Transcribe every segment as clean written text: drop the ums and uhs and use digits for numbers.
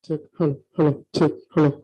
check. Hello, hello, check. Hello.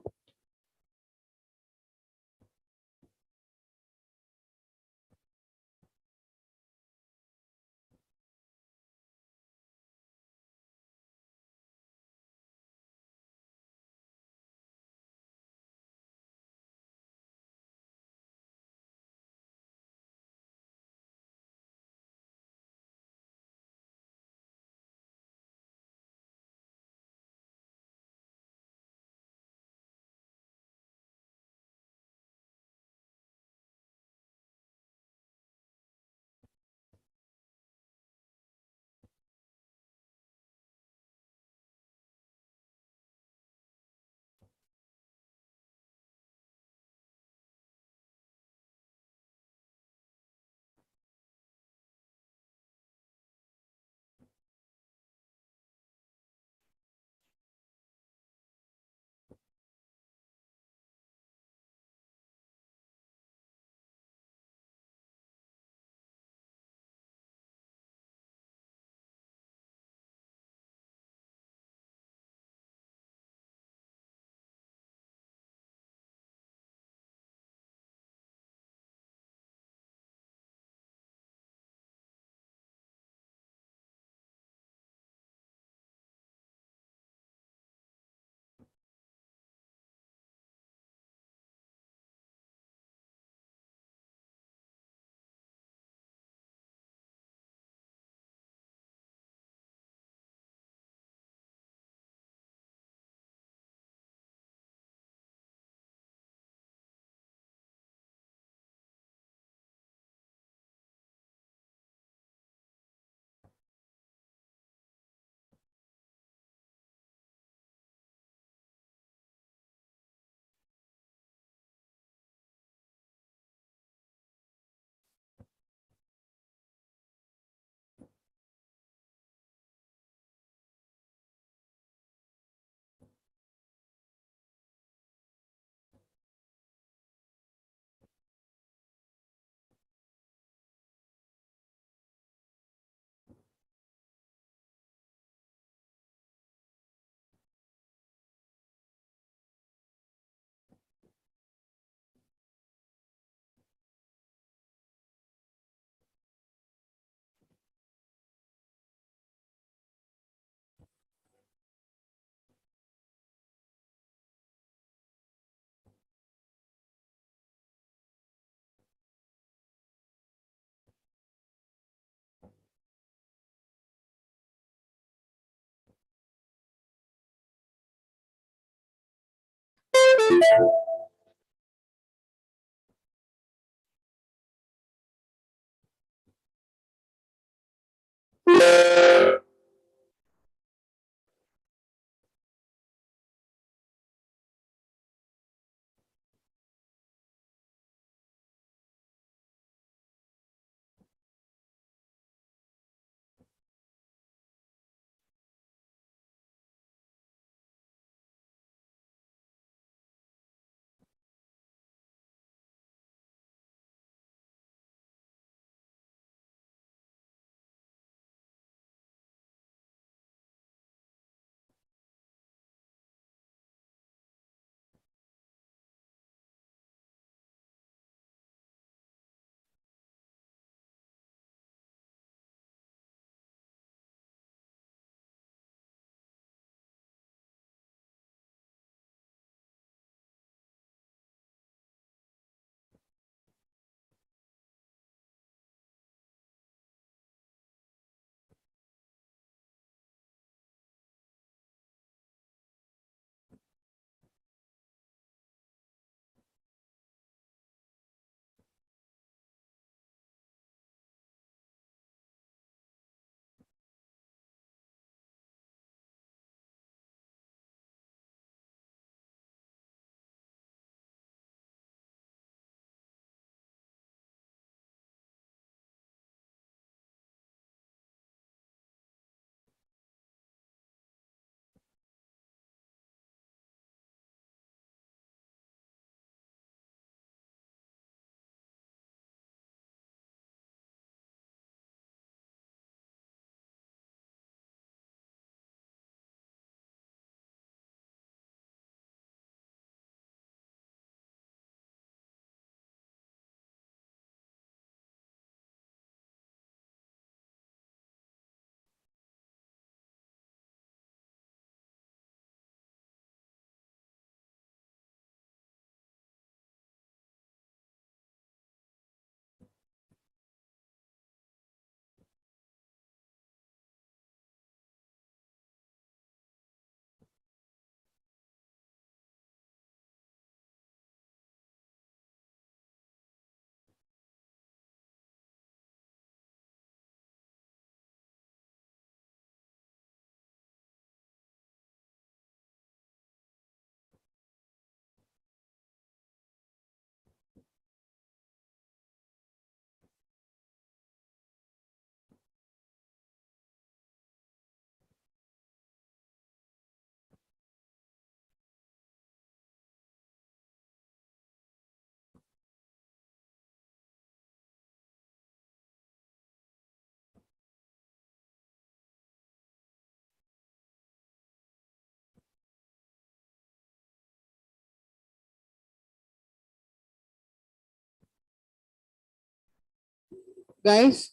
Guys,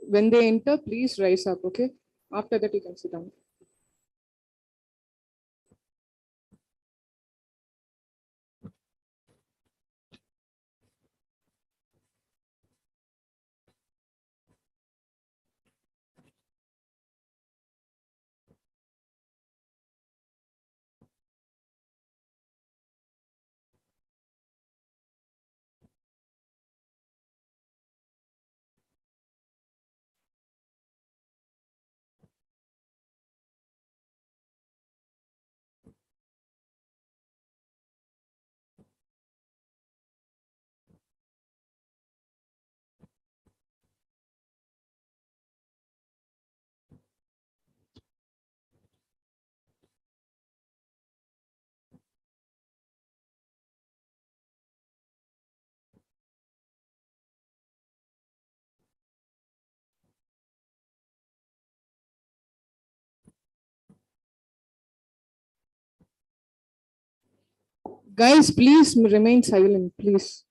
when they enter, please rise up, okay? After that, you can sit down. Guys, please remain silent, please.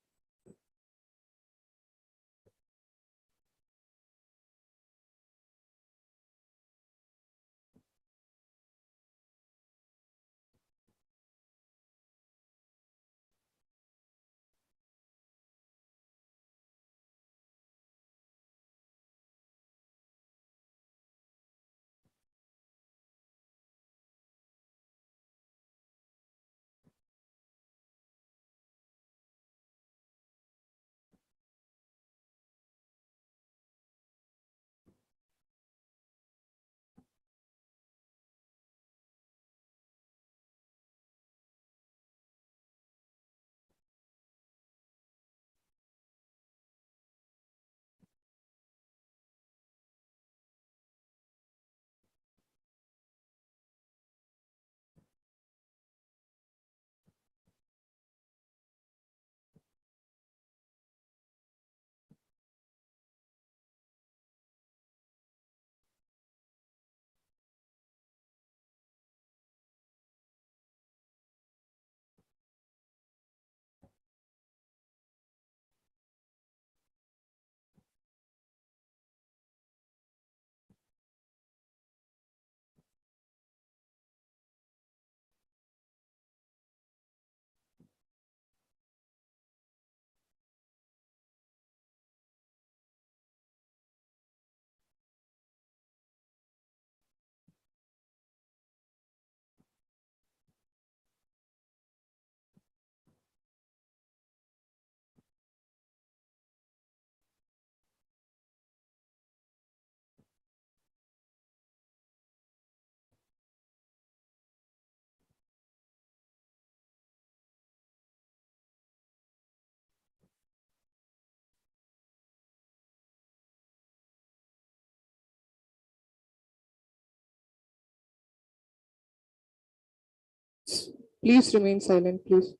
Please remain silent, please.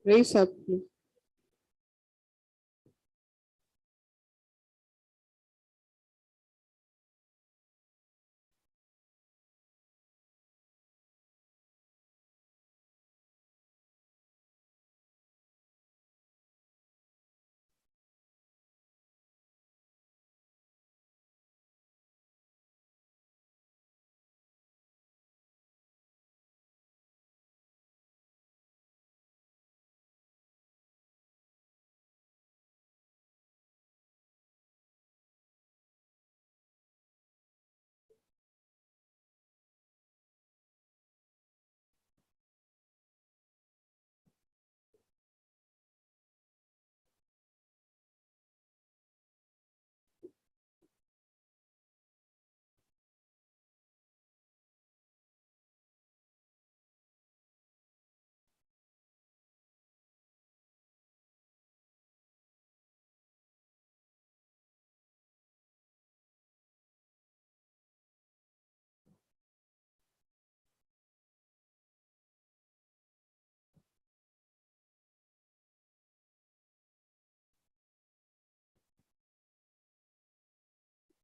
Raise up, please.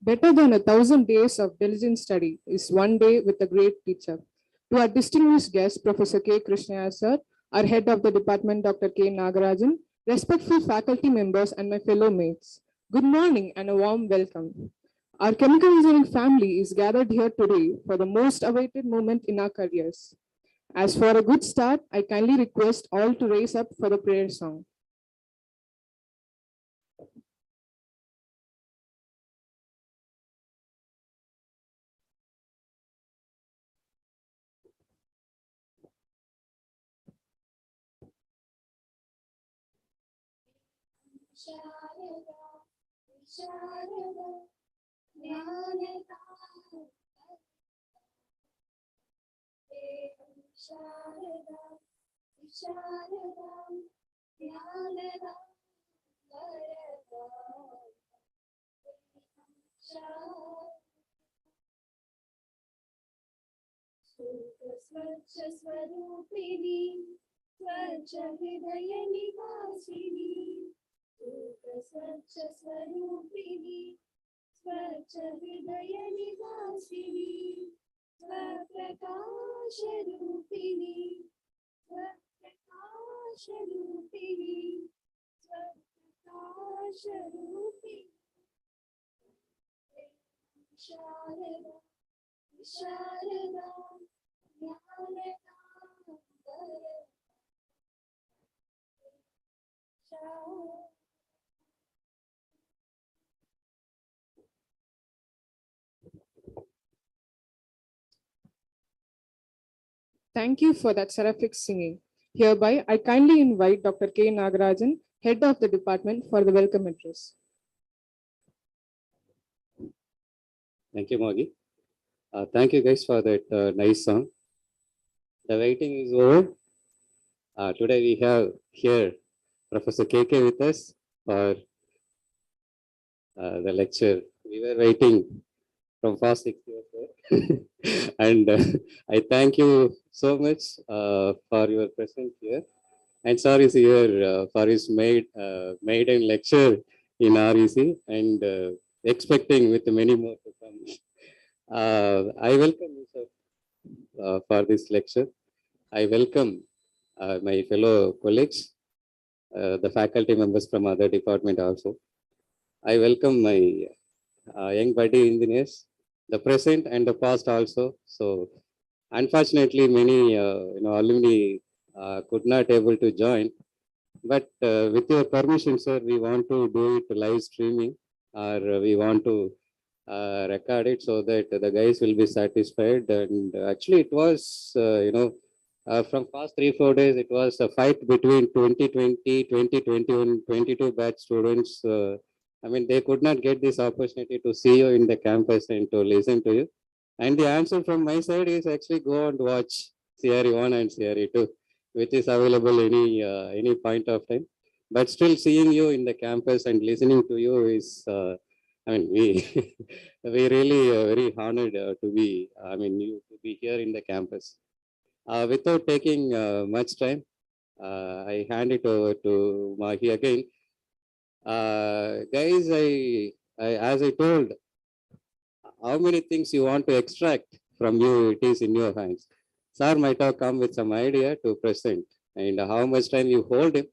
Better than 1,000 days of diligent study is one day with a great teacher. To our distinguished guest, Professor K. Krishnaya sir, our head of the department, Dr. K. Nagarajan, respectful faculty members, and my fellow mates. Good morning and a warm welcome. Our chemical engineering family is gathered here today for the most awaited moment in our careers. As for a good start, I kindly request all to raise up for the prayer song. स्वरूपिणी स्वच्छ हृदय निवासिनी स्वच्छ स्वरूपिणी स्वच्छ हृदय निवासिनी स्वप्रकाश रूपिणी स्वप्रकाश रूपिणी स्वप्रकाश रूपिणी Sharda Sharda Dnyanada Thank you for that seraphic singing. Hereby, I kindly invite Dr. K. Nagarajan, Head of the Department, for the welcome address. Thank you, Maggie. Thank you guys for that nice song. The waiting is over. Today we have here Professor KK with us for the lecture. We were waiting from past 6 years. And I thank you so much for your presence here. And sir is here for his maiden lecture in REC and expecting with many more to come. I welcome you, sir, for this lecture. I welcome my fellow colleagues, the faculty members from other department also. I welcome my young buddy engineers, the present and the past also. So unfortunately, many alumni could not able to join. But with your permission, sir, we want to do it live streaming, or we want to record it so that the guys will be satisfied. And actually, it was, from past 3-4 days, it was a fight between 2020, 2021, 22 batch students. I mean, they could not get this opportunity to see you in the campus and to listen to you. And the answer from my side is actually go and watch CRE 1 and CRE 2, which is available any point of time. But still seeing you in the campus and listening to you is, we we really very honored to be, you to be here in the campus. Without taking much time, I hand it over to Mahi again. Guys, as I told, how many things you want to extract from you, it is in your hands. Sir might have come with some idea to present, and how much time you hold him,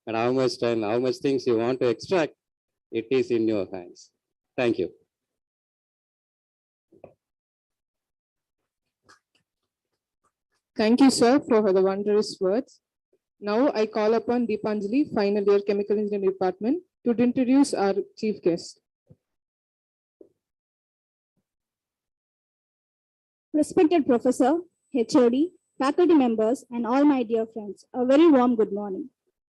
and how much things you want to extract, it is in your hands. Thank you. Thank you, sir, for the wondrous words. Now I call upon Deepanjali, final year Chemical Engineering Department, to introduce our chief guest. Respected Professor, HOD, faculty members, and all my dear friends, a very warm good morning.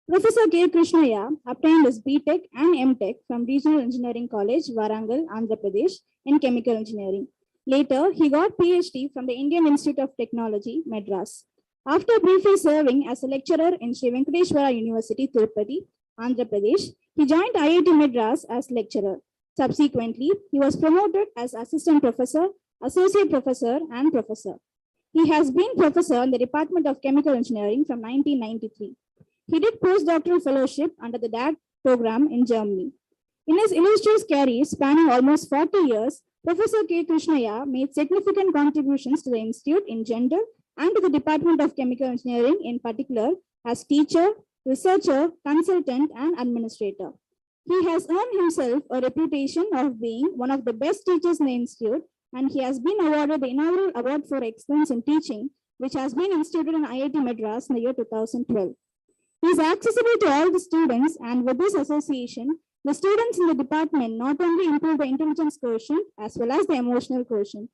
Professor K. Krishnaya obtained his BTech and MTech from Regional Engineering College, Warangal, Andhra Pradesh, in Chemical Engineering. Later, he got PhD from the Indian Institute of Technology, Madras. After briefly serving as a lecturer in Sri Venkateswara University, Tirupati, Andhra Pradesh, he joined IIT Madras as lecturer. Subsequently, he was promoted as assistant professor, associate professor, and professor. He has been professor in the Department of Chemical Engineering from 1993. He did postdoctoral fellowship under the DAT program in Germany. In his illustrious career spanning almost 40 years, Professor K. Krishnaya made significant contributions to the Institute in general and to the Department of Chemical Engineering in particular as teacher, researcher, consultant, and administrator. He has earned himself a reputation of being one of the best teachers in the institute, and he has been awarded the inaugural award for excellence in teaching, which has been instituted in IIT Madras in the year 2012. He is accessible to all the students, and with this association, the students in the department not only improve the intelligence quotient as well as the emotional quotient.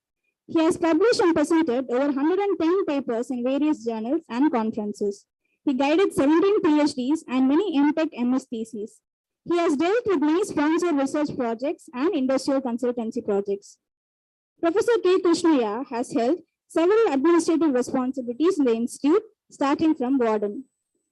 He has published and presented over 110 papers in various journals and conferences. He guided 17 PhDs and many MTech MS theses. He has dealt with many sponsored research projects and industrial consultancy projects. Professor K. Krishnaya has held several administrative responsibilities in the institute, starting from warden.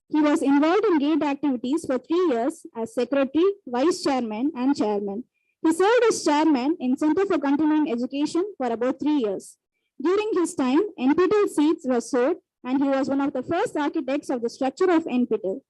He was involved in GATE activities for 3 years as secretary, vice chairman, and chairman. He served as chairman in Center for Continuing Education for about 3 years. During his time, NPTEL seats were sold, and he was one of the first architects of the structure of NPTEL.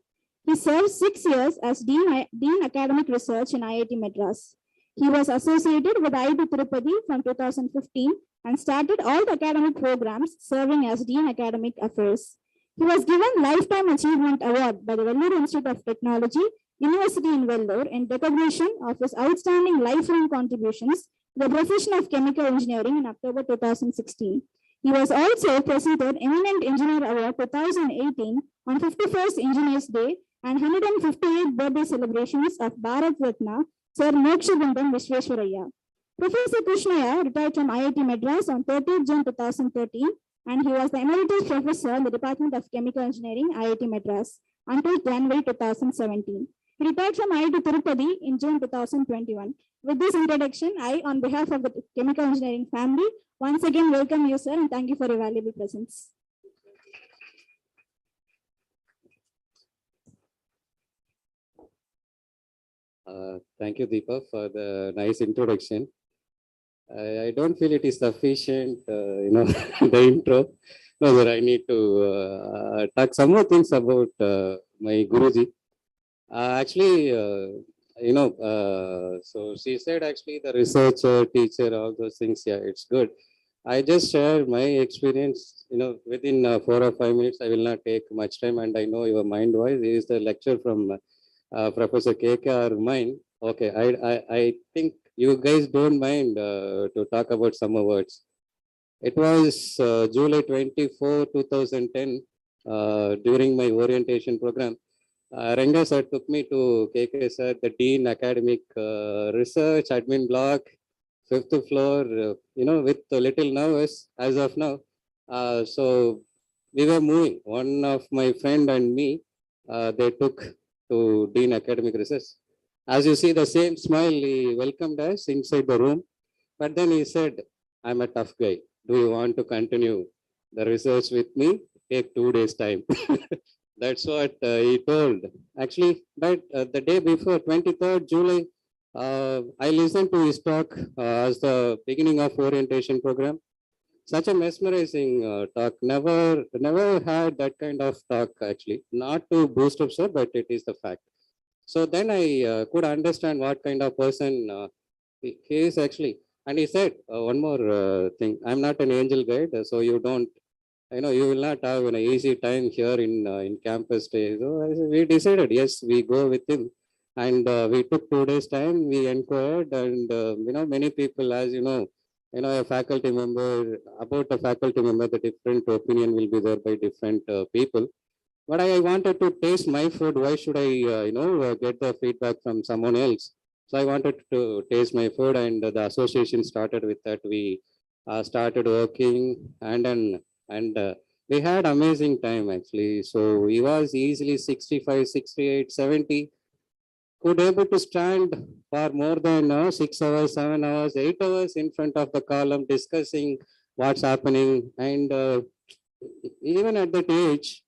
He served 6 years as Dean Academic Research in IIT Madras. He was associated with IIT Tirupati from 2015 and started all the academic programs serving as Dean Academic Affairs. He was given Lifetime Achievement Award by the Vellore Institute of Technology, University in Vellore, in recognition of his outstanding lifelong contributions to the profession of chemical engineering in October 2016. He was also presented Eminent Engineer Award 2018 on 51st Engineers Day and 158th birthday celebrations of Bharat Ratna, Sir Mokshagundam Vishweshwaraya. Professor Krishnaya retired from IIT Madras on 30th June 2013, and he was the Emeritus Professor in the Department of Chemical Engineering, IIT Madras, until January 2017. He retired from IIT Tirupati in June 2021. With this introduction, I, on behalf of the Chemical Engineering family, once again welcome you, sir, and thank you for your valuable presence. Thank you, Deepa, for the nice introduction. I don't feel it is sufficient, the intro. No, but I need to talk some more things about my Guruji. So she said actually the researcher, teacher, all those things, yeah, it's good. I just share my experience, within 4 or 5 minutes. I will not take much time, and I know your mind wise. It is the lecture from Professor KK or mine. Okay, I think you guys don't mind to talk about some words. It was July 24, 2010, during my orientation program. Ranga sir took me to KK sir, the Dean Academic Research Admin Block, 5th floor, with a little nervous as of now. So we were moving. One of my friend and me, they took to Dean Academic Research. As you see, the same smile, he welcomed us inside the room. But then he said, I'm a tough guy. Do you want to continue the research with me? Take 2 days time. That's what he told. Actually, but the day before, 23rd July, I listened to his talk as the beginning of orientation program. Such a mesmerizing talk. Never had that kind of talk, actually. Not to boost up, sir, but it is the fact. So then I could understand what kind of person he is actually. And he said one more thing. I'm not an angel guide, so you don't, you will not have an easy time here in campus day. So we decided, yes, we go with him. And we took 2 days time, we inquired, and many people, as a faculty member, about a faculty member, the different opinion will be there by different people. But I wanted to taste my food. Why should I, get the feedback from someone else? So I wanted to taste my food, and the association started with that. We started working, and we had amazing time actually. So he was easily 65, 68, 70. Could able to stand for more than 6 hours, 7 hours, 8 hours in front of the column discussing what's happening. And even at that age,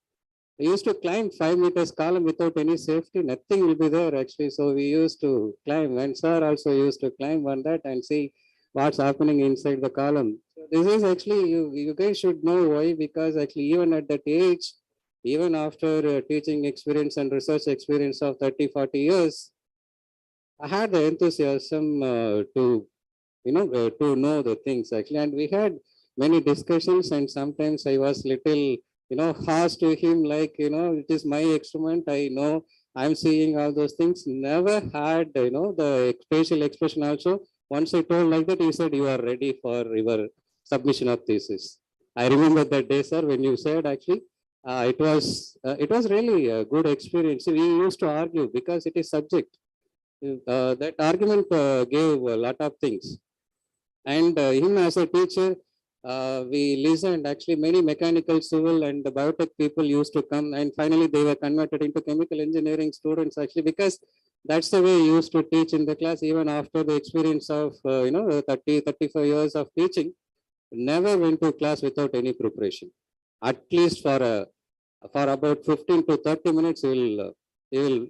we used to climb 5 meters column without any safety. Nothing will be there actually. So we used to climb, and sir also used to climb on that and see what's happening inside the column. So this is actually, you guys should know why, because actually even at that age, even after teaching experience and research experience of 30, 40 years, I had the enthusiasm to know the things actually. And we had many discussions, and sometimes I was little, harsh to him, like, it is my experiment. I know I'm seeing all those things. Never had, the facial expression also. Once I told like that, he said, you are ready for your submission of thesis. I remember that day, sir, when you said actually, it was really a good experience. We used to argue because it is subject. That argument gave a lot of things. And him as a teacher, we listened. Actually, many mechanical, civil, and the biotech people used to come, and finally they were converted into chemical engineering students. Actually, because that's the way he used to teach in the class. Even after the experience of 35 years of teaching, never went to class without any preparation. At least for about 15 to 30 minutes, he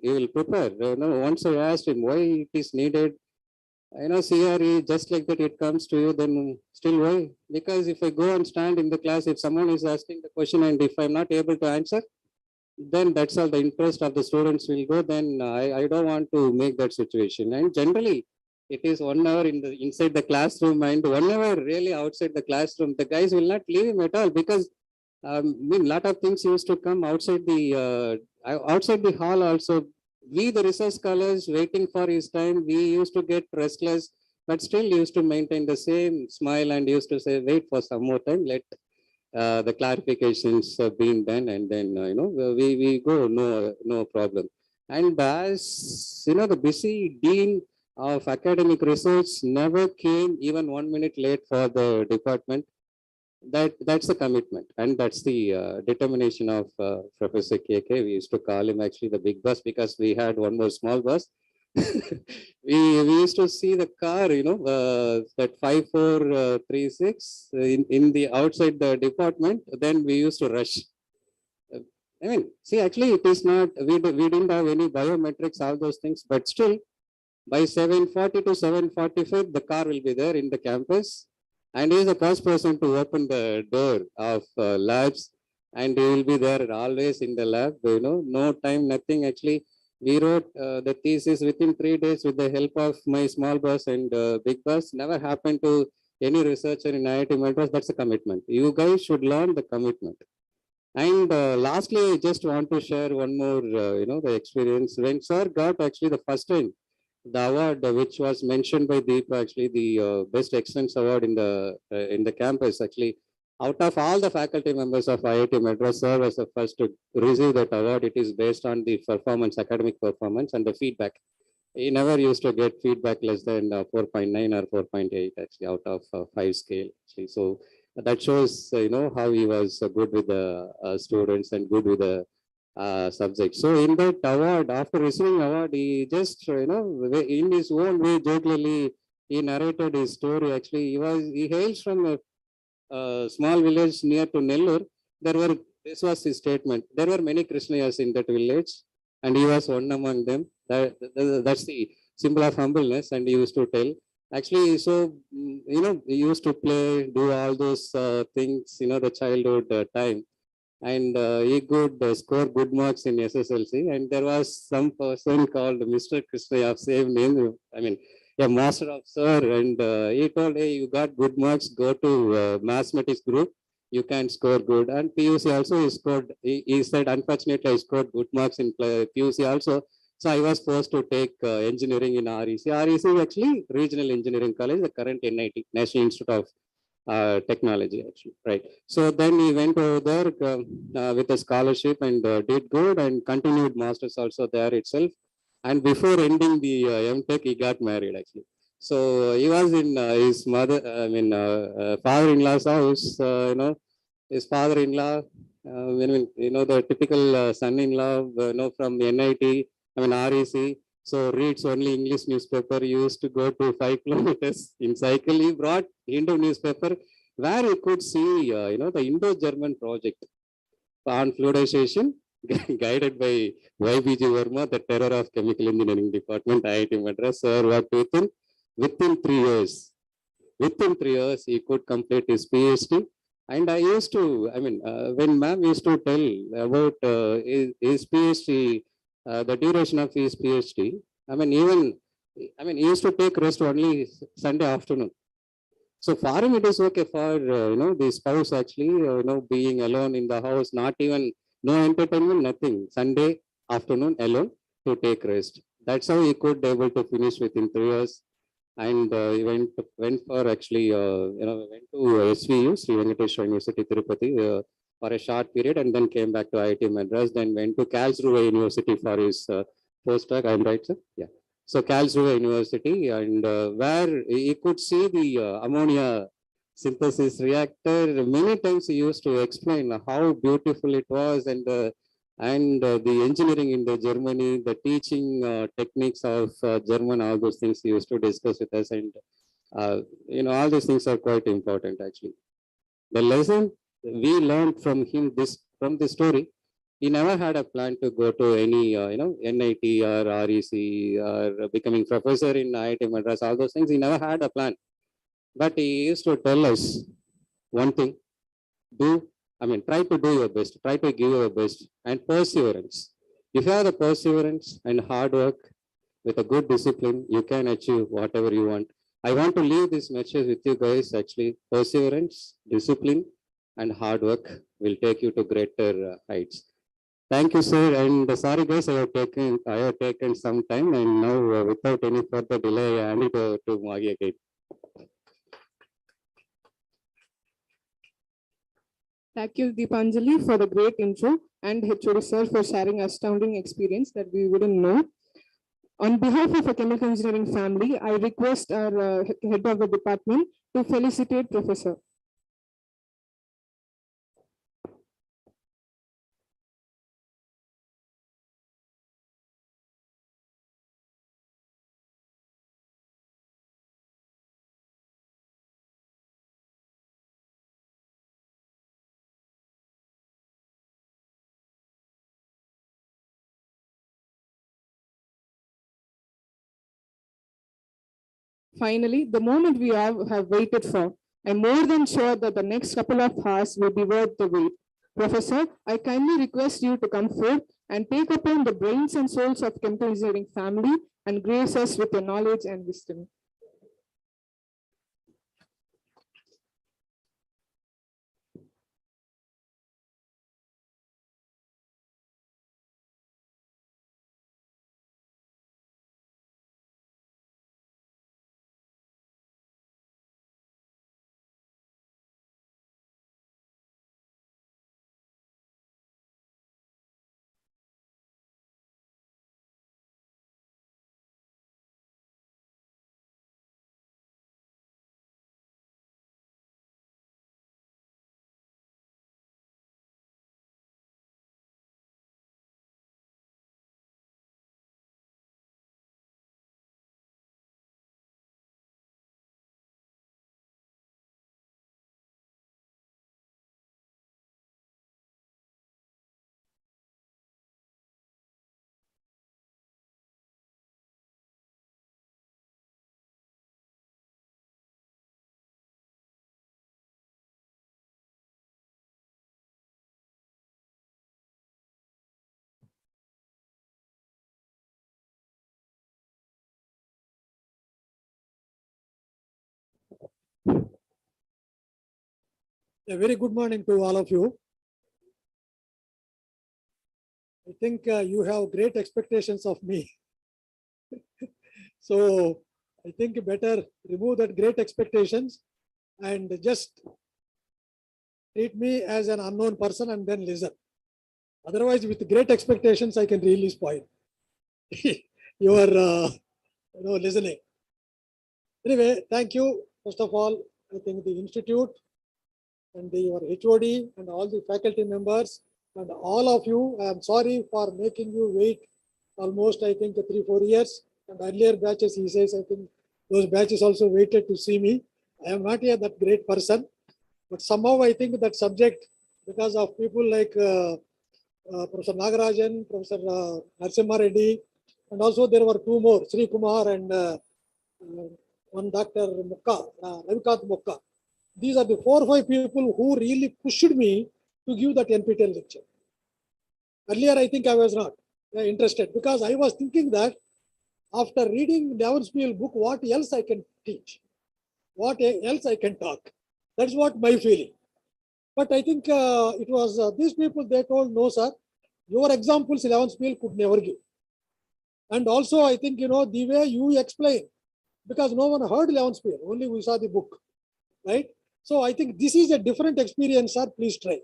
will prepare. Once I asked him why it is needed, CRE, just like that, it comes to you, then still why? Because if I go and stand in the class, if someone is asking the question and if I'm not able to answer, then that's all the interest of the students will go. Then I don't want to make that situation. And generally, it is 1 hour inside the classroom and 1 hour really outside the classroom. The guys will not leave him at all because lot of things used to come outside the hall also. We, the research scholars, waiting for his time, we used to get restless, but still used to maintain the same smile and used to say, wait for some more time, let the clarifications being done, and then, we go, no problem. And as, the busy dean of academic research never came even 1 minute late for the department. That's the commitment, and that's the determination of Professor KK. We used to call him actually the big boss because we had one more small boss. we used to see the car, that 5436 in the outside the department. Then we used to rush. See, actually, it is not. We didn't have any biometrics, all those things, but still, by 7:40 to 7:45, the car will be there in the campus. And he is the first person to open the door of labs, and he will be there always in the lab. No time, nothing. Actually, we wrote the thesis within 3 days with the help of my small boss and big boss. Never happened to any researcher in IIT Madras. That's a commitment. You guys should learn the commitment. And lastly, I just want to share one more, the experience when sir got actually the first time the award which was mentioned by Deepa, actually the best excellence award in the campus. Actually, out of all the faculty members of IIT Madras, sir was the first to receive that award. It is based on the performance, academic performance, and the feedback. He never used to get feedback less than 4.9 or 4.8 actually out of 5 scale. Actually, so that shows how he was good with the students and good with the subject. So in that award, after receiving award, he just in his own way jokingly he narrated his story. Actually, he hails from a small village near to Nellore. This was his statement. There were many Krishnayas in that village, and he was one among them. That's the symbol of humbleness, and he used to tell. Actually, so he used to play, do all those things, the childhood time. And he could score good marks in SSLC. And there was some person called Mr. Krishna of same name. A master of sir. And he told, hey, you got good marks, go to mathematics group. You can score good. And PUC also he scored. He said, unfortunately, I scored good marks in PUC also. So I was forced to take engineering in REC. REC is actually Regional Engineering College, the current NIT, National Institute of Technology, actually, right? So then he went over there with a scholarship and did good and continued masters also there itself. And before ending the MTech, he got married actually. So he was in his father-in-law's house. His father-in-law, the typical son-in-law, from NIT, REC. So reads only English newspaper. He used to go to 5 kilometers in cycle. He brought Hindu newspaper where he could see, the Indo-German project on fluidization guided by YBG Verma, the terror of chemical engineering department, IIT Madras. Sir worked within 3 years. Within 3 years, he could complete his PhD. And I used to, when ma'am used to tell about his PhD, the duration of his PhD, he used to take rest only Sunday afternoon. So for him, it is okay for, the spouse actually, being alone in the house, not even, no entertainment, nothing. Sunday afternoon alone. to take rest. That's how he could able to finish within 3 years. And he went for actually, went to SVU, Sri Venkateswara University, Tirupati, for a short period, and then came back to IIT Madras, then went to Karlsruhe University for his postdoc. I'm right, sir? Yeah. So Karlsruhe University, and where he could see the ammonia synthesis reactor. Many times he used to explain how beautiful it was, and the engineering in the Germany, the teaching techniques of German, all those things he used to discuss with us, and all these things are quite important actually. The lesson we learned from him, from this story, he never had a plan to go to any NIT or REC or becoming professor in IIT Madras, all those things. He never had a plan, but he used to tell us one thing: try to do your best, try to give your best, and perseverance. If you have the perseverance and hard work with a good discipline, you can achieve whatever you want. I want to leave this message with you guys. Actually, perseverance, discipline, and hard work will take you to greater heights. Thank you, sir. And sorry, guys, I have taken some time, and now without any further delay, I hand it over to Magi again. Thank you, Deepanjali, for the great intro, and HOD sir for sharing astounding experience that we wouldn't know. On behalf of a chemical engineering family, I request our head of the department to felicitate Professor. Finally, the moment we have waited for. I'm more than sure that the next couple of hours will be worth the wait. Professor, I kindly request you to come forth and take upon the brains and souls of chemical engineering family and grace us with your knowledge and wisdom. A very good morning to all of you. I think you have great expectations of me. So I think better remove that great expectations and just treat me as an unknown person and then listen. Otherwise, with great expectations, I can really spoil your listening. Anyway, thank you. First of all, I think the institute and your HOD and all the faculty members and all of you, I am sorry for making you wait almost, I think, 3-4 years. And earlier batches, he says, I think those batches also waited to see me. I am not yet that great person, but somehow I think that subject, because of people like Professor Nagarajan, Professor Narasimha Reddy, and also there were 2 more, Sri Kumar and one Dr. Mukka, Ravikant Mukka. These are the 4 or 5 people who really pushed me to give that NPTEL lecture. Earlier, I think I was not interested because I was thinking that after reading Levenspiel book, what else I can teach? What else I can talk? That's what my feeling. But I think it was these people, they told, no, sir, your examples Levenspiel could never give. And also, I think, the way you explain, because no one heard 11th Spear, only we saw the book, right? So I think this is a different experience, sir. Please try.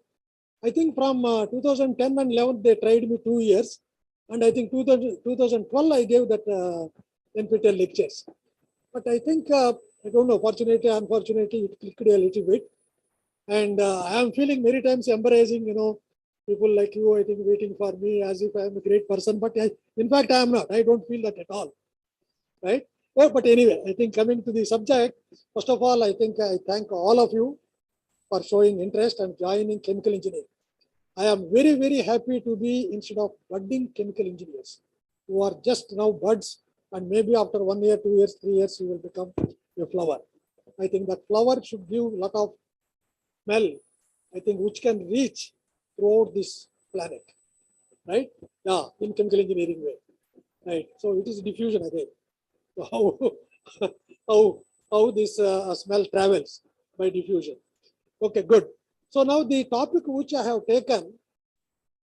I think from 2010 and 11, they tried me 2 years. And I think 2012, I gave that NPTEL lectures. But I think, I don't know, fortunately, unfortunately, it clicked a little bit. And I am feeling many times embarrassing, people like you, I think, waiting for me as if I am a great person. But in fact, I am not. I don't feel that at all. Right? Oh, but anyway, I think coming to the subject, first of all, I think I thank all of you for showing interest and joining chemical engineering. I am very, very happy to be instead of budding chemical engineers who are just now buds, and maybe after 1 year, 2 years, 3 years, you will become a flower. I think that flower should give a lot of smell, I think, which can reach throughout this planet, right? Yeah, in chemical engineering way, right? So it is diffusion again. So how this smell travels by diffusion. Okay, good. So now the topic which I have taken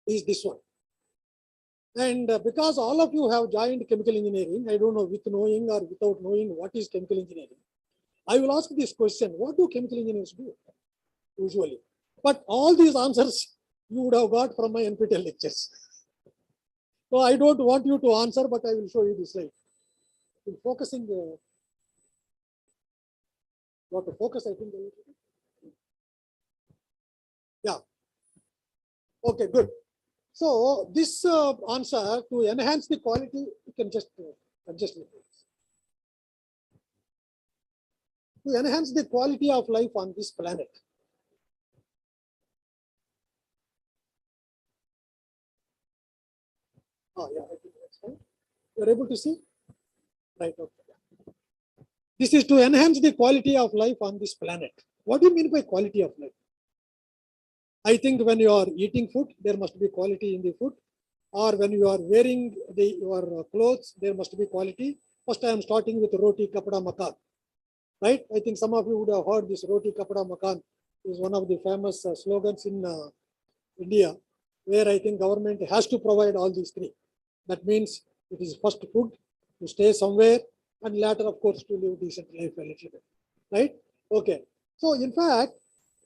is this one. And because all of you have joined chemical engineering, I don't know with knowing or without knowing what is chemical engineering, I will ask this question: what do chemical engineers do usually? But all these answers you would have got from my NPTEL lectures. So I don't want you to answer, but I will show you this slide. In focusing, got to focus, I think. Yeah. Okay, good. So this answer, to enhance the quality, you can just adjust it. To enhance the quality of life on this planet. Oh, yeah, I think that's fine. You're able to see? Right. Okay. This is to enhance the quality of life on this planet. What do you mean by quality of life? I think when you are eating food, there must be quality in the food. Or when you are wearing your clothes, there must be quality. First, I am starting with roti kapada makan. Right? I think some of you would have heard this roti kapada makan is one of the famous slogans in India, where I think government has to provide all these three. That means it is first food, to stay somewhere, and later, of course, to live decent life a little bit. Right? Okay. So, in fact,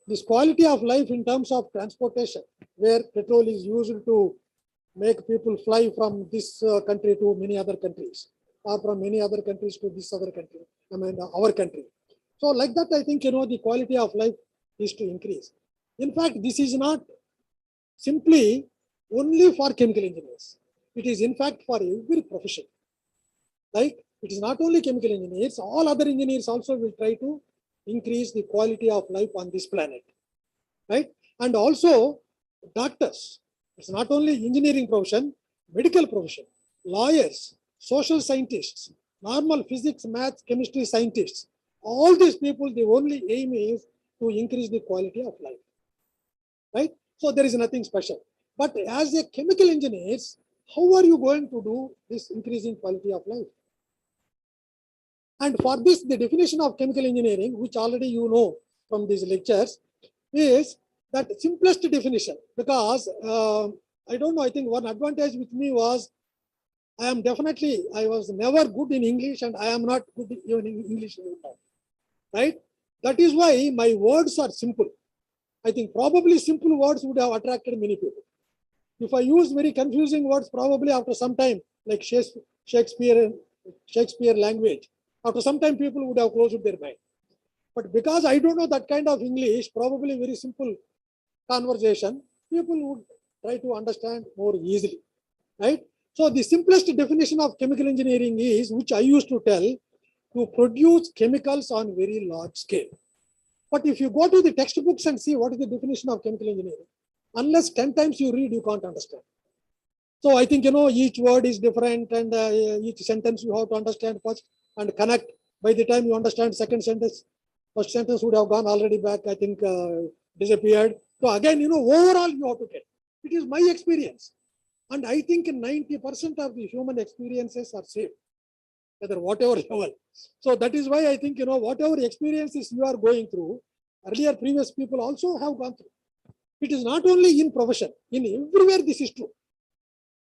this quality of life in terms of transportation, where petrol is used to make people fly from this country to many other countries, or from many other countries to this other country, I mean, our country. So, like that, I think, the quality of life is to increase. In fact, this is not simply only for chemical engineers. It is, in fact, for every profession. Right? It is not only chemical engineers, all other engineers also will try to increase the quality of life on this planet, right? And also doctors. It's not only engineering profession, medical profession, lawyers, social scientists, normal physics, maths, chemistry scientists. All these people, the only aim is to increase the quality of life, right? So there is nothing special. But as a chemical engineers, how are you going to do this increasing quality of life? And for this, the definition of chemical engineering, which already you know from these lectures, is that simplest definition. Because I don't know, I think one advantage with me was I was never good in English, and I am not good even in English now, right? That is why my words are simple. I think probably simple words would have attracted many people. If I use very confusing words, probably after some time, like Shakespeare language, after some time people would have closed their mind. But because I don't know that kind of English, probably very simple conversation, people would try to understand more easily, right? So the simplest definition of chemical engineering is, which I used to tell, to produce chemicals on very large scale. But if you go to the textbooks and see what is the definition of chemical engineering, unless 10 times you read, you can't understand. So I think, each word is different, and each sentence you have to understand first and connect. By the time you understand second sentence, first sentence would have gone already back, I think, disappeared. So again, overall you have to get. It is my experience. And I think 90% of the human experiences are safe, whether whatever level. So that is why I think, whatever experiences you are going through, earlier previous people also have gone through. It is not only in profession, in everywhere this is true.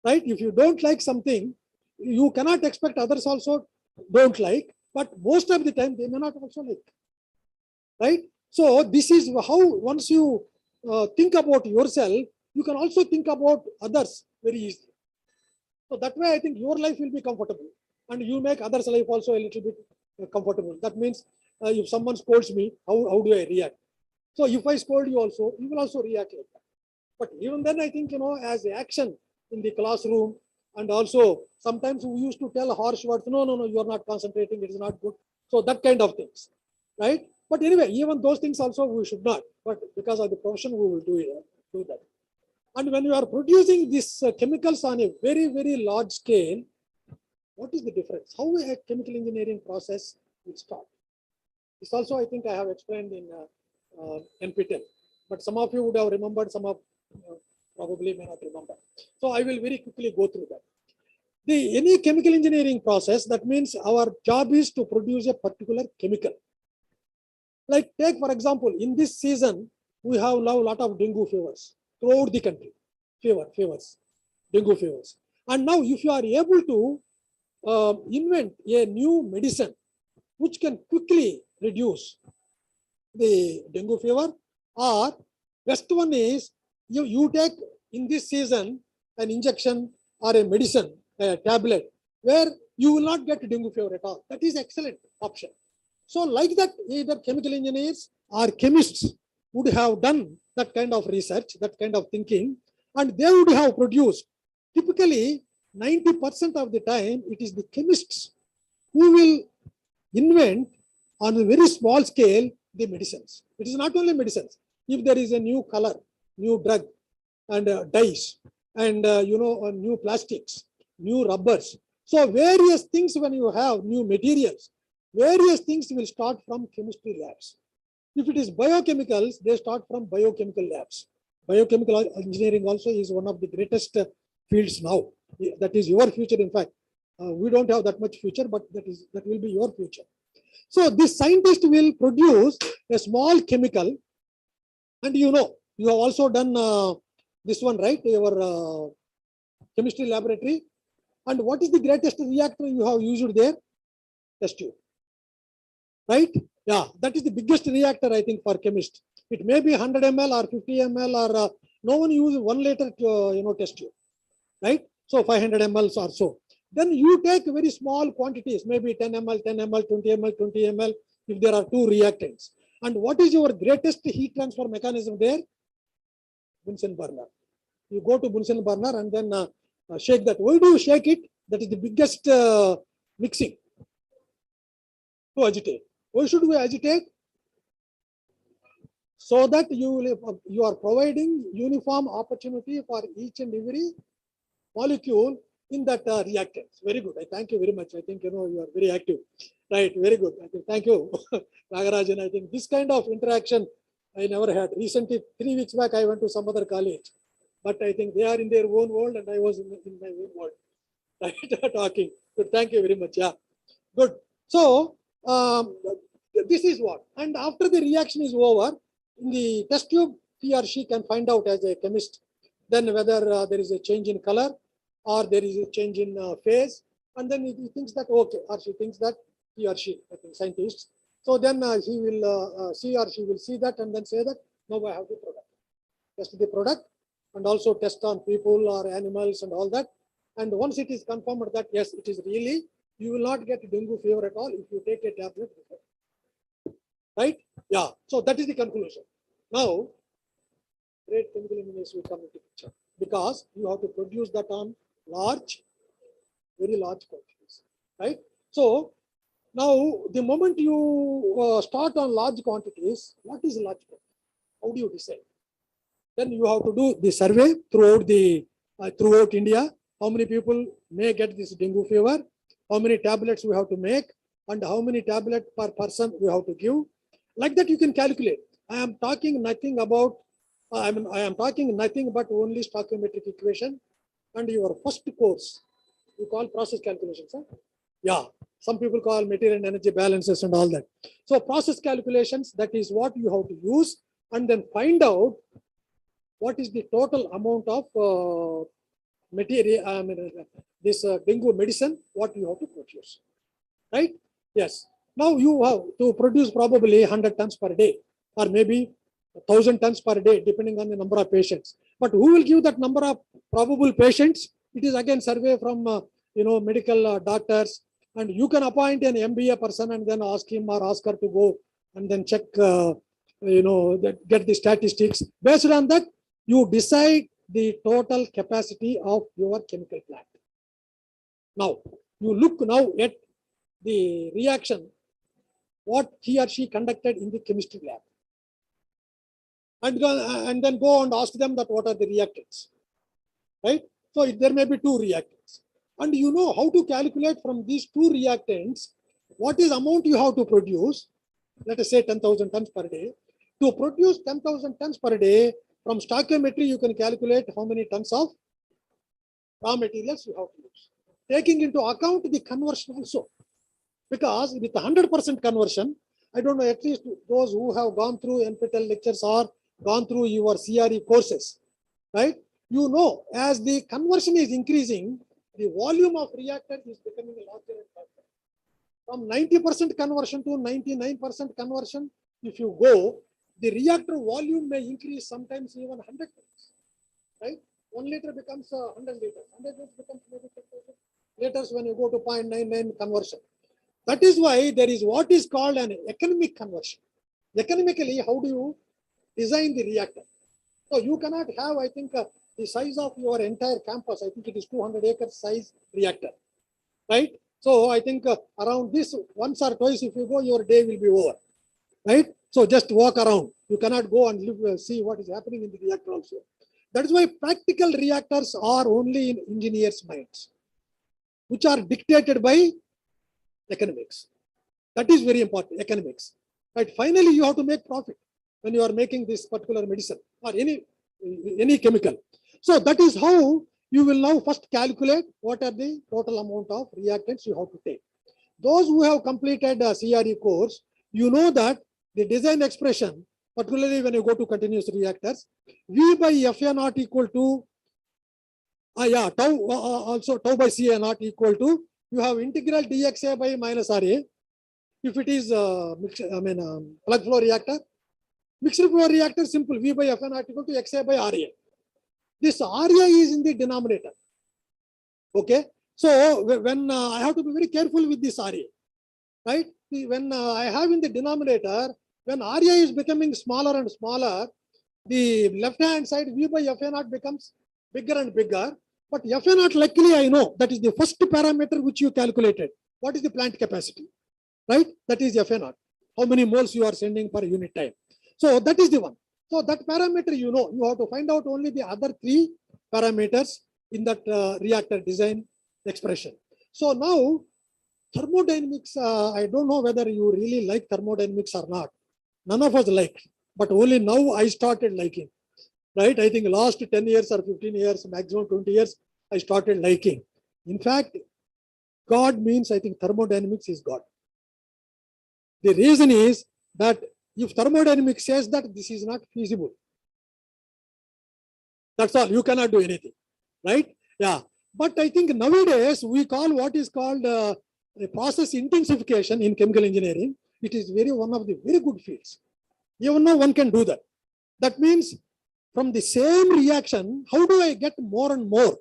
Right? If you don't like something, you cannot expect others also don't like, but most of the time they may not also like, right? So this is how once you think about yourself, you can also think about others very easily. So that way, I think your life will be comfortable, and you make others' life also a little bit comfortable. That means if someone scolds me, how do I react? So if I scold you also, you will also react like that. But even then, I think, as action in the classroom, and also sometimes we used to tell harsh words, no, you are not concentrating, it is not good. So that kind of things, right? But anyway, even those things also we should not. But because of the profession, we will do that. And when you are producing these chemicals on a very, very large scale, what is the difference? How a chemical engineering process will start? This also, I think I have explained in NPTEL, but some of you would have remembered, some of probably may not remember. So I will very quickly go through that. Any chemical engineering process, that means our job is to produce a particular chemical. Like take, for example, in this season, we have now a lot of dengue fevers throughout the country, dengue fevers. And now if you are able to invent a new medicine which can quickly reduce the dengue fever, or best one is you take in this season an injection or a medicine, a tablet, where you will not get dengue fever at all. That is excellent option. So like that, either chemical engineers or chemists would have done that kind of research, that kind of thinking, and they would have produced. Typically, 90% of the time, it is the chemists who will invent on a very small scale the medicines. It is not only medicines. If there is a new color, new drug, and dyes, and new plastics, new rubbers. So various things, when you have new materials, various things will start from chemistry labs. If it is biochemicals, they start from biochemical labs. Biochemical engineering also is one of the greatest fields now. That is your future, in fact. We don't have that much future, but that will be your future. So this scientist will produce a small chemical, and you have also done this one, right? Your chemistry laboratory. And what is the greatest reactor you have used there? Test tube, right? Yeah, that is the biggest reactor, I think, for chemists. It may be 100 ml or 50 ml, or no one uses 1 liter test tube, right? So 500 ml or so. Then you take very small quantities, maybe 10 ml, 10 ml, 20 ml, 20 ml, if there are two reactants. And what is your greatest heat transfer mechanism there? Bunsen burner. You go to Bunsen burner and then shake that. Why do you shake it? That is the biggest mixing to agitate. Why should we agitate? So that you are providing uniform opportunity for each and every molecule in that reactants. Very good. I thank you very much. I think you are very active. Right. Very good. I think, thank you, Nagarajan. I think this kind of interaction I never had. Recently, 3 weeks back, I went to some other college, but I think they are in their own world and I was in my own world. Right. Talking. Good. Thank you very much. Yeah. Good. So this is what. And after the reaction is over, in the test tube, he or she can find out as a chemist then whether there is a change in color or there is a change in phase. And then he thinks that, okay, or she thinks that, he or she, I think scientists. So then she or she will see that and then say that, now I have the product. Test the product and also test on people or animals and all that. And once it is confirmed that, yes, it is really, you will not get dengue fever at all if you take a tablet. Right? Yeah. So that is the conclusion. Now, great chemical engineers will come into picture because you have to produce that on very large quantities. Right? So now, the moment you start on large quantities, what is large quantity? How do you decide? Then you have to do the survey throughout India. How many people may get this dengue fever? How many tablets we have to make? And how many tablets per person we have to give? Like that, you can calculate. I am talking nothing about. I am talking nothing but only stoichiometric equation and your first course. You call process calculations, huh? Yeah. Some people call material and energy balances and all that. So process calculations, that is what you have to use and then find out what is the total amount of material, this dengue medicine, what you have to produce, right? Yes. Now you have to produce probably 100 tons per day, or maybe 1,000 tons per day, depending on the number of patients. But who will give that number of probable patients? It is again survey from medical doctors, and you can appoint an MBA person and then ask him or ask her to go and then check, get the statistics. Based on that, you decide the total capacity of your chemical plant. Now, you look now at the reaction, what he or she conducted in the chemistry lab. And then go and ask them that what are the reactants, right? So there may be 2 reactants. And you know how to calculate from these 2 reactants, what is amount you have to produce, let us say 10,000 tons per day. To produce 10,000 tons per day, from stoichiometry, you can calculate how many tons of raw materials you have to use. Taking into account the conversion also. Because with 100% conversion, I don't know, at least those who have gone through NPTEL lectures or gone through your CRE courses, right? You know, as the conversion is increasing, the volume of reactor is becoming larger and larger. From 90% conversion to 99% conversion, if you go, the reactor volume may increase sometimes even 100 times, right? 1 liter becomes 100 liters, 100 liters becomes maybe 10,000 liters when you go to 0.99 conversion. That is why there is what is called an economic conversion. Economically, how do you design the reactor? So you cannot have, I think, the size of your entire campus. I think it is 200 acre size reactor, right? So I think around this, once or twice, if you go, your day will be over, right? So just walk around. You cannot go and live, see what is happening in the reactor also. That is why practical reactors are only in engineers' minds, which are dictated by economics. That is very important, economics. Right? Finally, you have to make profit when you are making this particular medicine or any chemical. So that is how you will now first calculate what are the total amount of reactants you have to take. Those who have completed a CRE course, you know that the design expression, particularly when you go to continuous reactors, V by Fa naught equal to, tau also tau by Ca naught equal to, you have integral dxa by minus Ra. If it is plug flow reactor, mixed flow reactor, simple, V by Fa naught equal to Xa by Ra. This Ra is in the denominator. Okay. So when I have to be very careful with this Ra, right? When I have in the denominator, when Ra is becoming smaller and smaller, the left hand side V by Fa naught becomes bigger and bigger. But Fa naught, luckily I know that is the first parameter which you calculated. What is the plant capacity, right? That is Fa naught. How many moles you are sending per unit time. So that is the one. So that parameter, you know, you have to find out only the other 3 parameters in that reactor design expression. So now thermodynamics, I don't know whether you really like thermodynamics or not. None of us like, but only now I started liking, right? I think last 10 years or 15 years, maximum 20 years, I started liking. In fact, God means, I think thermodynamics is God. The reason is that if thermodynamics says that this is not feasible, that's all, you cannot do anything, right? Yeah. But I think nowadays we call what is called a process intensification in chemical engineering. It is one of the very good fields. Even now one can do that. That means from the same reaction, how do I get more and more?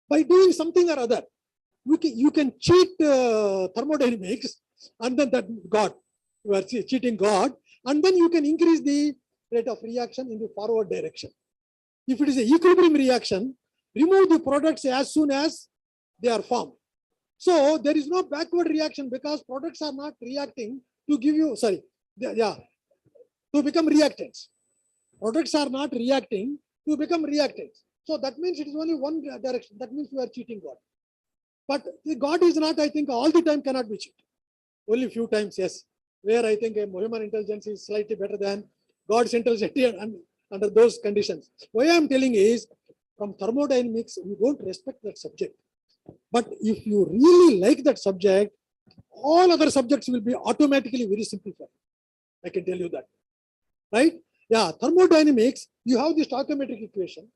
By doing something or other. You can cheat thermodynamics and then that God, you are cheating God, and then you can increase the rate of reaction in the forward direction. If it is an equilibrium reaction, remove the products as soon as they are formed. So there is no backward reaction because products are not reacting to give you, to become reactants. Products are not reacting to become reactants. So that means it is only one direction. That means you are cheating God. But God is not, I think, all the time cannot be cheated. Only few times, yes. Where I think a human intelligence is slightly better than God's intelligence under those conditions. Why I am telling is, from thermodynamics, we don't respect that subject. But if you really like that subject, all other subjects will be automatically very simplified. I can tell you that, right? Yeah, thermodynamics, you have the stoichiometric equation.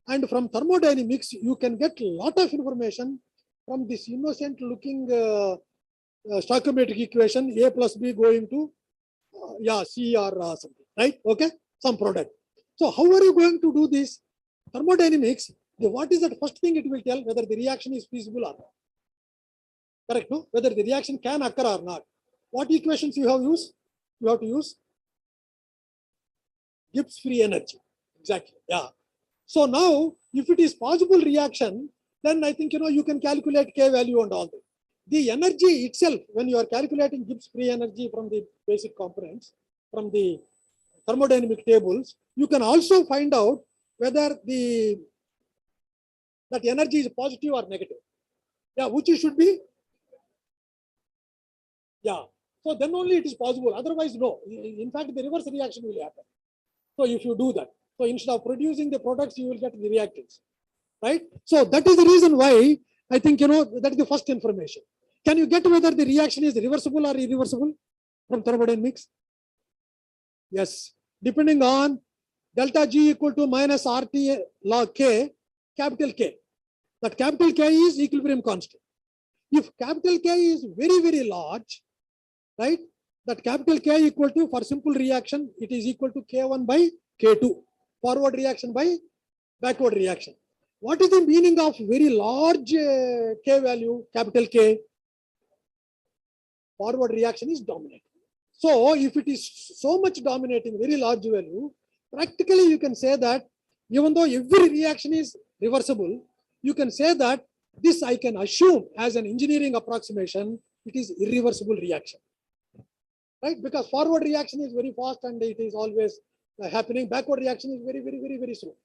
And from thermodynamics, you can get a lot of information from this innocent looking stoichiometric equation, A plus B going to C or something, right? Okay, some product. So how are you going to do this? Thermodynamics, what is that first thing it will tell whether the reaction is feasible or not? Correct, no? Whether the reaction can occur or not. What equations you have used? You have to use Gibbs free energy. Exactly, yeah. So now, if it is possible reaction, then I think, you can calculate K value and all that. The energy itself, when you are calculating Gibbs free energy from the basic components, from the thermodynamic tables, you can also find out whether that energy is positive or negative. Yeah, which it should be. Yeah. So then only it is possible. Otherwise, no. In fact, the reverse reaction will happen. So if you do that, so instead of producing the products, you will get the reactants, right? So that is the reason why I think, that is the first information. Can you get whether the reaction is reversible or irreversible from thermodynamics? Yes. Depending on delta G equal to minus RT log K, capital K. That capital K is equilibrium constant. If capital K is very, very large, right? That capital K equal to, for simple reaction, it is equal to K1 by K2. Forward reaction by backward reaction. What is the meaning of very large K value, capital K? Forward reaction is dominating. So if it is so much dominating, very large value, practically you can say that even though every reaction is reversible, you can say that this I can assume as an engineering approximation, it is irreversible reaction. Right? Because forward reaction is very fast and it is always happening. Backward reaction is very, very, very, very slow.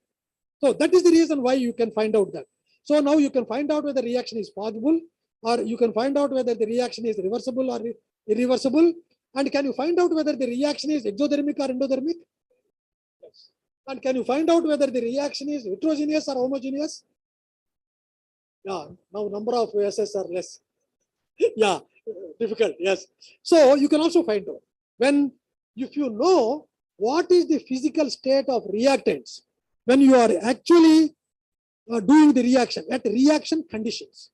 So that is the reason why you can find out that. So now you can find out whether reaction is possible, or you can find out whether the reaction is reversible or irreversible. And can you find out whether the reaction is exothermic or endothermic? Yes. And can you find out whether the reaction is heterogeneous or homogeneous? Yeah, now number of S's are less. Yeah, difficult, yes. So you can also find out if you know what is the physical state of reactants when you are actually doing the reaction at reaction conditions.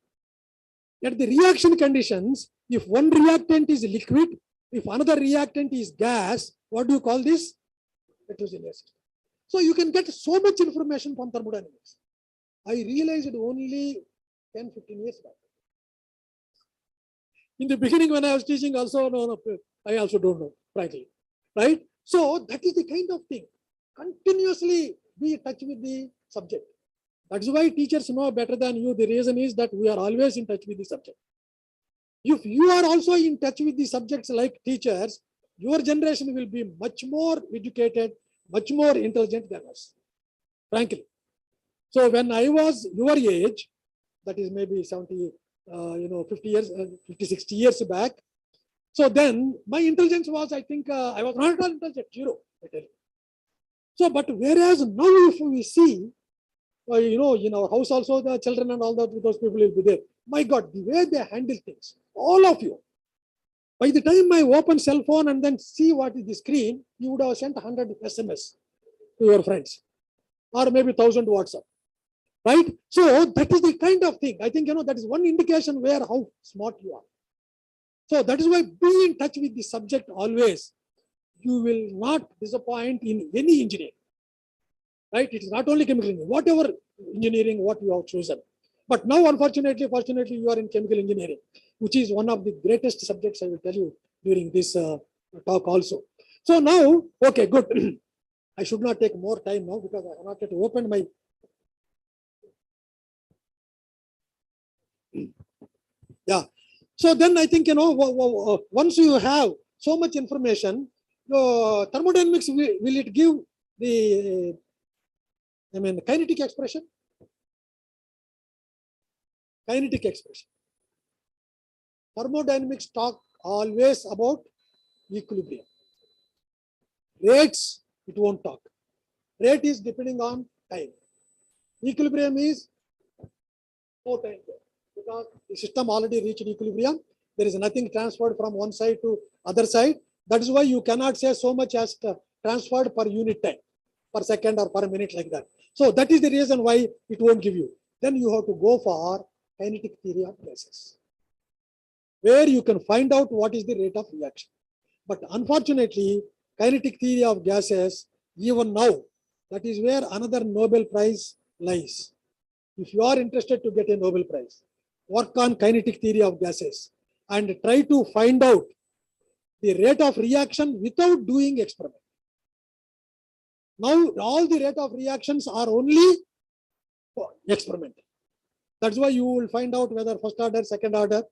At the reaction conditions, if one reactant is liquid, if another reactant is gas, what do you call this? Heterogeneous. So you can get so much information from thermodynamics. I realized it only 10, 15 years back. In the beginning, when I was teaching also, no, I also don't know, frankly, right? So that is the kind of thing. Continuously be in touch with the subject. That's why teachers know better than you. The reason is that we are always in touch with the subject. If you are also in touch with the subjects like teachers, your generation will be much more educated, much more intelligent than us, frankly. So when I was your age, that is maybe 70, 50 years, 50, 60 years back. So then my intelligence was, I think, I was not at all intelligent, zero, I tell you. So, but whereas now if we see, in our house also the children and all that, those people will be there. My God, the way they handle things, all of you. By the time I open cell phone and then see what is the screen, you would have sent 100 SMS to your friends, or maybe 1,000 WhatsApp. Right? So that is the kind of thing. I think, that is one indication where how smart you are. So that is why be in touch with the subject always. You will not disappoint in any engineering. Right? It is not only chemical engineering, whatever engineering, what you have chosen. But now, unfortunately, fortunately, you are in chemical engineering, which is one of the greatest subjects I will tell you during this talk also. So now, okay, good. I should not take more time now because I have not yet opened my. Yeah. So then I think, once you have so much information, thermodynamics, will it give the, kinetic expression? Kinetic expression. Thermodynamics talk always about equilibrium. Rates, it won't talk. Rate is depending on time. Equilibrium is no time there, because the system already reached equilibrium. There is nothing transferred from one side to other side. That is why you cannot say so much as transferred per unit time. per second or per minute like that. So that is the reason why it won't give you. Then you have to go for kinetic theory of gases, where you can find out what is the rate of reaction. But unfortunately, kinetic theory of gases, even now, that is where another Nobel Prize lies. If you are interested to get a Nobel Prize, work on kinetic theory of gases and try to find out the rate of reaction without doing experiment. Now, all the rate of reactions are only experiment. That's why you will find out whether first order, second order,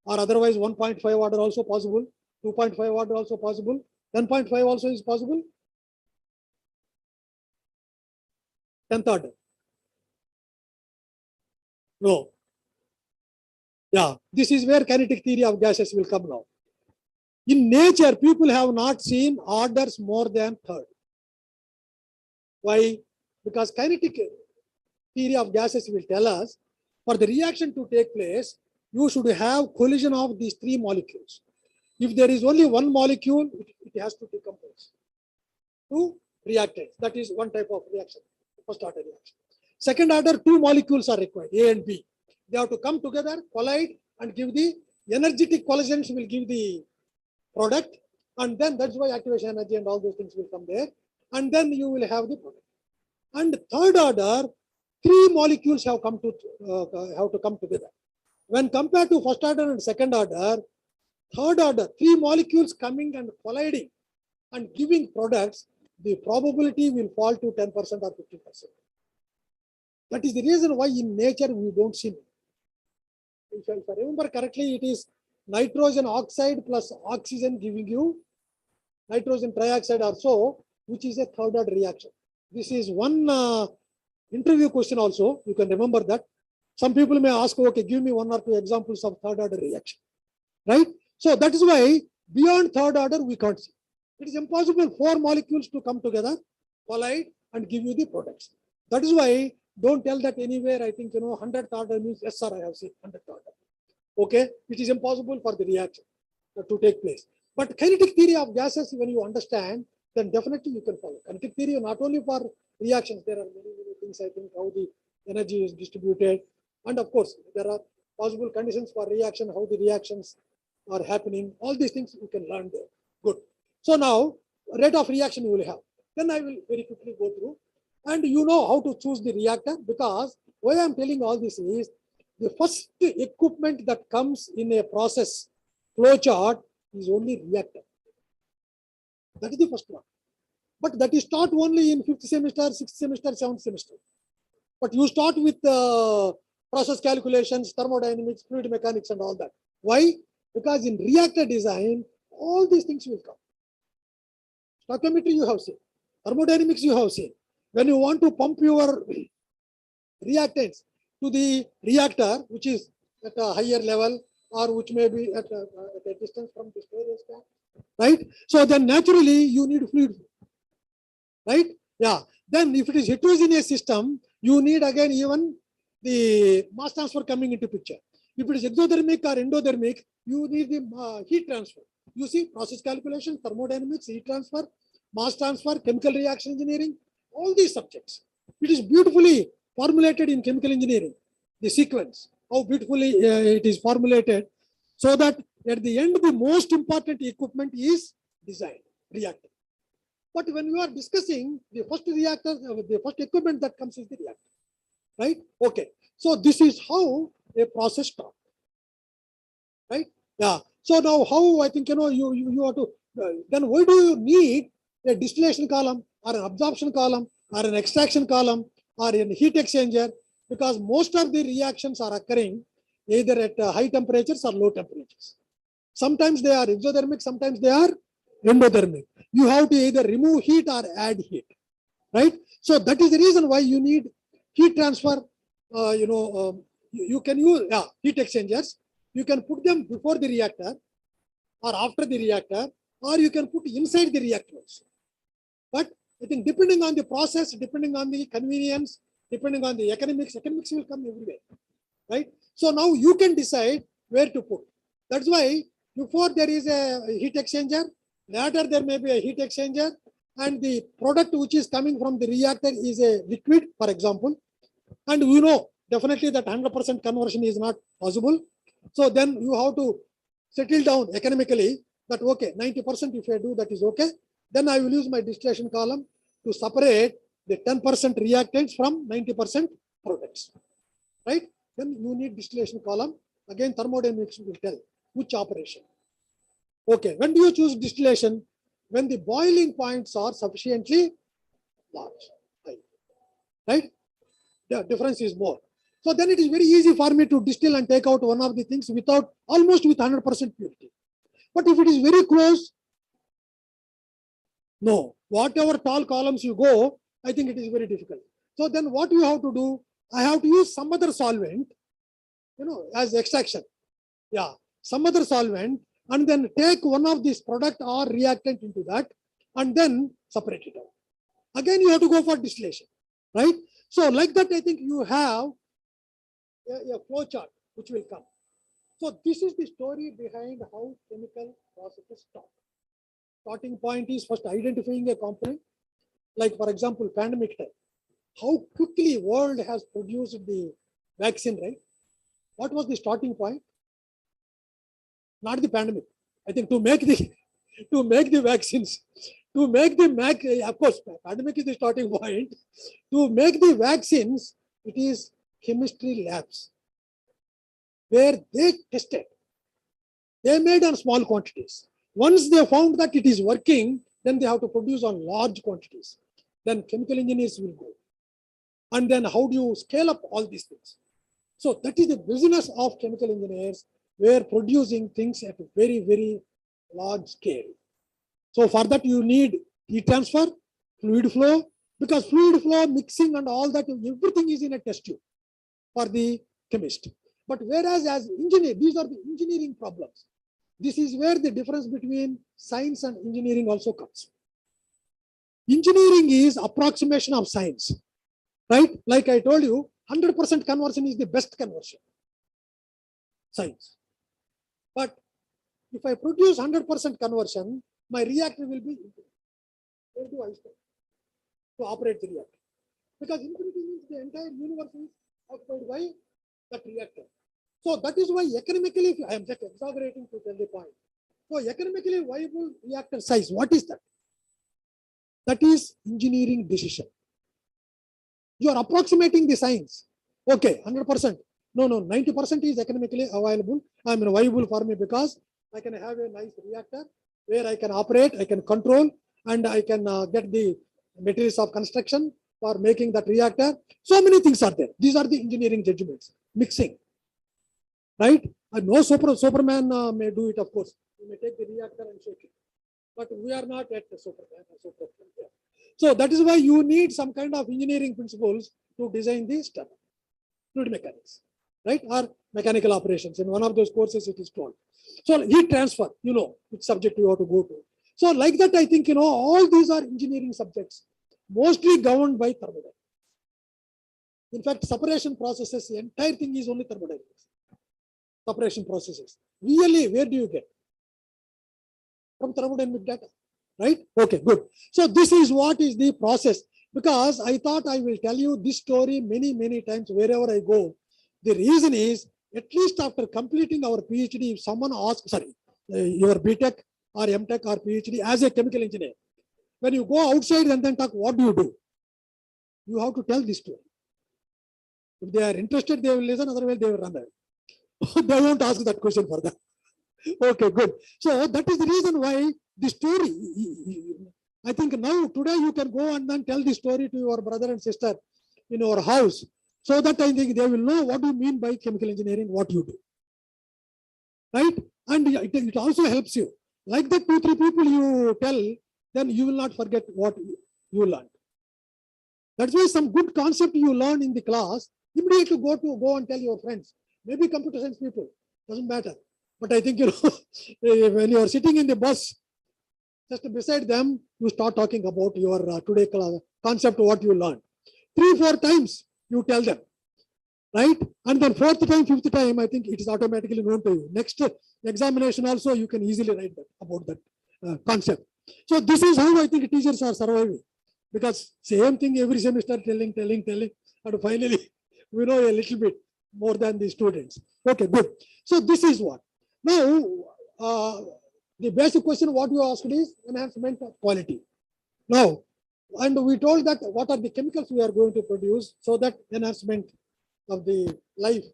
or otherwise 1.5 order also possible, 2.5 order also possible, 10.5 also is possible, 10th order. No. Yeah, this is where kinetic theory of gases will come now. In nature, people have not seen orders more than third. Why? Because kinetic theory of gases will tell us for the reaction to take place, you should have collision of these three molecules. If there is only one molecule, it has to decompose to reactants. That is one type of reaction, first order reaction. Second order, two molecules are required, A and B. They have to come together, collide, and give the energetic collisions will give the product. And then that's why activation energy and all those things will come there. And then you will have the product. And third order, three molecules have come to come together. When compared to first order and second order, third order, three molecules coming and colliding and giving products, the probability will fall to 10% or 50%. That is the reason why in nature we don't see. If I remember correctly, it is nitrogen oxide plus oxygen giving you nitrogen trioxide or so, which is a third order reaction. This is one interview question also. You can remember that. Some people may ask, okay, give me one or two examples of third order reaction, right? So that is why beyond third order, we can't see. It is impossible for molecules to come together, collide, and give you the products. That is why don't tell that anywhere. I think, 100th order means, yes, sir, I have seen 100th order. Okay, it is impossible for the reaction to take place. But kinetic theory of gases, when you understand, then definitely you can follow. Kinetic theory not only for reactions, there are many things, I think, how the energy is distributed. And of course, there are possible conditions for reaction, how the reactions are happening. All these things you can learn there. Good. So now, rate of reaction you will have. Then I will very quickly go through. And you know how to choose the reactor, because why I'm telling all this is the first equipment that comes in a process flow chart is only reactor. That is the first one. But that is taught only in 5th semester, 6th semester, 7th semester. But you start with process calculations, thermodynamics, fluid mechanics, and all that. Why? Because in reactor design, all these things will come. Stoichiometry you have seen, thermodynamics you have seen. When you want to pump your reactants to the reactor, which is at a higher level or which may be at a distance from the storage tank, right? So then naturally you need fluid, right? Yeah. Then if it is heterogeneous system, you need again even the mass transfer coming into picture. If it is exothermic or endothermic, you need the heat transfer. You see process calculation, thermodynamics, heat transfer, mass transfer, chemical reaction engineering, all these subjects. It is beautifully formulated in chemical engineering, the sequence, how beautifully it is formulated, so that at the end, the most important equipment is design, reactor. But when we are discussing the first reactor, the first equipment that comes is the reactor, right? Okay. So this is how a process starts, right? Yeah. So now how I think, you have to, then why do you need a distillation column or an absorption column or an extraction column or a heat exchanger? Because most of the reactions are occurring either at high temperatures or low temperatures. Sometimes they are exothermic, sometimes they are endothermic. You have to either remove heat or add heat, right? So that is the reason why you need heat transfer. You can use heat exchangers. You can put them before the reactor or after the reactor, or you can put inside the reactors. But I think depending on the process, depending on the convenience, depending on the economics will come everywhere, right? So now you can decide where to put. That's why before there is a heat exchanger, later there may be a heat exchanger, and the product which is coming from the reactor is a liquid, for example, and you know definitely that 100% conversion is not possible. So then you have to settle down economically that okay, 90% if I do that is okay. Then I will use my distillation column to separate the 10% reactants from 90% products, right? Then you need distillation column. Again, thermodynamics will tell which operation. Okay, when do you choose distillation? When the boiling points are sufficiently large, right? The difference is more. So then it is very easy for me to distill and take out one of the things without almost with 100% purity. But if it is very close, no, whatever tall columns you go, I think it is very difficult. So then what you have to do, I have to use some other solvent, as extraction. Yeah, some other solvent, and then take one of this product or reactant into that, and then separate it out. Again, you have to go for distillation, right? So like that, I think you have a flow chart which will come. So this is the story behind how chemical processes start. Starting point is first identifying a component, like for example, pandemic time. How quickly world has produced the vaccine, right? What was the starting point? Not the pandemic. I think to make the vaccines, of course, pandemic is the starting point. To make the vaccines, it is chemistry labs where they tested. They made on small quantities. Once they found that it is working, then they have to produce on large quantities. Then chemical engineers will go. And then how do you scale up all these things? So that is the business of chemical engineers, where producing things at a very, very large scale. So for that you need heat transfer, fluid flow, because fluid flow, mixing and all that, everything is in a test tube for the chemist. But whereas as engineer, these are the engineering problems. This is where the difference between science and engineering also comes. Engineering is approximation of science, right? Like I told you, 100% conversion is the best conversion, science. But if I produce 100% conversion, my reactor will be infinite. Where do I start to operate the reactor? Because infinity means the entire universe is occupied by that reactor. So that is why economically, I am just exaggerating to tell the point. So economically viable reactor size, what is that? That is engineering decision. You are approximating the science. Okay, 100%. No, 90% is economically available. I mean, viable for me because I can have a nice reactor where I can operate, I can control, and I can get the materials of construction for making that reactor. So many things are there. These are the engineering judgments. Mixing, right? And no Superman may do it, of course. You may take the reactor and shake it. But we are not at the Superman. So that is why you need some kind of engineering principles to design this stuff. Fluid mechanics, right? Or mechanical operations. In one of those courses, it is told. So heat transfer, which subject you have to go to. So like that, I think, all these are engineering subjects, mostly governed by thermodynamics. In fact, separation processes, the entire thing is only thermodynamics. Separation processes. Really, where do you get? From thermodynamic data, right? Okay, good. So this is what is the process. Because I thought I will tell you this story many, many times wherever I go. The reason is, at least after completing our PhD, if someone asks, your BTech or MTech or PhD as a chemical engineer, when you go outside and then talk, what do? You have to tell this story. If they are interested, they will listen, otherwise they will run away. They won't ask that question further. Okay, good. So that is the reason why the story, I think now today you can go and then tell the story to your brother and sister in your house, so that I think they will know what you mean by chemical engineering, what you do, right? And it also helps you. Like that 2-3 people you tell, then you will not forget what you learned. That's why some good concept you learn in the class, immediately go and tell your friends, maybe computer science people, doesn't matter. But I think, when you are sitting in the bus, just beside them, you start talking about your today concept, what you learned. 3-4 times you tell them, right? And then 4th time, 5th time, I think it is automatically known to you. Next examination also, you can easily write that about that concept. So this is how I think teachers are surviving, because same thing every semester telling, and finally we know a little bit more than the students. Okay, good. So this is what. Now, the basic question what you asked is enhancement of quality. Now, and we told that what are the chemicals we are going to produce so that enhancement of the life,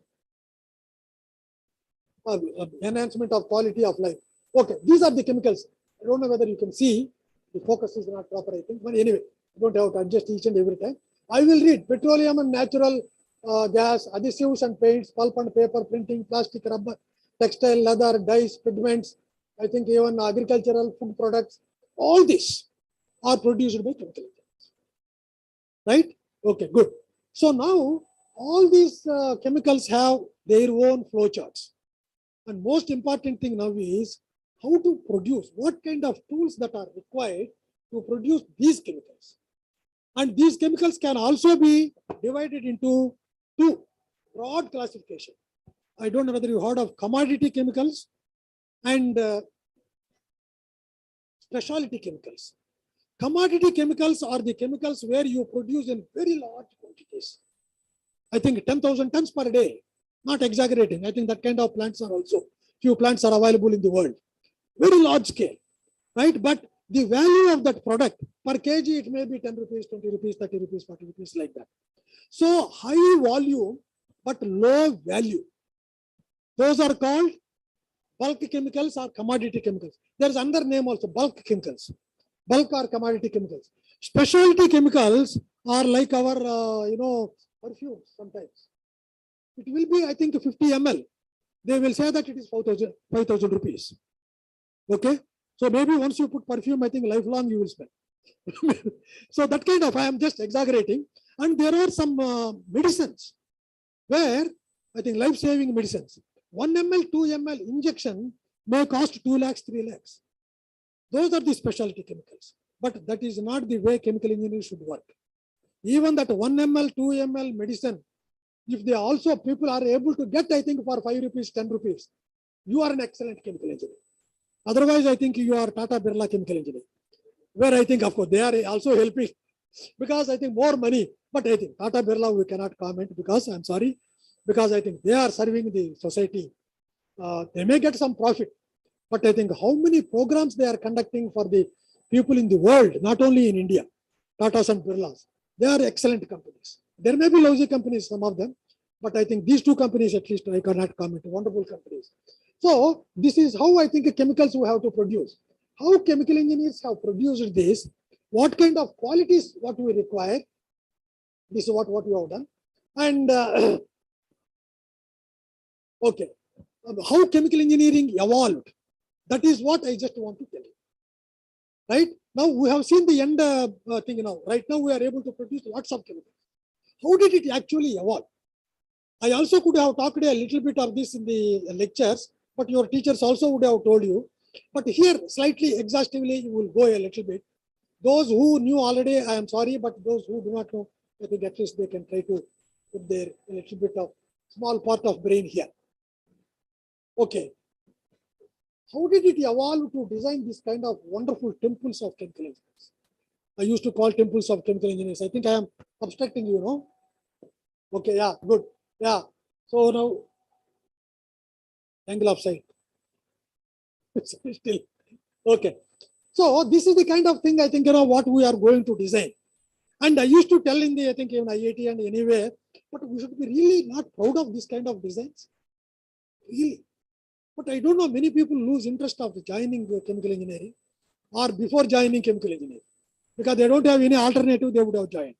enhancement of quality of life. Okay, these are the chemicals. I don't know whether you can see, the focus is not proper, I think, but anyway, you don't have to adjust each and every time. I will read petroleum and natural gas, adhesives and paints, pulp and paper, printing, plastic, rubber, textile, leather, dyes, pigments, I think even agricultural food products, all these are produced by chemical engineers. Right? Okay, good. So now all these chemicals have their own flow charts. And most important thing now is how to produce, what kind of tools that are required to produce these chemicals. And these chemicals can also be divided into two broad classification. I don't know whether you heard of commodity chemicals and specialty chemicals. Commodity chemicals are the chemicals where you produce in very large quantities. I think 10,000 tons per day, not exaggerating. I think that kind of plants are also, few plants are available in the world. Very large scale, right? But the value of that product per kg, it may be 10 rupees, 20 rupees, 30 rupees, 40 rupees, like that. So high volume, but low value. Those are called bulk chemicals or commodity chemicals. There's another name also, bulk chemicals. Bulk or commodity chemicals. Specialty chemicals are like our, perfumes sometimes. It will be, I think, 50 ml. They will say that it is 5,000 rupees. Okay. So maybe once you put perfume, I think lifelong you will spend. So that kind of, I am just exaggerating. And there are some medicines where I think life-saving medicines. 1 ml, 2 ml injection may cost 2 lakhs, 3 lakhs. Those are the specialty chemicals. But that is not the way chemical engineering should work. Even that 1 ml, 2 ml medicine, if they also people are able to get, I think, for 5 rupees, 10 rupees, you are an excellent chemical engineer. Otherwise, I think you are Tata Birla chemical engineer, where I think, of course, they are also helping because I think more money. But I think Tata Birla, we cannot comment because I'm sorry, because I think they are serving the society. They may get some profit, but I think how many programs they are conducting for the people in the world, not only in India, Tatas and Birlas, they are excellent companies. There may be lousy companies, some of them, but I think these two companies, at least I cannot comment, wonderful companies. So this is how I think chemicals we have to produce. How chemical engineers have produced this, what kind of qualities, what we require, this is what we have done. And okay, how chemical engineering evolved, that is what I just want to tell you. Right? Now we have seen the end thing now. Right now we are able to produce lots of chemicals. How did it actually evolve? I also could have talked a little bit of this in the lectures, but your teachers also would have told you. But here, slightly exhaustively, you will go a little bit. Those who knew already, I am sorry, but those who do not know, I think at least they can try to put their a little bit of small part of brain here. Okay. How did it evolve to design this kind of wonderful temples of chemical engineers? I used to call temples of chemical engineers. I think I am obstructing you, no? Okay, yeah, good. Yeah. So now, angle of sight. Still. Okay. So this is the kind of thing I think, what we are going to design. And I used to tell in the, I think, even IIT and anywhere, but we should be really not proud of this kind of designs. Really. But I don't know, many people lose interest of joining chemical engineering or before joining chemical engineering because they don't have any alternative, they would have joined.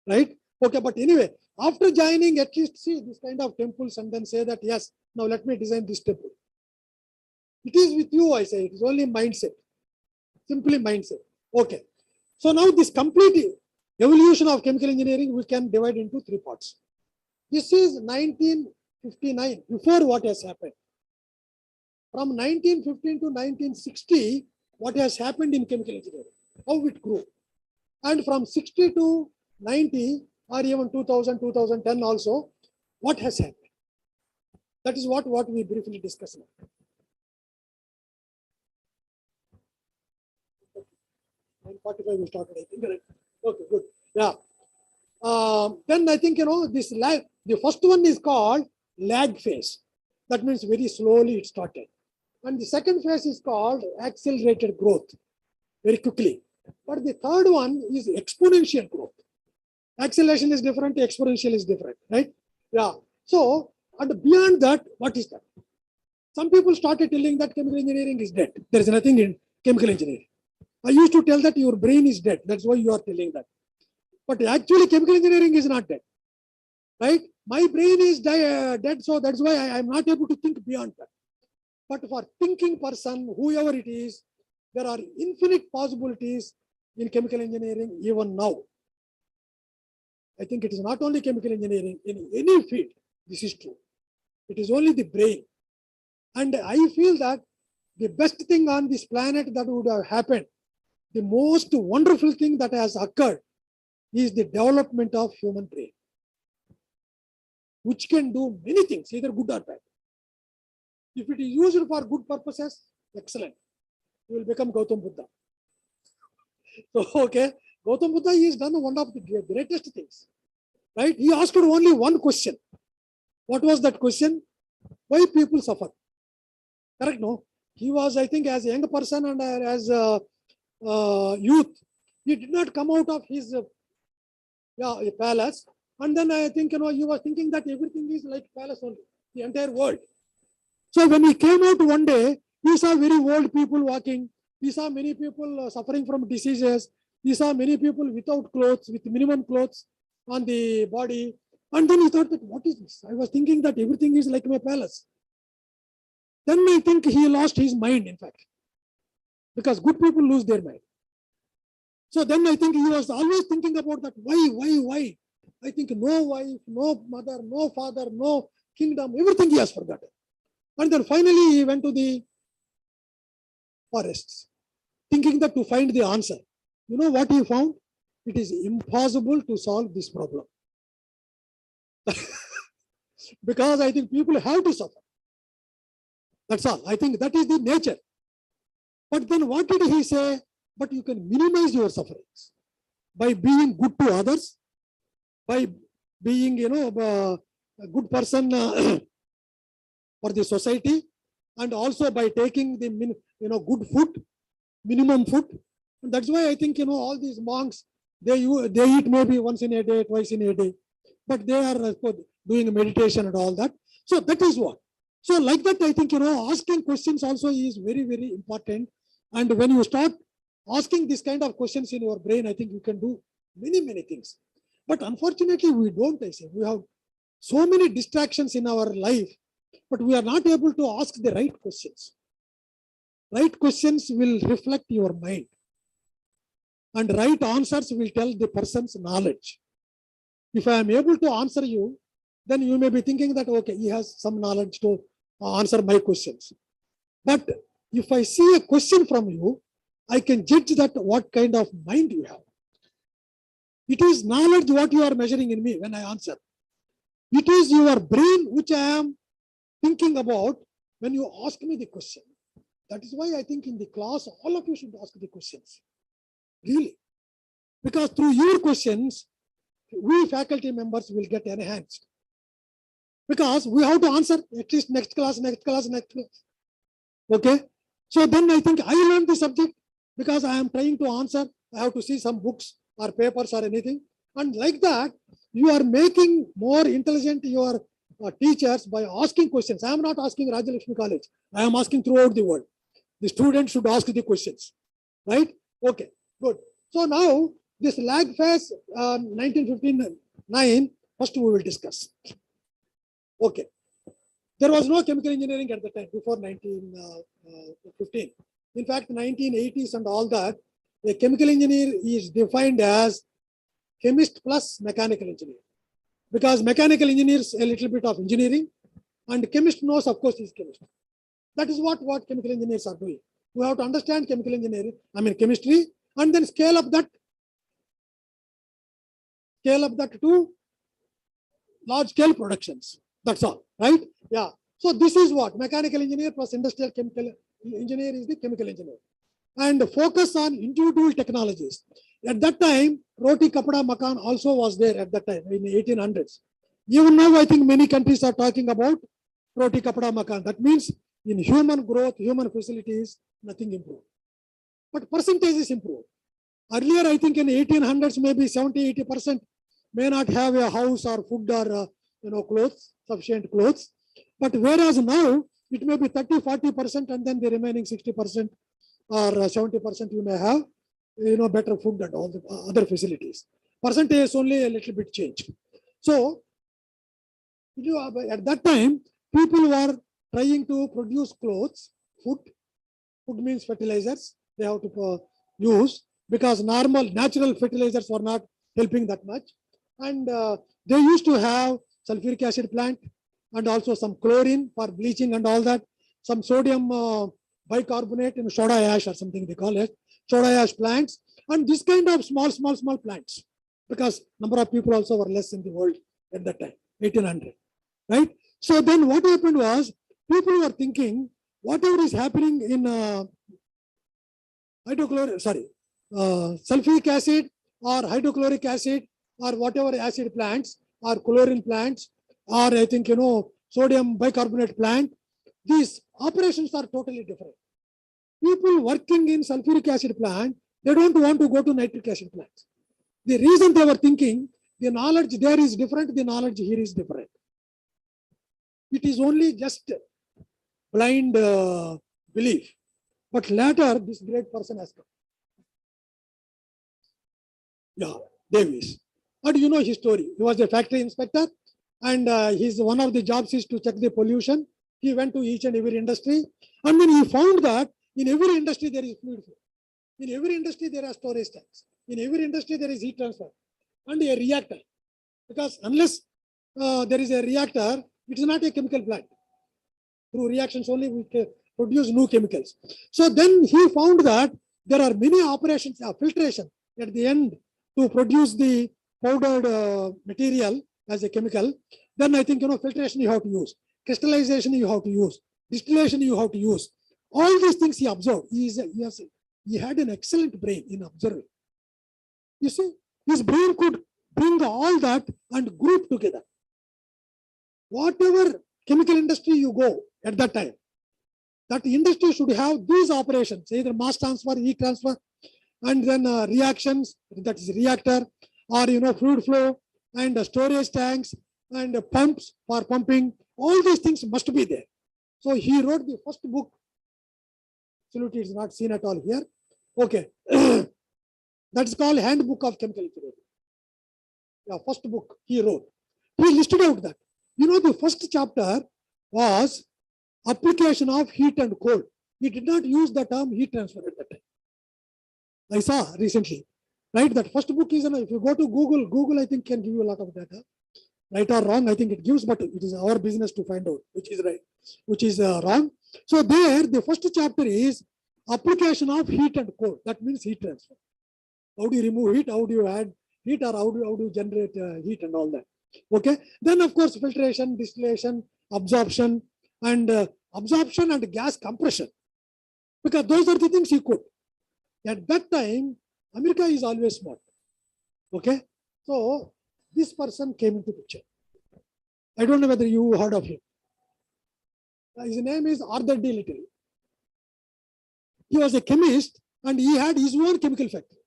Right? Okay, but anyway, after joining, at least see this kind of temples and then say that, yes, now let me design this temple. It is with you, I say, it is only mindset, simply mindset. Okay. So now this complete evolution of chemical engineering, we can divide into three parts. This is 1959, before what has happened. From 1915 to 1960, what has happened in chemical engineering, how it grew. And from 60 to 90, or even 2000, 2010 also, what has happened. That is what we briefly discussed. 9:45 we started, I think. Right? Okay, good. Yeah. Then I think, this lag, the first one is called lag phase. That means very slowly it started. And the second phase is called accelerated growth, very quickly. But the third one is exponential growth. Acceleration is different, exponential is different, right? Yeah. So, and beyond that, what is that? Some people started telling that chemical engineering is dead. There is nothing in chemical engineering. I used to tell that your brain is dead. That's why you are telling that. But actually, chemical engineering is not dead, right? My brain is dead, so that's why I am not able to think beyond that. But for thinking person, whoever it is, there are infinite possibilities in chemical engineering even now. I think it is not only chemical engineering, in any field, this is true. It is only the brain. And I feel that the best thing on this planet that would have happened, the most wonderful thing that has occurred is the development of human brain, which can do many things, either good or bad. If it is used for good purposes, excellent. You will become Gautam Buddha. So, okay, Gautam Buddha is done one of the greatest things, right? He asked only one question. What was that question? Why people suffer? Correct, no? He was, I think, as a young person and as a youth, he did not come out of his palace. And then I think, he was thinking that everything is like palace only, the entire world. So when he came out one day, he saw very old people walking. He saw many people suffering from diseases. He saw many people without clothes, with minimum clothes on the body. And then he thought that, what is this? I was thinking that everything is like my palace. Then I think he lost his mind, in fact, because good people lose their mind. So then I think he was always thinking about that, why? I think no wife, no mother, no father, no kingdom, everything he has forgotten. And then finally he went to the forests, thinking that to find the answer. You know what he found? It is impossible to solve this problem. Because I think people have to suffer. That's all. I think that is the nature. But then what did he say? But you can minimize your sufferings by being good to others, by being, a good person for the society, and also by taking the, good food, minimum food. And that's why I think, all these monks, they eat maybe once in a day, twice in a day, but they are doing meditation and all that. So that is what. So like that, I think, asking questions also is very, very important. And when you start asking this kind of questions in your brain, I think you can do many, many things. But unfortunately, we don't, I say. We have so many distractions in our life, but we are not able to ask the right questions. Right questions will reflect your mind. And right answers will tell the person's knowledge. If I am able to answer you, then you may be thinking that, okay, he has some knowledge to answer my questions. But if I see a question from you, I can judge that what kind of mind you have. It is knowledge what you are measuring in me when I answer. It is your brain which I am thinking about when you ask me the question. That is why I think in the class, all of you should ask the questions. Really. Because through your questions, we faculty members will get enhanced. Because we have to answer at least next class. Okay. So then I think I learned the subject because I am trying to answer. I have to see some books or papers or anything. And like that, you are making more intelligent your teachers by asking questions. I am not asking Rajalakshmi College. I am asking throughout the world. The students should ask the questions. Right? Okay, good. So now this lag phase 1959, first we will discuss. Okay. There was no chemical engineering at the time before 1915. In fact, 1980s and all that, a chemical engineer is defined as chemist plus mechanical engineer. Because mechanical engineers a little bit of engineering and chemist knows, of course, is chemistry. That is what chemical engineers are doing. We have to understand chemical engineering, chemistry, and then scale up that to large scale productions. That's all, right? Yeah. So this is what mechanical engineer plus industrial chemical engineer is the chemical engineer. and focus on individual technologies. At that time, roti kapda makan also was there at that time in 1800s. Even now, I think many countries are talking about roti kapda makan. That means in human growth, human facilities, nothing improved. But percentages improved. Earlier, I think in 1800s, maybe 70-80% may not have a house or food or clothes, sufficient clothes. But whereas now it may be 30-40%, and then the remaining 60% or 70% you may have better food and all the other facilities. Percentage is only a little bit changed. So at that time, people were trying to produce clothes, food. Food means fertilizers. They have to use, because normal natural fertilizers were not helping that much. And they used to have sulfuric acid plant and also some chlorine for bleaching and all that, some sodium bicarbonate and soda ash or something they call it, soda ash plants, and this kind of small plants, because number of people also were less in the world at that time, 1800, right? So then what happened was, people were thinking whatever is happening in sulfuric acid or hydrochloric acid or whatever acid plants or chlorine plants or I think sodium bicarbonate plant, these operations are totally different. People working in sulfuric acid plant, they don't want to go to nitric acid plants. The reason they were thinking, the knowledge there is different, the knowledge here is different. It is only just blind belief. But later, this great person has come. Yeah, Davis. And you know his story. He was a factory inspector, and one of the jobs is to check the pollution. He went to each and every industry, and then he found that in every industry there is fluid flow. In every industry there are storage tanks. In every industry there is heat transfer and a reactor. Because unless there is a reactor, it is not a chemical plant. Through reactions only we can produce new chemicals. So then he found that there are many operations of filtration at the end to produce the powdered material as a chemical. Then I think filtration you have to use, crystallization you have to use, distillation you have to use. All these things he observed. He had an excellent brain in observing. You see, his brain could bring all that and group together. Whatever chemical industry you go at that time, that industry should have these operations, either mass transfer, heat transfer, and then reactions, that is reactor, or fluid flow, and storage tanks, and pumps for pumping. All these things must be there. So he wrote the first book. Absolutely, it's not seen at all here. Okay. That's called Handbook of Chemical Engineering. Yeah, first book he wrote. He listed out that. The first chapter was application of heat and cold. He did not use the term heat transfer at that time. I saw recently, right? That first book is, if you go to Google I think can give you a lot of data. Right or wrong, I think it gives, but it is our business to find out which is right, which is wrong. So there, the first chapter is application of heat and cold. That means heat transfer. How do you remove heat? How do you add heat? Or how do you generate heat and all that? Okay. Then of course, filtration, distillation, absorption and gas compression. Because those are the things he could. At that time, America is always smart. Okay. So this person came into picture. I don't know whether you heard of him. His name is Arthur D. Little. He was a chemist and he had his own chemical factory.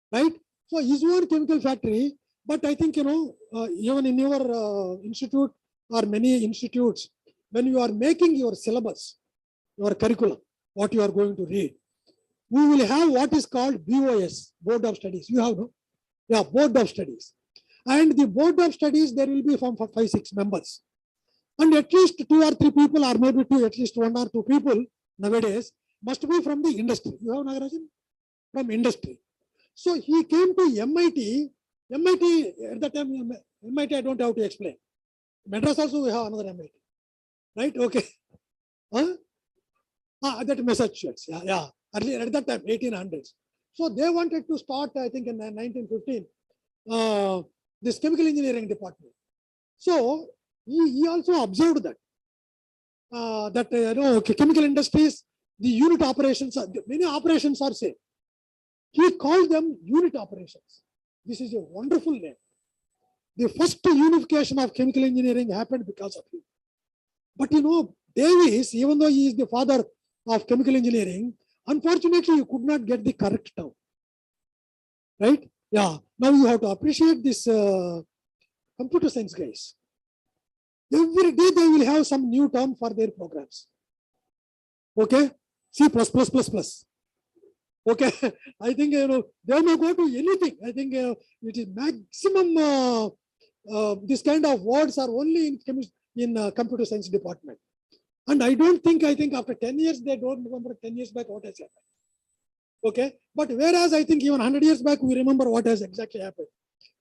Right? So his own chemical factory, but I think, even in your institute or many institutes, when you are making your syllabus, your curriculum, what you are going to read, we will have what is called BOS, Board of Studies. You have, no? Yeah, Board of Studies. And the Board of Studies, there will be from 5-6 members. And at least 2 or 3 people, or maybe at least 1 or 2 people nowadays must be from the industry. You have Nagarajan? From industry. So he came to MIT. MIT, at that time, MIT I don't have to explain. Madras also we have another MIT. Right? Okay. Huh? That Massachusetts. Yeah. Earlier, at that time, 1800s. So they wanted to start, I think in 1915, this chemical engineering department. So he also observed that chemical industries, the unit operations, many operations are same. He called them unit operations. This is a wonderful name. The first unification of chemical engineering happened because of him. But you know, Davis, even though he is the father of chemical engineering, unfortunately, you could not get the correct term. Right? Yeah. Now you have to appreciate this computer science guys. Every day they will have some new term for their programs. Okay? C++++. Okay? I think they may go to anything. I think it is maximum. This kind of words are only in computer science department. And I think after 10 years, they don't remember 10 years back what has happened. Okay. But whereas I think even 100 years back, we remember what has exactly happened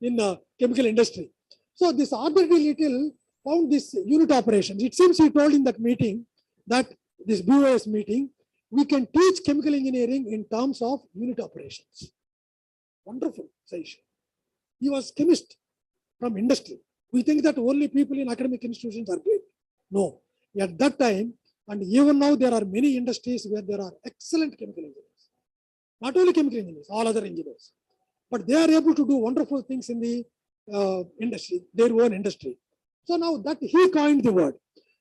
in the chemical industry. So this Arthur D. Little found this unit operations. It seems he told in that meeting that this BOS meeting, we can teach chemical engineering in terms of unit operations. Wonderful session. He was chemist from industry. We think that only people in academic institutions are great. No, at that time, and even now there are many industries where there are excellent chemical engineers. Not only chemical engineers, all other engineers. But they are able to do wonderful things in the industry, their own industry. So now that he coined the word.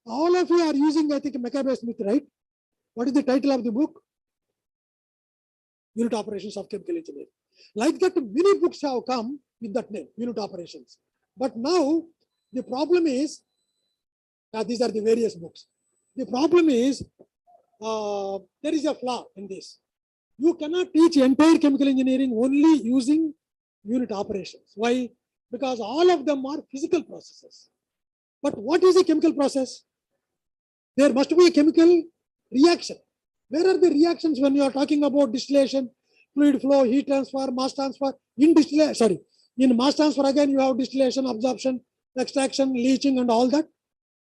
All of you are using, I think, Maccabee Smith, right? What is the title of the book? Unit Operations of Chemical Engineering. Like that, many books have come with that name, Unit Operations. But now the problem is, these are the various books. The problem is, there is a flaw in this. You cannot teach entire chemical engineering only using unit operations. Why? Because all of them are physical processes. But what is a chemical process? There must be a chemical reaction. Where are the reactions when you are talking about distillation, fluid flow, heat transfer, mass transfer? In mass transfer again you have distillation, absorption, extraction, leaching and all that.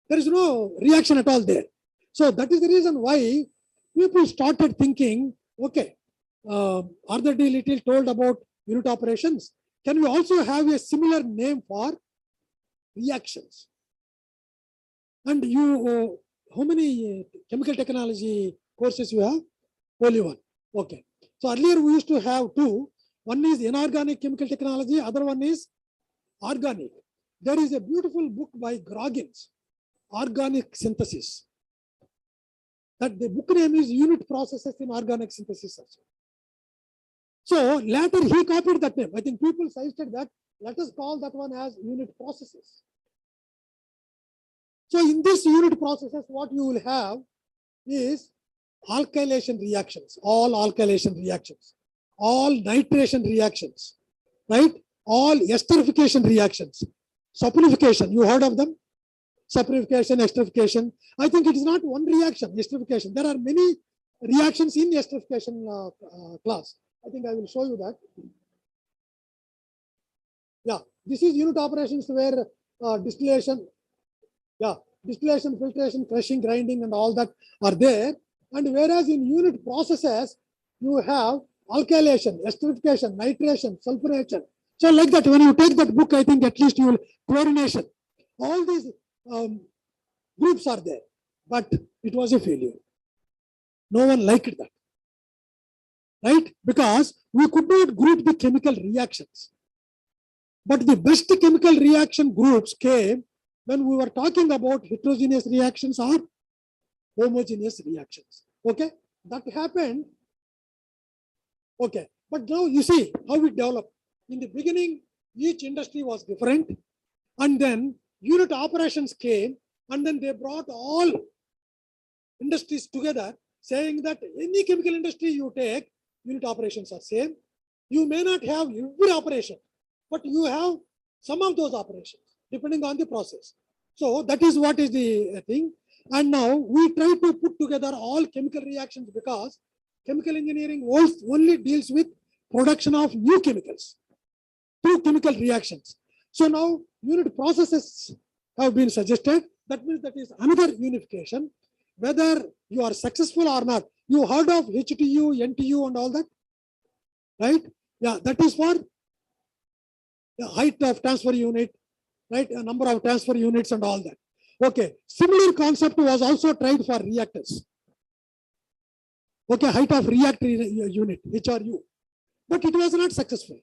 There is no reaction at all there. So that is the reason why people started thinking, okay, Arthur D. Little told about unit operations. Can we also have a similar name for reactions? And you, how many chemical technology courses you have? Only one. Okay. So earlier we used to have two. One is inorganic chemical technology, other one is organic. There is a beautiful book by Groggins, Organic Synthesis. That the book name is Unit Processes in Organic Synthesis also. So later he copied that name. I think people suggested that let us call that one as unit processes. So in this unit processes, what you will have is alkylation reactions, all alkylation reactions, all nitration reactions, right? All esterification reactions, saponification, you heard of them? Saponification, esterification. I think it is not one reaction, esterification. There are many reactions in esterification class. I think I will show you that. Yeah, this is unit operations where distillation, distillation, filtration, crushing, grinding, and all that are there. And whereas in unit processes, you have alkylation, esterification, nitration, sulfuration. So like that, when you take that book, I think at least you will chlorination. All these groups are there, but it was a failure. No one liked that. Right? Because we could not group the chemical reactions. But the best chemical reaction groups came when we were talking about heterogeneous reactions or homogeneous reactions. Okay? That happened. Okay. But now you see how it developed. In the beginning, each industry was different. And then unit operations came. And then they brought all industries together, saying that any chemical industry you take, unit operations are same. You may not have every operation, but you have some of those operations depending on the process. So that is what is the thing. And now we try to put together all chemical reactions because chemical engineering only deals with production of new chemicals through chemical reactions. So now unit processes have been suggested. That means that is another unification. Whether you are successful or not, you heard of HTU, NTU and all that, right? Yeah, that is for the height of transfer unit, right? A number of transfer units and all that. Okay, similar concept was also tried for reactors. Okay, height of reactor unit, HRU. But it was not successful,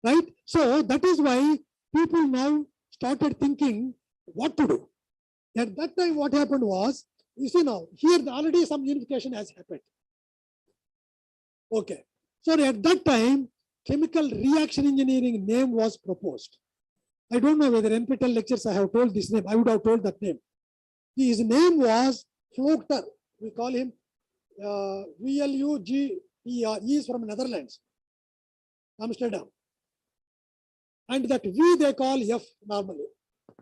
right? So that is why people now started thinking what to do. At that time, what happened was, you see now, here already some unification has happened. Okay. So at that time, chemical reaction engineering name was proposed. I don't know whether NPTEL lectures I have told this name. I would have told that name. His name was Vlugter. We call him Vlugter. He is from Netherlands, Amsterdam. And that V they call F normally.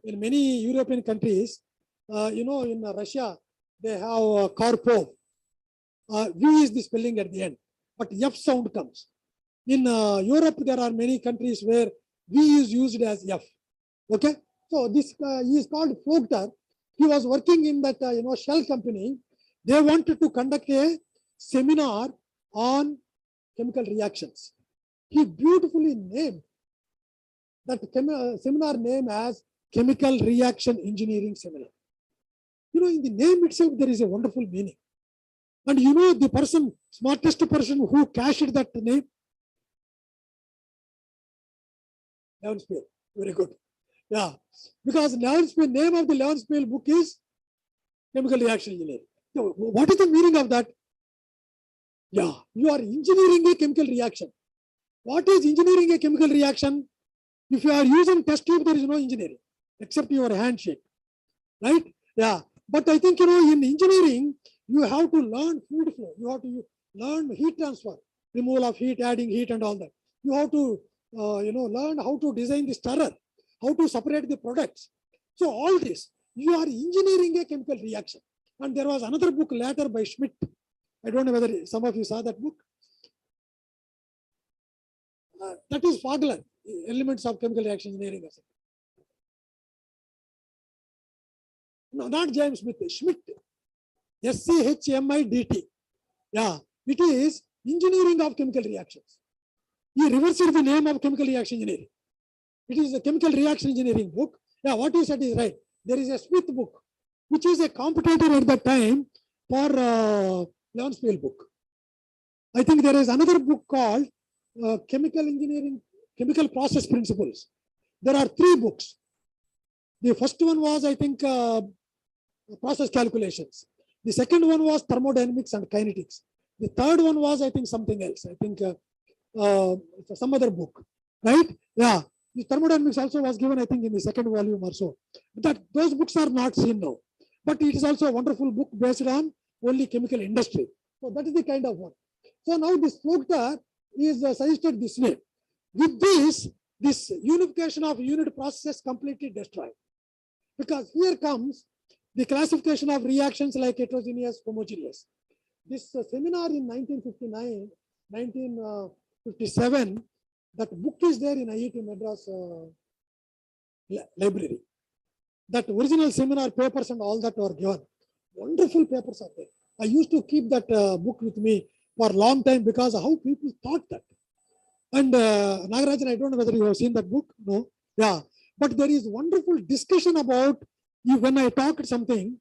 In many European countries, in Russia, they have Karpov. V is the spelling at the end, but F sound comes. In Europe, there are many countries where V is used as F. Okay, so this he is called Vlugter. He was working in that Shell company. They wanted to conduct a seminar on chemical reactions. He beautifully named that seminar name as Chemical Reaction Engineering Seminar. In the name itself, there is a wonderful meaning. And the person, smartest person who cashed that name? Levenspiel. Very good. Yeah. Because Levenspiel, name of the Levenspiel book is Chemical Reaction Engineering. So what is the meaning of that? Yeah, you are engineering a chemical reaction. What is engineering a chemical reaction? If you are using test tube, there is no engineering except your handshake, right? Yeah. But I think, in engineering, you have to learn fluid flow. You have to learn heat transfer, removal of heat, adding heat and all that. You have to, learn how to design the stirrer, how to separate the products. So all this, you are engineering a chemical reaction. And there was another book later by Schmidt. I don't know whether some of you saw that book. That is Fagler, Elements of Chemical Reaction Engineering. No, not James Smith, Schmidt. SCHMIDT. Yeah, it is engineering of chemical reactions. He reversed the name of chemical reaction engineering. It is a chemical reaction engineering book. Yeah, what you said is right. There is a Smith book, which is a competitor at that time for Levenspiel book. I think there is another book called Chemical Engineering, Chemical Process Principles. There are 3 books. The first one was, I think, process calculations. The second one was thermodynamics and kinetics. The third one was, I think, something else. I think some other book, right? Yeah. The thermodynamics also was given, I think, in the second volume or so. That those books are not seen now. But it is also a wonderful book based on only chemical industry. So that is the kind of one. So now this Vlugter is suggested this way. With this unification of unit processes completely destroyed. Because here comes the classification of reactions like heterogeneous, homogeneous. This seminar in 1959, 1957, that book is there in IIT Madras library. That original seminar papers and all that were given. Wonderful papers are there. I used to keep that book with me for a long time because of how people thought that. And Nagarajan, I don't know whether you have seen that book. No. Yeah. But there is wonderful discussion about, when I talked something,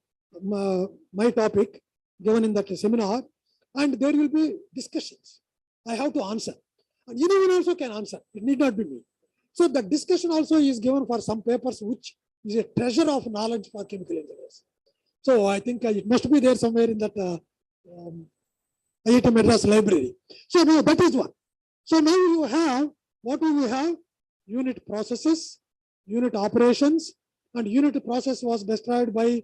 my topic given in that seminar, and there will be discussions. I have to answer. And anyone also can answer. It need not be me. So the discussion also is given for some papers, which is a treasure of knowledge for chemical engineers. So I think it must be there somewhere in that IIT Madras library. So now that is one. So now you have, what do we have? Unit processes, unit operations, and unit process was destroyed by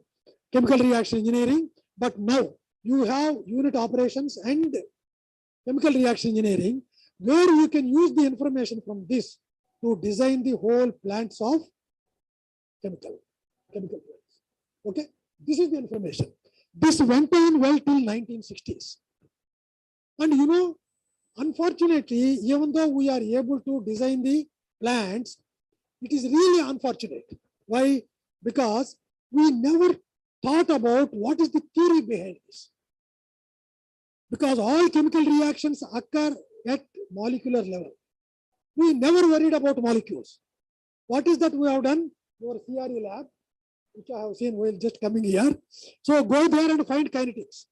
chemical reaction engineering. But now you have unit operations and chemical reaction engineering, where you can use the information from this to design the whole plants of chemical plants. Okay, this is the information. This went on well till 1960s. And unfortunately, even though we are able to design the plants, it is really unfortunate. Why? Because we never thought about what is the theory behind this. Because all chemical reactions occur at molecular level. We never worried about molecules. What is that we have done? Your CRE lab, which I have seen while just coming here. So go there and find kinetics.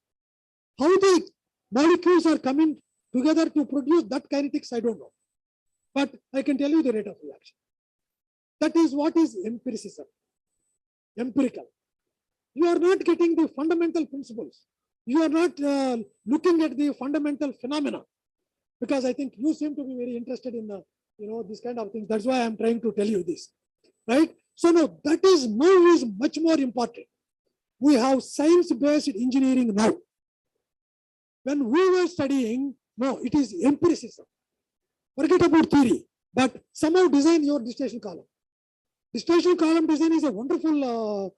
How the molecules are coming together to produce that kinetics, I don't know. But I can tell you the rate of reaction. That is what is empiricism. Empirical. You are not getting the fundamental principles. You are not looking at the fundamental phenomena, because I think you seem to be very interested in the, this kind of things. That's why I'm trying to tell you this, right? So now that is much more important. We have science-based engineering now. When we were studying, no, it is empiricism. Forget about theory, but somehow design your distillation column. Distillation column design is a wonderful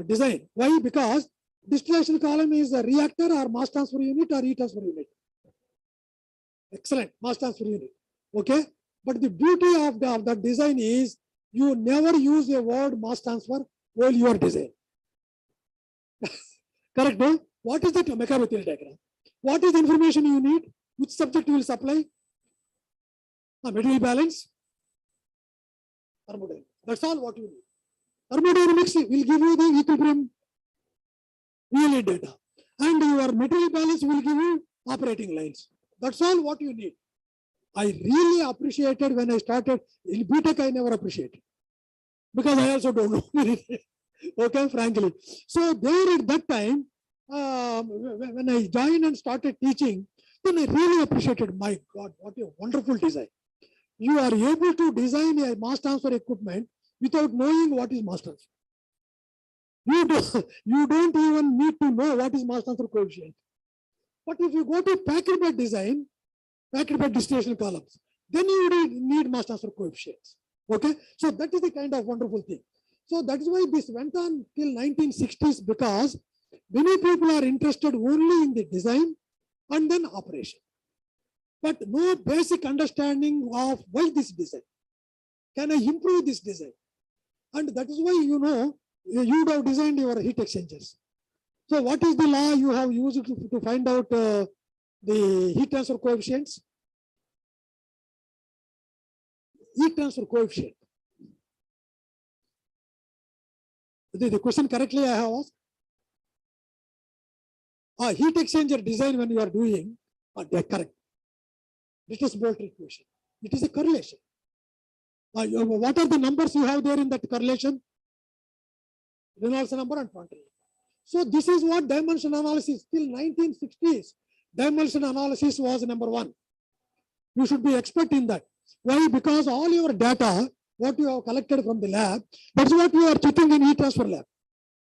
design. Why? Because distillation column is a reactor or mass transfer unit or heat transfer unit. Excellent, mass transfer unit. Okay, but the beauty of the design is you never use a word mass transfer while you are designing. Correct, no? What is that Mercaville diagram? What is the information you need? Which subject you will supply? Material balance, thermodynamics. That's all what you need. Thermodynamics will give you the equilibrium real data, and your material balance will give you operating lines. That's all what you need. I really appreciated when I started in BTech. I never appreciated because I also don't know. Okay, frankly. So there at that time, when I joined and started teaching, then I really appreciated. My God, what a wonderful design! You are able to design a mass transfer equipment without knowing what is mass transfer. You don't even need to know what is mass transfer coefficient. But if you go to packed bed design, packed bed distillation columns, then you need mass transfer coefficients. Okay, so that is the kind of wonderful thing. So that is why this went on till 1960s, because many people are interested only in the design and then operation, but no basic understanding of why this design. Can I improve this design? And that is why you would have designed your heat exchangers. So what is the law you have used to find out the heat transfer coefficients? Heat transfer coefficient. The question correctly I have asked. Heat exchanger design when you are doing, they are correct. Dittus-Boelter equation. It is a correlation. What are the numbers you have there in that correlation? Reynolds number and Pointeré. So this is what dimension analysis till 1960s. Dimension analysis was number one. You should be expecting that. Why? Because all your data, what you have collected from the lab, that's what you are checking in heat transfer lab,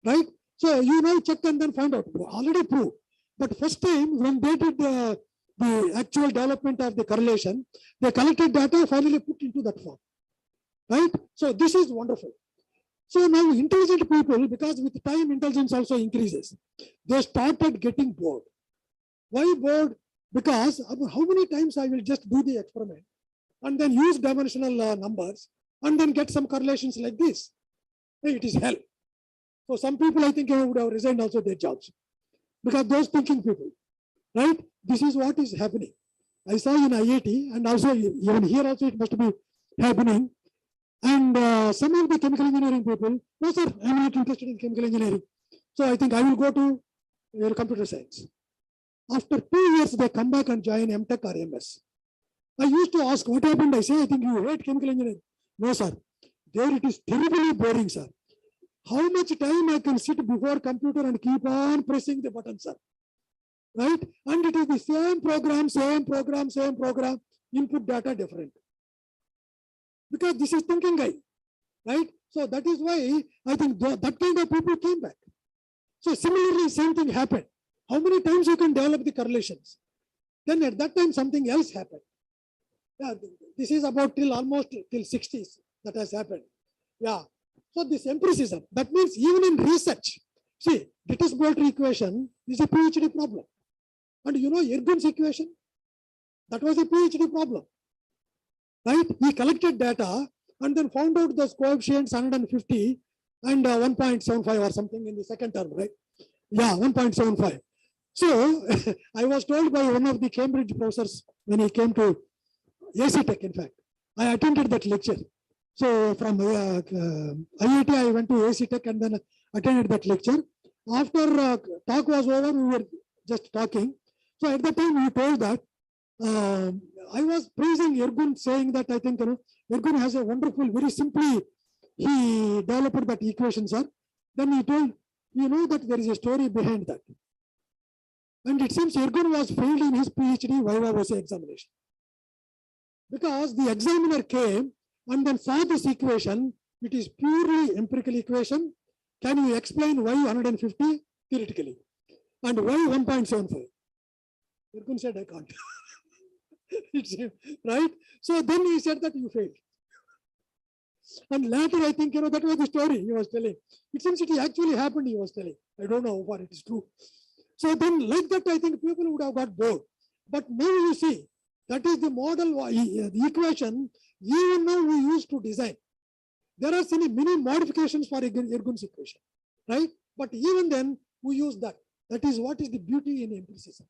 right? So you now check and then find out. Already proved. But first time when they did the actual development of the correlation, they collected data, finally put into that form, right? So this is wonderful. So now intelligent people, because with time intelligence also increases, they started getting bored. Why bored? Because how many times I will just do the experiment and then use dimensional numbers and then get some correlations like this. Hey, it is hell. So some people I think would have resigned also their jobs, because those thinking people, right? This is what is happening. I saw in IIT, and also even here also it must be happening. And some of the chemical engineering people, no sir, I am not interested in chemical engineering. So I think I will go to your computer science. After 2 years, they come back and join MTech or MS. I used to ask, what happened? I say, I think you hate chemical engineering. No sir, there it is terribly boring, sir. How much time I can sit before computer and keep on pressing the button, sir? Right? And it is the same program, input data different. Because this is thinking guy, right? So that is why I think that kind of people came back. So similarly, same thing happened. How many times you can develop the correlations? Then at that time, something else happened. Yeah, this is about almost till 60s that has happened. Yeah. So this empiricism, that means even in research, see, Dittus-Boelter equation is a PhD problem. And Ergun's equation, that was a PhD problem. Right? He collected data and then found out those coefficients 150 and 1.75 or something in the second term, right? Yeah, 1.75. So I was told by one of the Cambridge professors when he came to AC Tech, in fact, I attended that lecture. So from IIT, I went to AC Tech and then attended that lecture. After talk was over, we were just talking. So at the time he told that, I was praising Ergun, saying that I think, Ergun has a wonderful, very simply, he developed that equation, sir. Then he told, that there is a story behind that. And it seems Ergun was failed in his PhD Viva examination. Because the examiner came and then saw this equation, it is purely empirical equation. Can you explain why 150 theoretically? And why 1.75? Ergun said, I can't. Right? So then he said that you failed. And later, I think, that was the story he was telling. It seems it actually happened, he was telling. I don't know how far it is true. So then, like that, I think people would have got bored. But now you see, that is the model, the equation, even now we use to design. There are many modifications for Ergun's equation, right? But even then, we use that. That is what is the beauty in empiricism.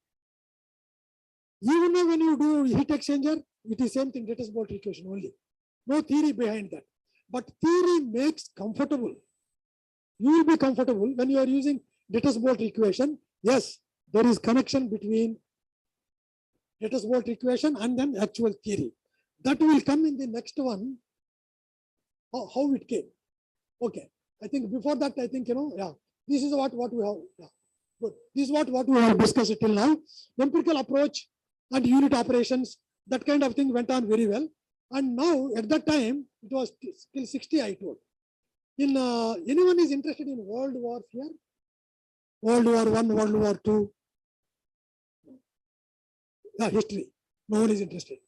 Even now, when you do heat exchanger, it is same thing, Dittus-Bolt equation only. No theory behind that. But theory makes comfortable. You will be comfortable when you are using Dittus-Bolt equation. Yes, there is connection between Dittus-Bolt equation and then actual theory. That will come in the next one, how it came. Okay, I think before that, I think, this is what we have. Yeah. Good. This is what we have discussed till now. Empirical approach and unit operations, that kind of thing went on very well. And now, at that time, it was till 60, I told. In anyone is interested in World War here? World War I, World War II? Yeah, history. No one is interested.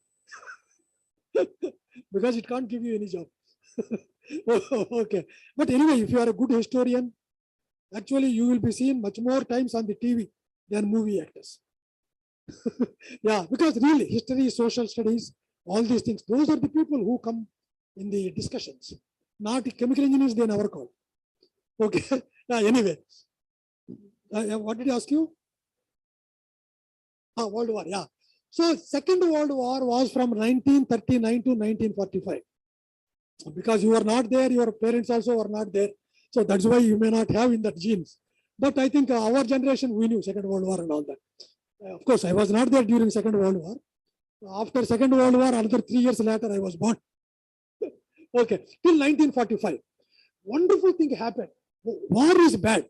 Because it can't give you any job. Okay. But anyway, if you are a good historian, actually you will be seen much more times on the TV than movie actors. Yeah, because really history, social studies, all these things, those are the people who come in the discussions. Not the chemical engineers, they never call. Okay. Anyway, what did I ask you? World War, yeah. So Second World War was from 1939 to 1945. Because you were not there, your parents also were not there. So that's why you may not have in that genes. But I think our generation, we knew Second World War and all that. Of course, I was not there during Second World War. After Second World War, another 3 years later, I was born. Okay, till 1945. Wonderful thing happened. War is bad,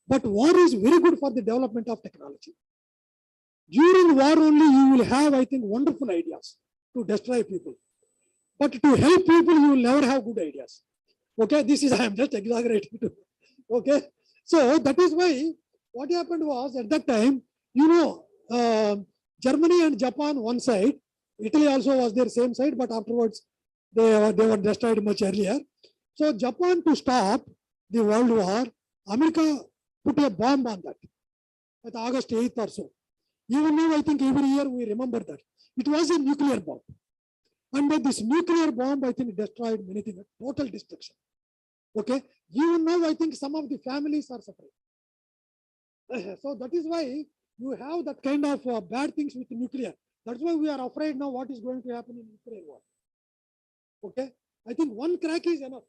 but war is very good for the development of technology. During war only, you will have, I think, wonderful ideas to destroy people. But to help people, you will never have good ideas. Okay, this is, I am just exaggerating. Okay, so that is why what happened was at that time, Germany and Japan one side, Italy also was their same side, but afterwards they were destroyed much earlier. So Japan, to stop the World War, America put a bomb on that at August 8th or so. Even now, I think every year we remember that. It was a nuclear bomb. And this nuclear bomb, I think, destroyed many things, total destruction. Okay. Even now, I think some of the families are suffering. So that is why you have that kind of bad things with nuclear. That's why we are afraid now what is going to happen in nuclear war. Okay. I think one crack is enough.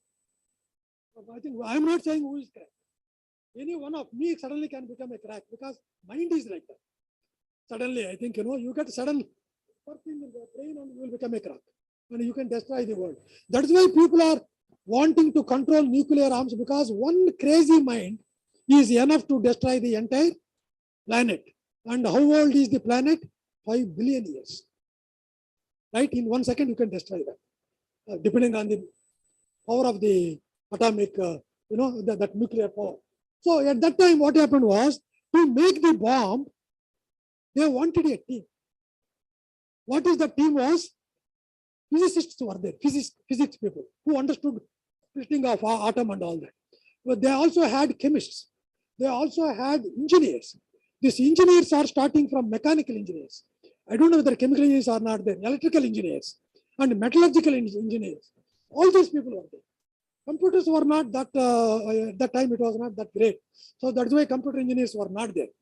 I think I'm not saying who is crack. Any one of me suddenly can become a crack because mind is like that. Suddenly, I think, you get sudden thing in the brain and you will become a crack. And you can destroy the world. That's why people are wanting to control nuclear arms, because one crazy mind is enough to destroy the entire planet. And how old is the planet? 5 billion years. Right? In 1 second, you can destroy that, depending on the power of the atomic, that nuclear power. So at that time, what happened was, to make the bomb, they wanted a team. What is the team was? Physicists were there, physics people who understood splitting of atom and all that. But they also had chemists. They also had engineers. These engineers are starting from mechanical engineers. I don't know whether chemical engineers are not there, electrical engineers and metallurgical engineers. All these people were there. Computers were not that, at that time it was not that great. So that's why computer engineers were not there.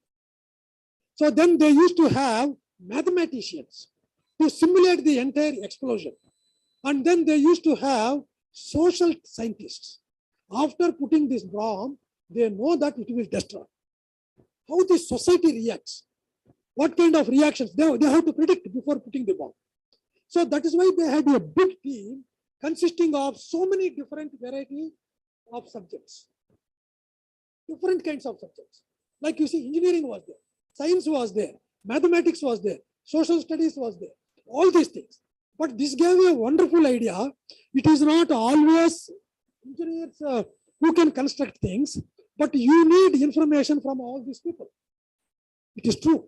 So then they used to have mathematicians to simulate the entire explosion. And then they used to have social scientists. After putting this bomb, they know that it will destroy. How the society reacts. what kind of reactions they have to predict before putting the bomb. So that is why they had a big team consisting of so many different varieties of subjects, different kinds of subjects. Like you see, engineering was there, science was there, mathematics was there, social studies was there, all these things. But this gave a wonderful idea. It is not always engineers who can construct things, but you need information from all these people. It is true.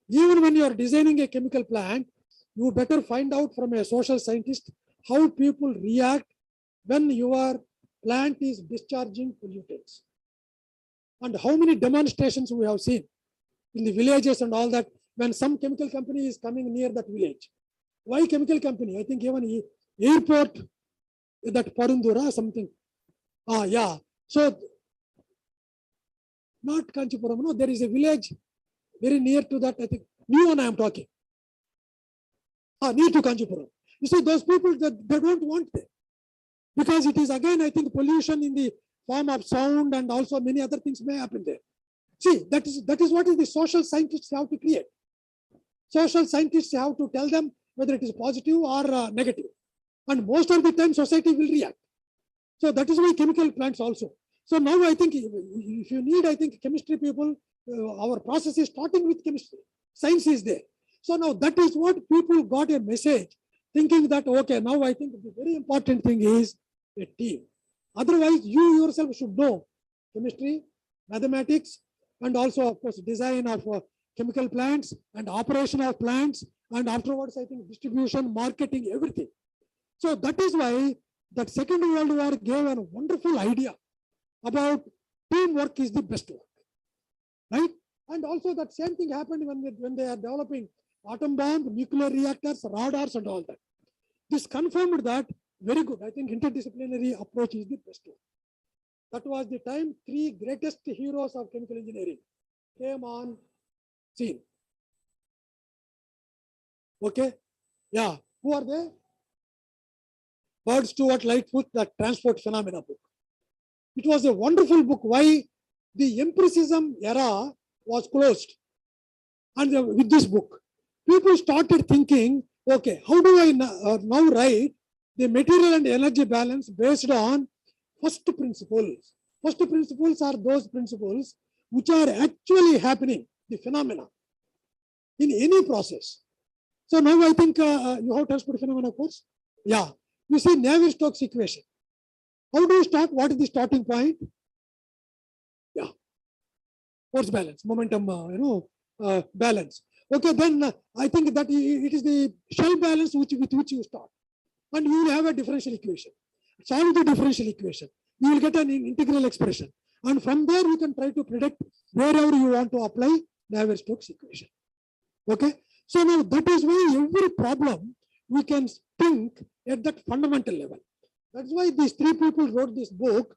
Even when you are designing a chemical plant, you better find out from a social scientist how people react when your plant is discharging pollutants. And how many demonstrations we have seen in the villages and all that when some chemical company is coming near that village. Why chemical company? I think even airport, that Parundura something. Yeah. So not Kanchipuram, no, there is a village very near to that, I think, new one I am talking. Near to Kanchipuram. You see, those people that they don't want it. Because it is again, I think, pollution in the form of sound and also many other things may happen there. See, that is what is the social scientists have to create. Social scientists have to tell them whether it is positive or negative. And most of the time society will react. So that is why chemical plants also. So now I think if you need, I think chemistry people, our process is starting with chemistry. Science is there. So now that is what people got a message thinking that, okay, now I think the very important thing is a team. Otherwise, you yourself should know chemistry, mathematics, and also, of course, design of chemical plants and operation of plants. And afterwards, I think distribution, marketing, everything. So that is why that Second World War gave a wonderful idea about teamwork is the best work, right? And also that same thing happened when they are developing atom bomb, nuclear reactors, radars, and all that. This confirmed that very good. I think interdisciplinary approach is the best one. That was the time 3 greatest heroes of chemical engineering came on scene. Okay, yeah, who are they? Bird, Stewart, Lightfoot, the Transport Phenomena book. It was a wonderful book. Why? The empiricism era was closed. And with this book, people started thinking, okay, how do I now write the material and energy balance based on first principles? First principles are those principles which are actually happening, the phenomena, in any process. So now I think you have transport phenomena course. Yeah. You see Navier-Stokes equation. How do you start? What is the starting point? Yeah. Force balance, momentum, balance. Okay, then I think that it is the shell balance with which you start. And you will have a differential equation. Solve the differential equation. You will get an integral expression. And from there, you can try to predict wherever you want to apply Navier-Stokes equation. Okay. So now that is why every problem we can think at that fundamental level. That's why these 3 people wrote this book.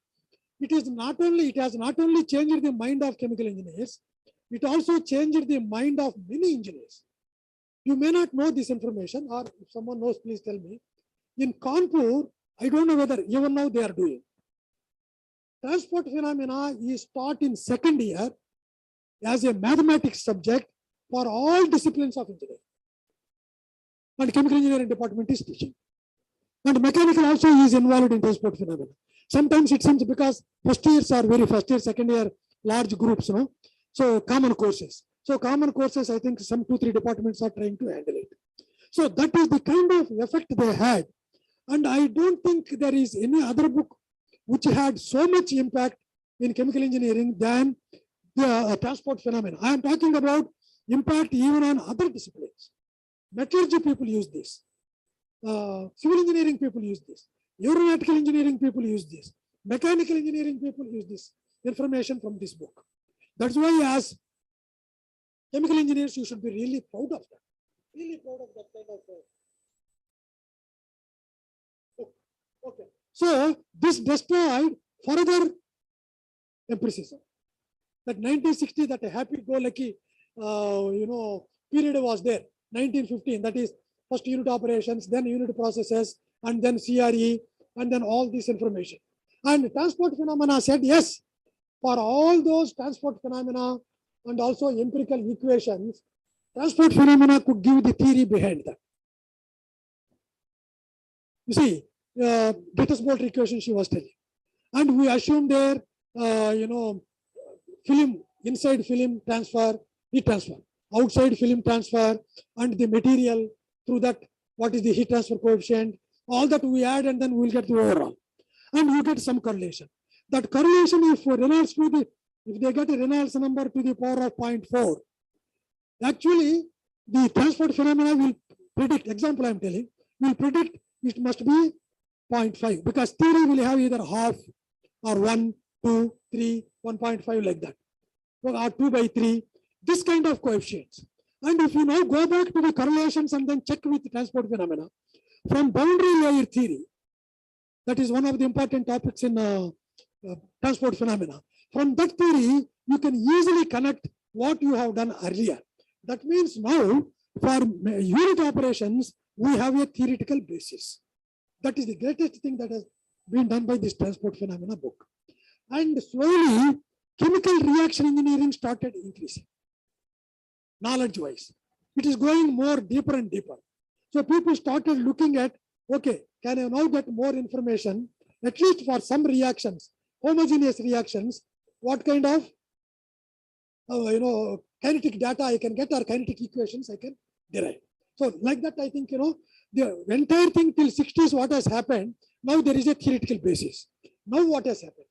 It has not only changed the mind of chemical engineers, it also changed the mind of many engineers. You may not know this information, or if someone knows, please tell me. In Kanpur, I don't know whether even now they are doing. Transport phenomena is taught in 2nd year as a mathematics subject for all disciplines of engineering. And chemical engineering department is teaching. And mechanical also is involved in transport phenomena. Sometimes it seems because first years are very first year, 2nd year, large groups, no? So common courses. So common courses, I think some 2-3 departments are trying to handle it. So that is the kind of effect they had. And I don't think there is any other book which had so much impact in chemical engineering than the transport phenomena. I am talking about impact even on other disciplines. Metallurgy people use this. Civil engineering people use this. Aeronautical engineering people use this. Mechanical engineering people use this information from this book. That's why as chemical engineers, you should be really proud of that. Really proud of that kind of. Okay. So this destroyed further empiricism. That 1960, that a happy-go-lucky, period was there. 1915, that is first unit operations, then unit processes, and then CRE, and then all this information. And transport phenomena said yes, for all those transport phenomena and also empirical equations, transport phenomena could give the theory behind that. You see, Gettis-Bolt equation she was telling. And we assume there, film, inside film transfer, heat transfer, outside film transfer, and the material through that, what is the heat transfer coefficient, all that we add, and then we'll get the overall. And you get some correlation. That correlation, if Reynolds if they get a Reynolds number to the power of 0.4, actually the transport phenomena will predict, example I'm telling, will predict it must be 0.5 because theory will have either half or 1, 2, 3, 1.5 like that, or 2 by 3, this kind of coefficients. And if you now go back to the correlations and then check with the transport phenomena from boundary layer theory, that is one of the important topics in transport phenomena. From that theory, you can easily connect what you have done earlier. That means now for unit operations, we have a theoretical basis. That is the greatest thing that has been done by this transport phenomena book. And slowly, chemical reaction engineering started increasing, knowledge-wise. It is going more deeper and deeper. So people started looking at, okay, can I now get more information, at least for some reactions, homogeneous reactions, what kind of, kinetic data I can get or kinetic equations I can derive. So like that, I think, the entire thing till 60s, what has happened, now there is a theoretical basis. Now what has happened?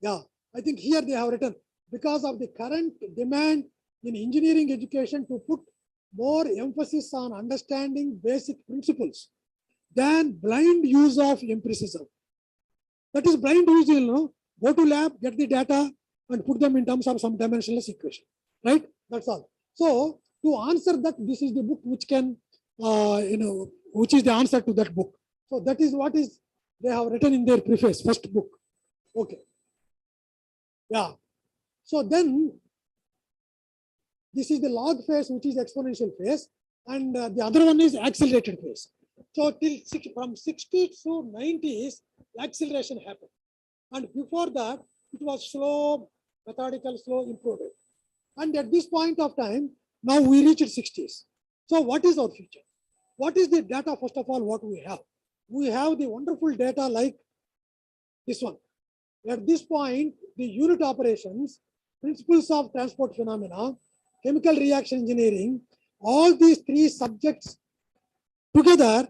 Yeah, I think here they have written, because of the current demand in engineering education to put more emphasis on understanding basic principles than blind use of empiricism. That is blind use, go to lab, get the data and put them in terms of some dimensionless equation, right? That's all. So to answer that, this is the book which can, which is the answer to that book. So that is what is they have written in their preface, first book. Okay. Yeah. So then this is the log phase, which is exponential phase, and the other one is accelerated phase. So from 60s to 90s, acceleration happened. And before that, it was slow, methodical, slow, improved. And at this point of time, now we reached 60s. So what is our future? What is the data, first of all, what we have? We have the wonderful data like this one. At this point, the unit operations, principles of transport phenomena, chemical reaction engineering, all these three subjects together,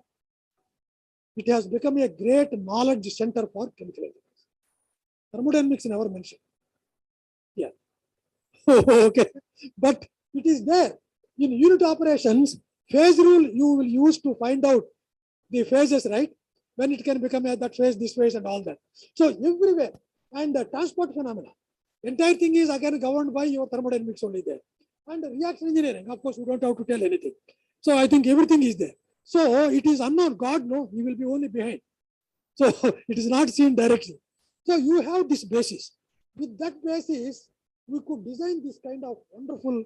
it has become a great knowledge center for chemical engineers. Thermodynamics never mentioned. Yeah. Okay. But it is there. In unit operations, phase rule you will use to find out the phases, right? When it can become that phase, this phase, and all that. So everywhere. And the transport phenomena. Entire thing is again governed by your thermodynamics only there. And the reaction engineering, of course, we don't have to tell anything. So I think everything is there. So it is unknown. God, no, he will be only behind. So it is not seen directly. So you have this basis. With that basis, we could design this kind of wonderful,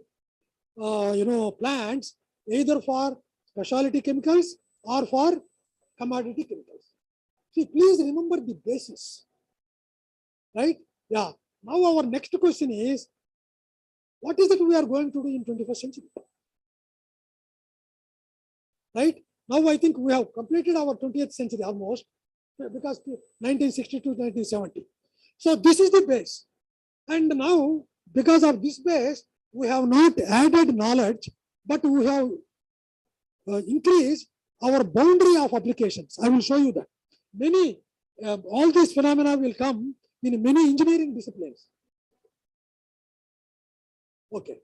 plants, either for specialty chemicals or for commodity chemicals. See, please remember the basis, right? Yeah. Now our next question is, what is it we are going to do in 21st century? Right? Now I think we have completed our 20th century almost, because 1960 to 1970. So this is the base. And now, because of this base, we have not added knowledge, but we have increased our boundary of applications. I will show you that. Many, all these phenomena will come in many engineering disciplines. Okay,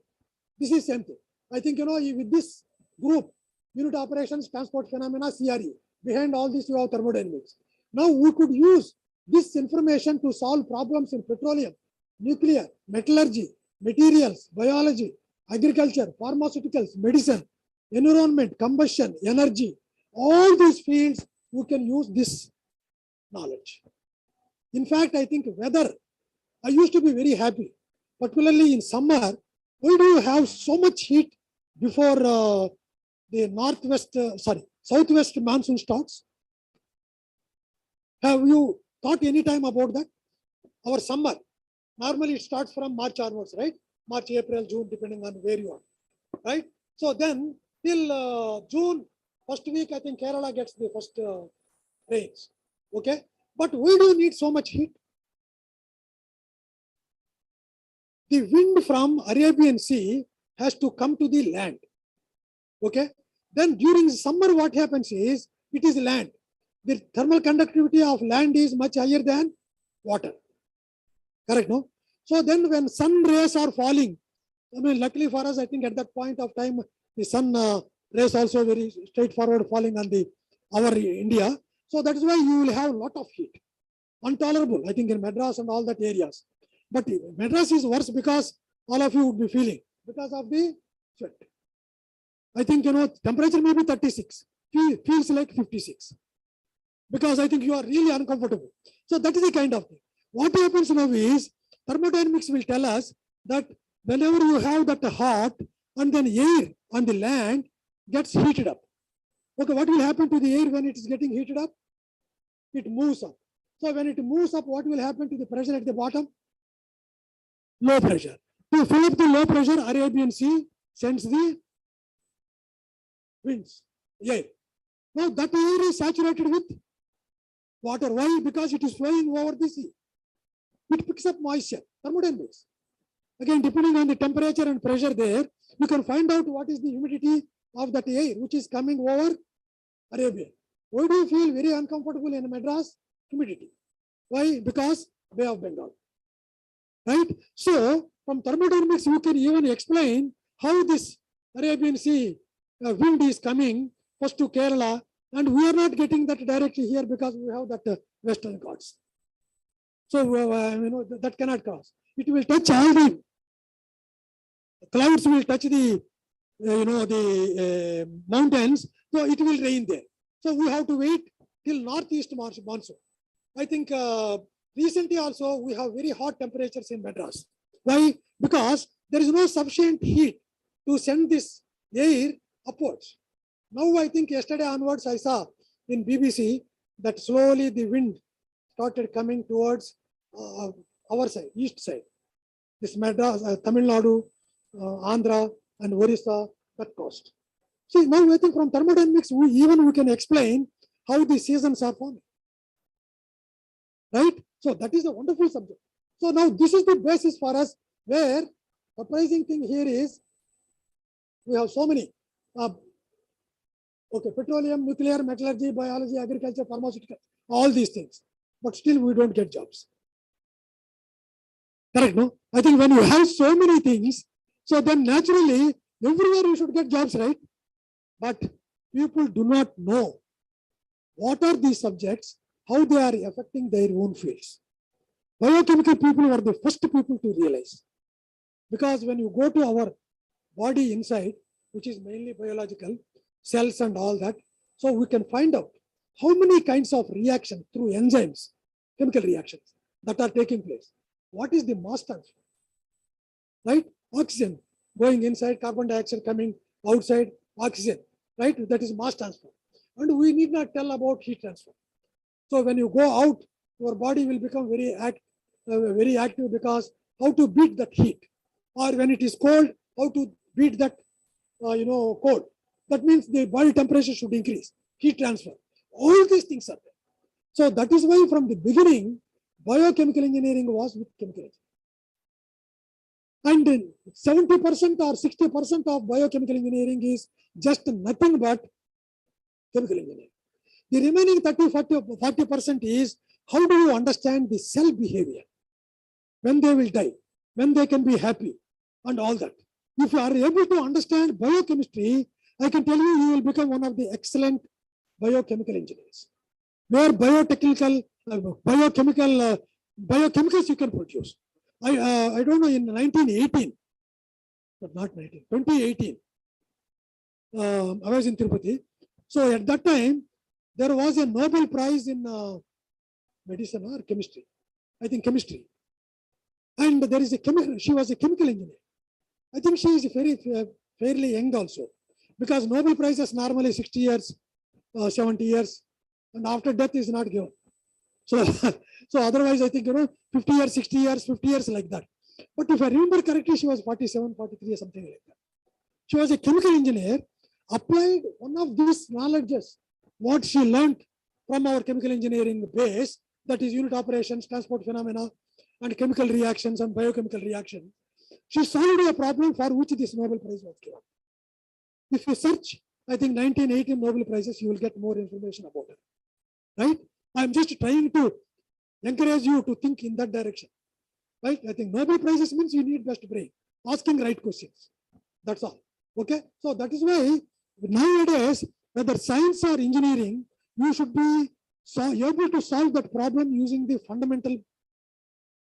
this is same thing. I think, with this group, unit operations, transport phenomena, CRE, behind all this you have thermodynamics. Now we could use this information to solve problems in petroleum, nuclear, metallurgy, materials, biology, agriculture, pharmaceuticals, medicine, environment, combustion, energy. All these fields, we can use this knowledge. In fact, I think weather, I used to be very happy, particularly in summer. Why do you have so much heat before the southwest monsoon starts? Have you thought any time about that? Our summer, normally it starts from March onwards, right? March, April, June, depending on where you are, right? So then till June, first week, I think Kerala gets the first rains. Okay, but why do you need so much heat? The wind from Arabian Sea has to come to the land. Okay, then during summer, what happens is it is land. The thermal conductivity of land is much higher than water. Correct, no? So then when sun rays are falling, I mean, luckily for us, I think at that point of time, the sun rays also very straightforward falling on our India. So that is why you will have a lot of heat. Intolerable, I think in Madras and all that areas. But Madras is worse because all of you would be feeling because of the sweat. I think, temperature may be 36, feels like 56. Because I think you are really uncomfortable. So that is the kind of thing. What happens now is thermodynamics will tell us that whenever you have that hot and then air on the land gets heated up. Okay, what will happen to the air when it is getting heated up? It moves up. So when it moves up, what will happen to the pressure at the bottom? Low pressure. To fill up the low pressure, Arabian Sea sends the winds, air. Now that air is saturated with water. Why? Because it is flowing over the sea. It picks up moisture, thermodynamics. Again, depending on the temperature and pressure there, you can find out what is the humidity of that air which is coming over Arabia. Why do you feel very uncomfortable in Madras? Humidity. Why? Because Bay of Bengal. Right? So, from thermodynamics, you can even explain how this Arabian Sea wind is coming first to Kerala, and we are not getting that directly here because we have that Western Ghats. So, that cannot cross. It will touch all the clouds, will touch the, the mountains, so it will rain there. So, we have to wait till northeast monsoon. I think recently also we have very hot temperatures in Madras. Why? Because there is no sufficient heat to send this air upwards. Now I think yesterday onwards I saw in BBC that slowly the wind started coming towards our side, east side. This Madras, Tamil Nadu, Andhra and Orissa, that coast. See, now I think from thermodynamics, we can explain how the seasons are forming. Right? So that is a wonderful subject. So now this is the basis for us, where surprising thing here is we have so many. Okay, petroleum, nuclear, metallurgy, biology, agriculture, pharmaceutical, all these things. But still we don't get jobs. Correct, no? I think when you have so many things, so then naturally everywhere you should get jobs, right? But people do not know what are these subjects, how they are affecting their own fields. Biochemical people were the first people to realize. Because when you go to our body inside, which is mainly biological, cells and all that, so we can find out how many kinds of reactions through enzymes, chemical reactions that are taking place. What is the mass transfer? Right? Oxygen going inside, carbon dioxide coming outside, oxygen, right? That is mass transfer. And we need not tell about heat transfer. So when you go out, your body will become very active because how to beat that heat. Or when it is cold, how to beat that cold. That means the body temperature should increase, heat transfer. All these things are there. So that is why from the beginning, biochemical engineering was with chemical engineering. And 70% or 60% of biochemical engineering is just nothing but chemical engineering. The remaining 30-40% is how do you understand the cell behavior, when they will die, when they can be happy, and all that. If you are able to understand biochemistry, I can tell you, you will become one of the excellent biochemical engineers. Where biochemicals you can produce. I don't know, in 1918, but not 2018, I was in Tirupati. So at that time, there was a Nobel Prize in medicine or chemistry. I think chemistry. And there is she was a chemical engineer. I think she is fairly young also. Because Nobel Prizes normally 60 years, 70 years, and after death is not given. So, so otherwise, I think, 50 years, 60 years, 50 years like that. But if I remember correctly, she was 47, 43 or something like that. She was a chemical engineer, applied one of these knowledges, what she learned from our chemical engineering base, that is unit operations, transport phenomena, and chemical reactions and biochemical reactions. She solved a problem for which this Nobel Prize was given. If you search, I think 1918 Nobel Prizes, you will get more information about it. Right? I'm just trying to encourage you to think in that direction. Right? I think Nobel Prizes means you need best brain, asking right questions. That's all. Okay. So that is why nowadays, whether science or engineering, you should be able to solve that problem using the fundamental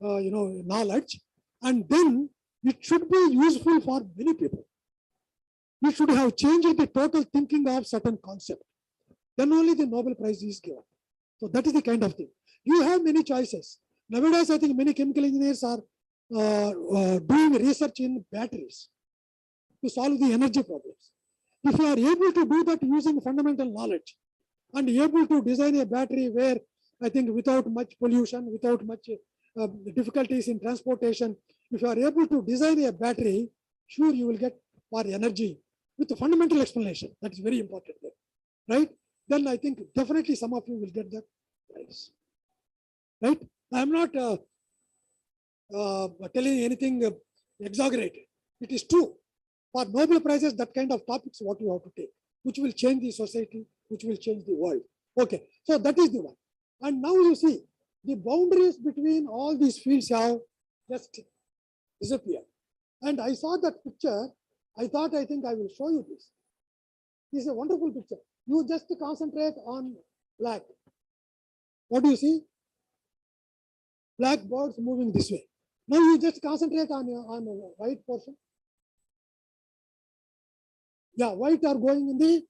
knowledge, and then it should be useful for many people. We should have changed the total thinking of certain concept. Then only the Nobel Prize is given. So that is the kind of thing. You have many choices. Nowadays, I think many chemical engineers are doing research in batteries to solve the energy problems. If you are able to do that using fundamental knowledge and able to design a battery where I think without much pollution, without much difficulties in transportation, if you are able to design a battery, sure you will get for energy with a fundamental explanation. That is very important there, right? Then I think definitely some of you will get that prize, right? I am not telling anything exaggerated. It is true. For Nobel Prizes, that kind of topics what you have to take, which will change the society, which will change the world. Okay, so that is the one. And now you see, the boundaries between all these fields have just disappeared. And I saw that picture. I thought, I think I will show you this. This is a wonderful picture. You just concentrate on black. What do you see? Black birds moving this way. Now you just concentrate on a white portion. Yeah, white are going in the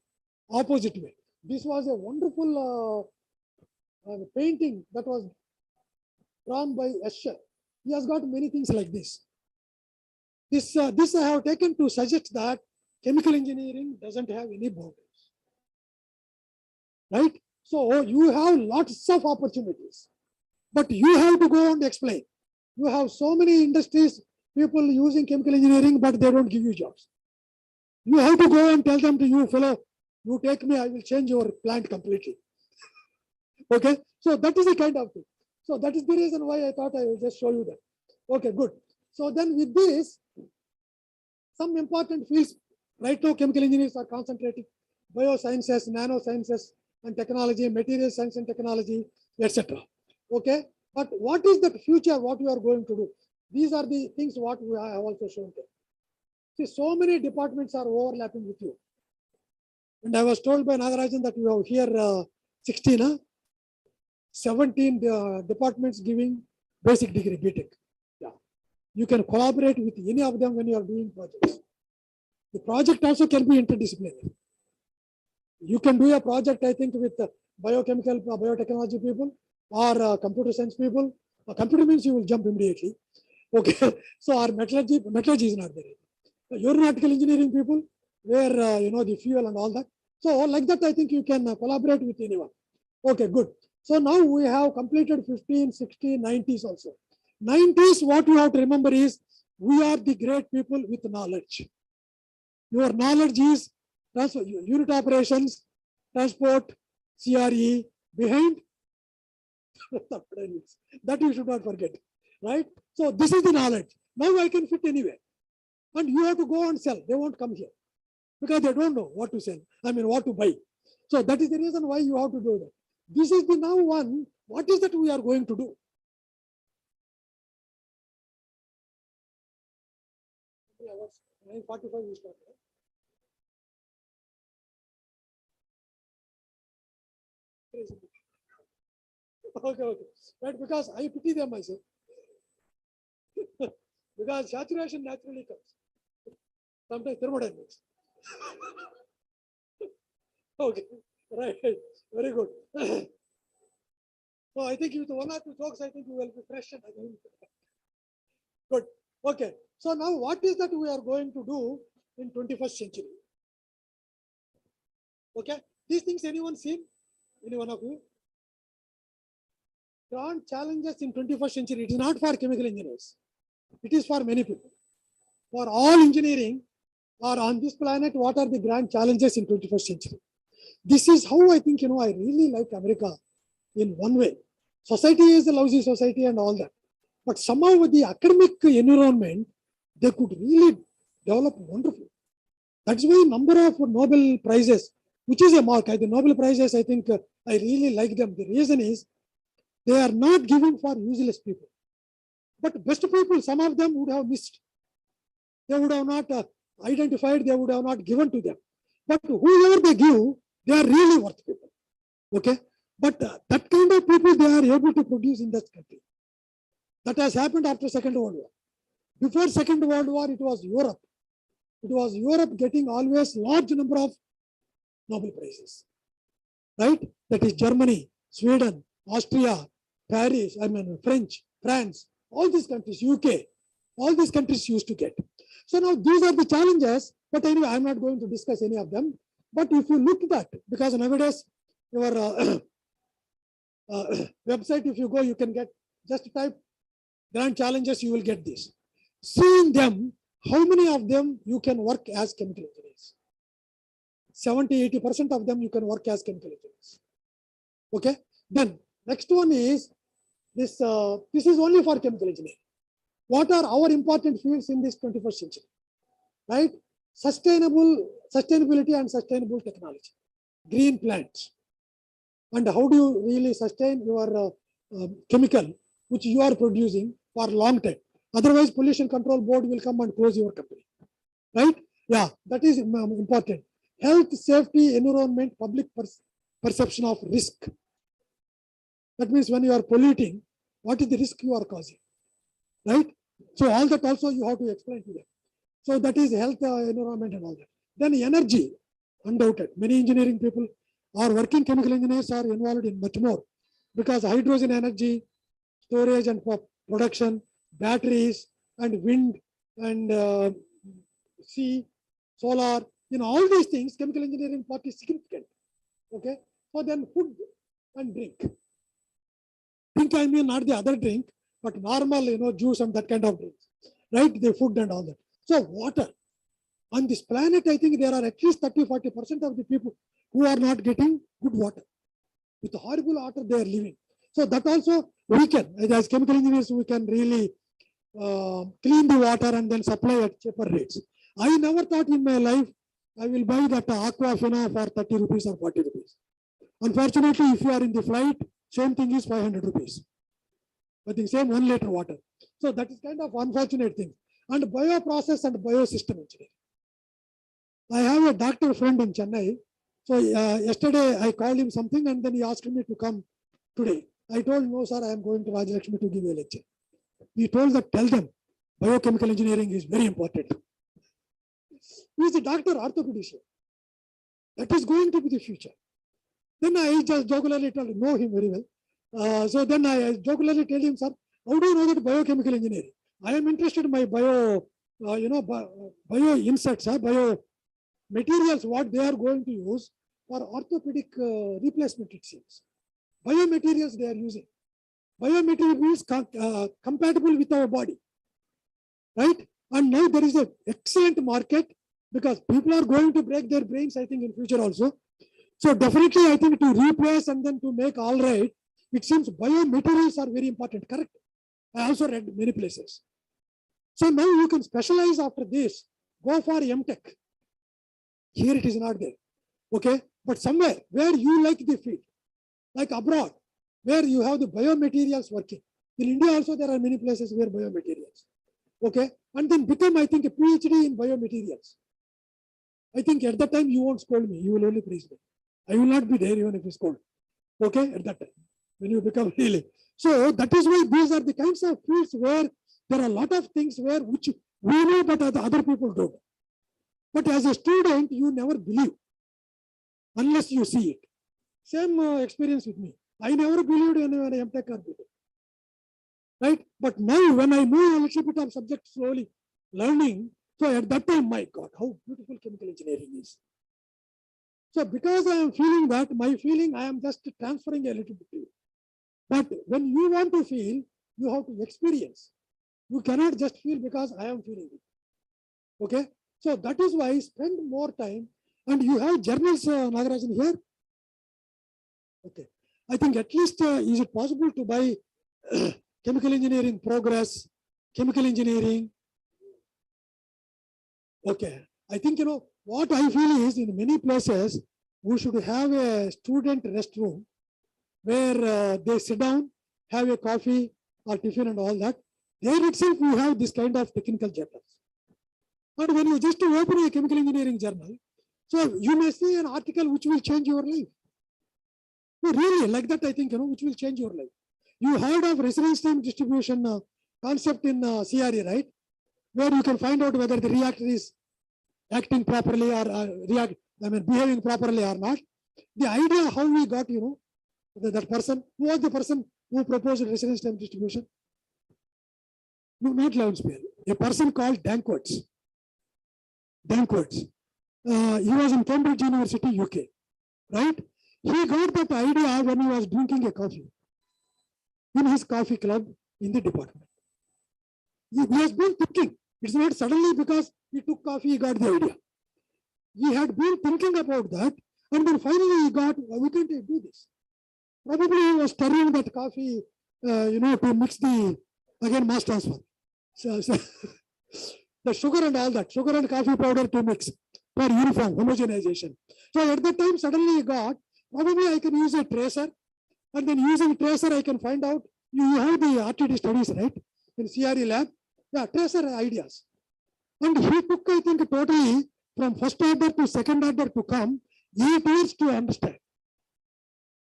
opposite way. This was a wonderful painting that was drawn by Escher. He has got many things like this. This I have taken to suggest that chemical engineering doesn't have any boundaries. Right? So you have lots of opportunities, but you have to go and explain. You have so many industries, people using chemical engineering, but they don't give you jobs. You have to go and tell them to you, fellow, you take me, I will change your plant completely. Okay, so that is the kind of thing. So that is the reason why I thought I will just show you that. Okay, good. So then with this, some important fields, right now chemical engineers are concentrating, biosciences, nanosciences and technology, material science and technology, etc. Okay, but what is the future, what we are going to do? These are the things what we have also shown there. See, so many departments are overlapping with you. And I was told by Nagarajan that you have here 16, 17 departments giving basic degree, BTech. Yeah. You can collaborate with any of them when you are doing projects. The project also can be interdisciplinary. You can do a project, I think, with biochemical, biotechnology people or computer science people. Computer means you will jump immediately. Okay. So our metallurgy is not there. Aeronautical engineering people, where the fuel and all that. So like that, I think you can collaborate with anyone. Okay, good. So now we have completed 15, 16, 90s also. 90s, what you have to remember is we are the great people with knowledge. Your knowledge is unit operations, transport, CRE, behind. That you should not forget, right? So this is the knowledge. Now I can fit anywhere. And you have to go and sell. They won't come here because they don't know what to sell. I mean, what to buy. So that is the reason why you have to do that. This is the now one. What is that we are going to do? 9:45 we start. Okay. Right, because I pity them myself. Because saturation naturally comes. Sometimes thermodynamics. Okay, right, very good. So I think with one or two jokes, I think you will be fresh and good. Okay, so now what is that we are going to do in 21st century? Okay, these things anyone seen? Any one of you? Grand challenges in 21st century. It is not for chemical engineers. It is for many people. For all engineering or on this planet, what are the grand challenges in 21st century? This is how I think, I really like America in one way. Society is a lousy society and all that. But somehow with the academic environment, they could really develop wonderfully. That's why number of Nobel Prizes, which is a mark. The Nobel Prizes, I think I really like them. The reason is they are not given for useless people. But best people, some of them would have missed. They would have not identified, they would have not given to them. But whoever they give, they are really worth people. Okay? But that kind of people they are able to produce in this country. That has happened after Second World War. Before Second World War, it was Europe. It was Europe getting always large number of Nobel Prizes. Right? That is Germany, Sweden, Austria, Paris, French, France, all these countries, UK, all these countries used to get. So now these are the challenges, but anyway, I'm not going to discuss any of them. But if you look at that, because nowadays your website, if you go, you can get, just type grand challenges, you will get this. Seeing them, how many of them you can work as chemical engineers? 70-80% of them you can work as chemical engineers. Okay. Then next one is this. This is only for chemical engineering. What are our important fields in this 21st century? Right? Sustainability and sustainable technology, green plants, and how do you really sustain your chemical which you are producing for long time? Otherwise, pollution control board will come and close your company. Right? Yeah, that is important. Health, safety, environment, public perception of risk. That means when you are polluting, what is the risk you are causing? Right? So all that also you have to explain to them. So that is health, environment and all that. Then energy, undoubted. Many engineering people or working chemical engineers are involved in much more because hydrogen energy, storage and production, batteries and wind and sea, solar, all these things, chemical engineering part is significant. Okay. So then food and drink. Drink, I mean not the other drink, but normal, juice and that kind of drinks. Right? The food and all that. So water. On this planet, I think there are at least 30-40% of the people who are not getting good water. With horrible water they are living. So that also we can, as chemical engineers, we can really clean the water and then supply at cheaper rates. I never thought in my life I will buy that Aquafina for 30 rupees or 40 rupees. Unfortunately, if you are in the flight, same thing is 500 rupees. I think same 1 liter water. So that is kind of unfortunate thing. And bioprocess and biosystem engineering. I have a doctor friend in Chennai. So yesterday I called him something and then he asked me to come today. I told him, no, sir, I am going to Rajalakshmi to give a lecture. He told that, tell them, biochemical engineering is very important. He is a doctor, orthopedician. That is going to be the future. Then I just jocularly told him, know him very well. So then I jocularly tell him, sir, how do you know that biochemical engineering? I am interested in my bio insects, bio materials, what they are going to use for orthopedic replacement, it seems. Biomaterials they are using. Biomaterials compatible with our body. Right? And now there is an excellent market because people are going to break their brains, I think, in future also. So definitely, I think to replace and then to make all right, it seems biomaterials are very important, correct? I also read many places. So now you can specialize after this, go for MTech. Here it is not there. Okay. But somewhere where you like the field, like abroad, where you have the biomaterials working. In India also, there are many places where biomaterials. Okay. And then become, I think, a PhD in biomaterials. I think at that time you won't scold me. You will only praise me. I will not be there even if you scold. Okay. At that time, when you become really. So that is why these are the kinds of fields where there are a lot of things which we know, but other people don't. But as a student, you never believe unless you see it. Same experience with me. I never believed in an MTech or BTech. Right? But now when I know a little bit of subject slowly, learning, so at that time, my God, how beautiful chemical engineering is. So because I am feeling that, my feeling, I am just transferring a little bit to you. But when you want to feel, you have to experience. You cannot just feel because I am feeling it. Okay. So that is why spend more time. And you have journals, Nagarajan, here. Okay. I think at least is it possible to buy chemical engineering progress, chemical engineering? Okay. I think, what I feel is in many places, we should have a student restroom where they sit down, have a coffee or tiffin and all that. There itself, we have this kind of technical journals. And when you just open a chemical engineering journal, so you may see an article which will change your life. No, really, like that, I think, which will change your life. You heard of residence time distribution concept in CRE, right? Where you can find out whether the reactor is acting properly or behaving properly or not. The idea how we got, that person, who was the person who proposed residence time distribution? No, not Lounspear. A person called Danckwerts. Danckwerts. He was in Cambridge University, UK, right? He got that idea when he was drinking a coffee in his coffee club in the department. He has been thinking. It's not suddenly because he took coffee, he got the idea. He had been thinking about that, and then finally he got, we can't do this. Probably he was stirring that coffee, to mix the, again, mass transfer. So the sugar and all that, sugar and coffee powder to mix for uniform homogenization. So at that time, suddenly he got, probably I can use a tracer, and then using tracer, I can find out, you have the RTD studies, right? In CRE lab, yeah, tracer ideas. And he took, I think, totally from first order to second order to come, 8 years to understand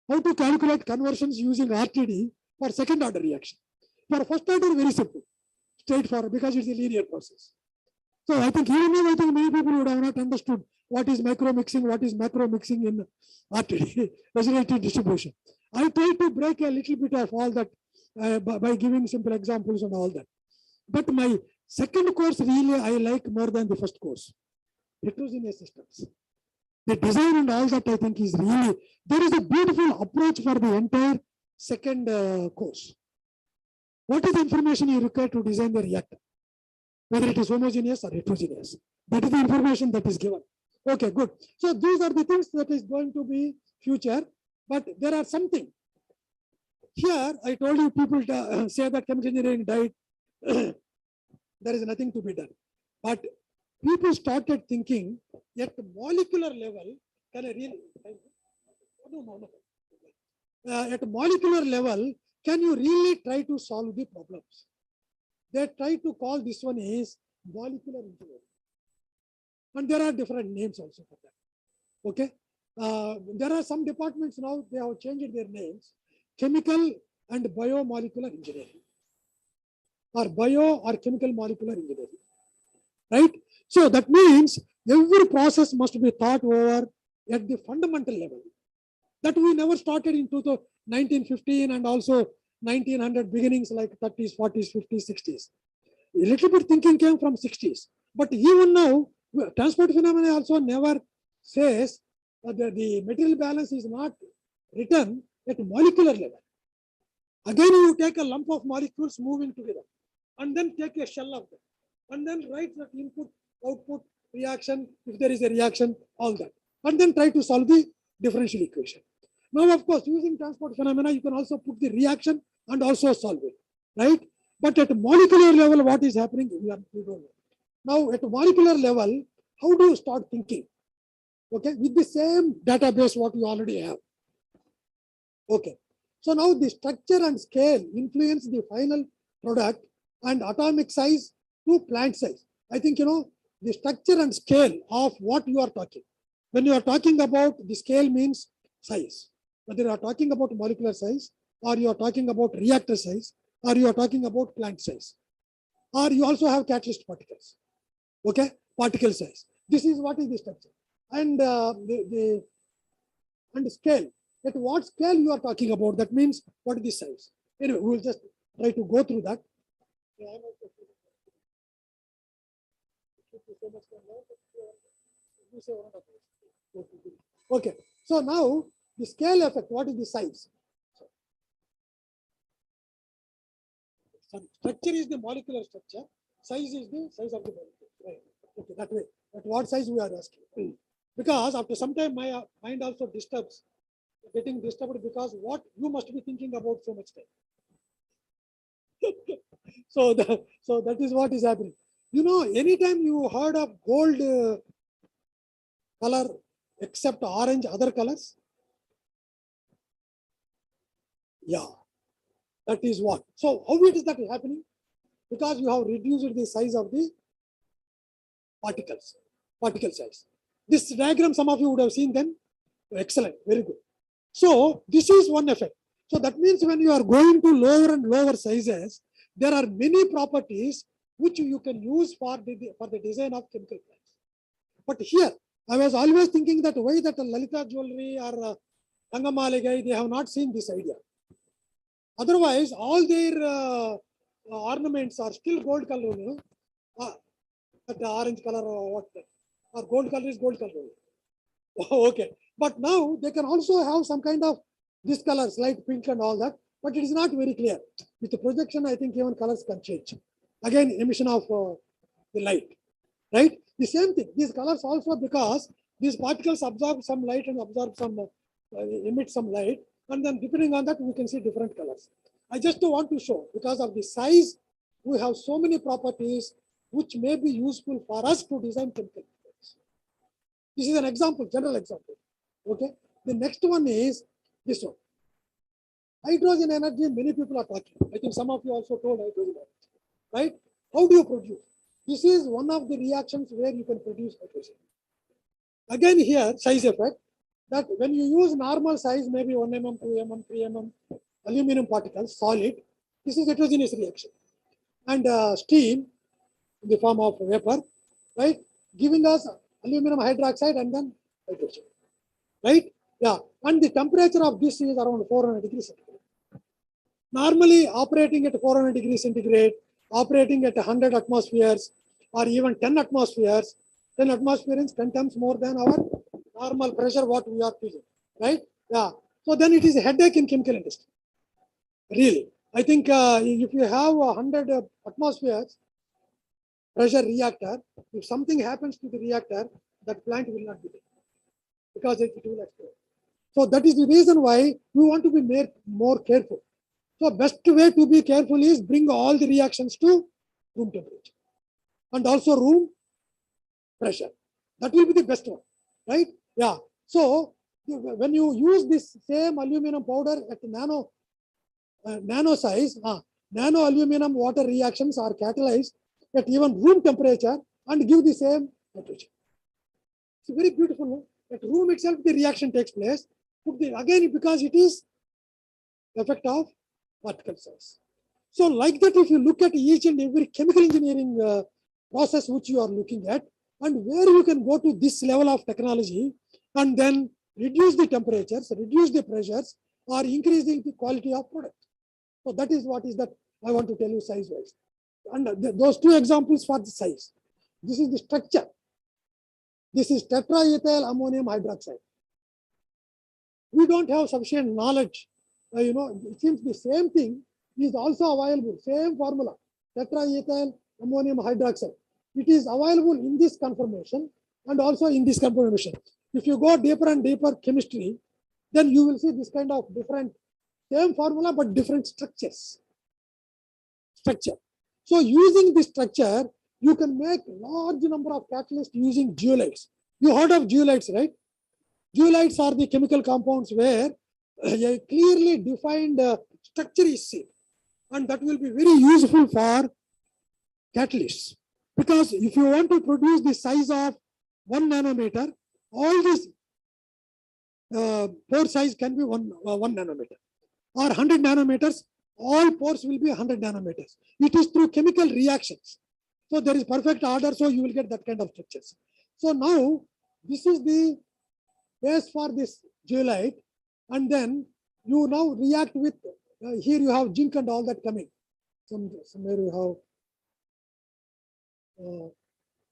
how to calculate conversions using RTD for second order reaction. For first order, very simple, straightforward, because it's a linear process. So I think even now, I think many people would have not understood what is micro mixing, what is macro mixing in RTD, residential distribution. I try to break a little bit of all that by giving simple examples and all that. But my second course really I like more than the first course, heterogeneous systems. The design and all that I think is really, there is a beautiful approach for the entire second course. What is the information you require to design the reactor? Whether it is homogeneous or heterogeneous. That is the information that is given. Okay, good. So these are the things that is going to be future, but there are something. Here, I told you people say that chemical engineering died. There is nothing to be done. But people started thinking at molecular level, can I really? No. At molecular level, can you really try to solve the problems? They try to call this one is molecular engineering. And there are different names also for that. Okay. There are some departments now, they have changed their names, chemical and biomolecular engineering, or bio or chemical molecular engineering, right? So that means every process must be thought over at the fundamental level. That we never started in 1915 and also 1900 beginnings like 30s, 40s, 50s, 60s. A little bit thinking came from 60s. But even now, transport phenomena also never says the material balance is not written at molecular level. Again, you take a lump of molecules moving together and then take a shell of them and then write that input, output, reaction, if there is a reaction, all that. And then try to solve the differential equation. Now, of course, using transport phenomena, you can also put the reaction and also solve it, right? But at molecular level, what is happening, we don't know. Now, at molecular level, how do you start thinking? Okay, with the same database what you already have. Okay, so now the structure and scale influence the final product and atomic size to plant size. I think, the structure and scale of what you are talking. When you are talking about the scale means size, whether you are talking about molecular size or you are talking about reactor size or you are talking about plant size, or you also have catalyst particles. Okay, particle size. This is what is the structure and the scale. At what scale you are talking about? That means what is the size? Anyway, we will just try to go through that. Okay, so now the scale effect. What is the size? sorry, structure is the molecular structure, size is the size of the molecule. Right. Okay, that way. But what size we are asking? Because after some time, my mind also getting disturbed because what you must be thinking about so much time. So that is what is happening. You know, anytime you heard of gold color except orange, other colors? Yeah, that is what. So how it is that happening? Because you have reduced the size of the particle size. This diagram, some of you would have seen then. Excellent, very good. So this is one effect. So that means when you are going to lower and lower sizes, there are many properties which you can use for the design of chemical plants. But here, I was always thinking that why that Lalita jewelry or Tangamaligai, they have not seen this idea. Otherwise, all their ornaments are still gold color, you know, the orange color or what, or gold color is gold color. Okay, but now they can also have some kind of this colors, light pink and all that, but it is not very clear. With the projection, I think even colors can change. Again, emission of the light, right? The same thing, these colors also, because these particles absorb some light and absorb some, emit some light, and then depending on that, we can see different colors. I just want to show, because of the size, we have so many properties which may be useful for us to design chemical plants. This is an example, general example. Okay. The next one is this one. Hydrogen energy, many people are talking. I think some of you also told hydrogen energy, right? How do you produce? This is one of the reactions where you can produce hydrogen. Again here, size effect, that when you use normal size, maybe 1 mm, 2 mm, 3 mm, aluminum particles, solid, this is heterogeneous reaction. And steam in the form of vapor, right? Giving us aluminum hydroxide and then hydrogen, right? Yeah, and the temperature of this is around 400 degrees centigrade. Normally operating at 400 degrees centigrade, operating at 100 atmospheres or even 10 atmospheres, 10 atmospheres 10 times more than our normal pressure what we are feeling, right? Yeah, so then it is a headache in chemical industry. Really, I think if you have 100 atmospheres pressure reactor, if something happens to the reactor, that plant will not be there because it will explode. So that is the reason why we want to be more careful. So best way to be careful is bring all the reactions to room temperature and also room pressure. That will be the best one, right? Yeah. So when you use this same aluminum powder at nano size, nano aluminum water reactions are catalyzed at even room temperature and give the same temperature. It's very beautiful. At room itself, the reaction takes place. Again, because it is effect of particle size. So like that, if you look at each and every chemical engineering process which you are looking at, and where you can go to this level of technology and then reduce the temperatures, reduce the pressures, or increasing the quality of product. So that is what is that I want to tell you size-wise. And those two examples for the size. This is the structure. This is tetraethyl ammonium hydroxide. We don't have sufficient knowledge. It seems the same thing is also available, same formula, tetraethyl ammonium hydroxide. It is available in this conformation and also in this conformation. If you go deeper and deeper chemistry, then you will see this kind of different, same formula, but different structure. So using this structure, you can make large number of catalysts using zeolites. You heard of zeolites, right? Zeolites are the chemical compounds where a clearly defined structure is seen. And that will be very useful for catalysts. Because if you want to produce the size of 1 nanometer, all this pore size can be 1 nanometer. Or 100 nanometers, all pores will be 100 nanometers. It is through chemical reactions. So there is perfect order, so you will get that kind of structures. So now, this is the base for this zeolite. And then you now react with, here you have zinc and all that coming. Somewhere you have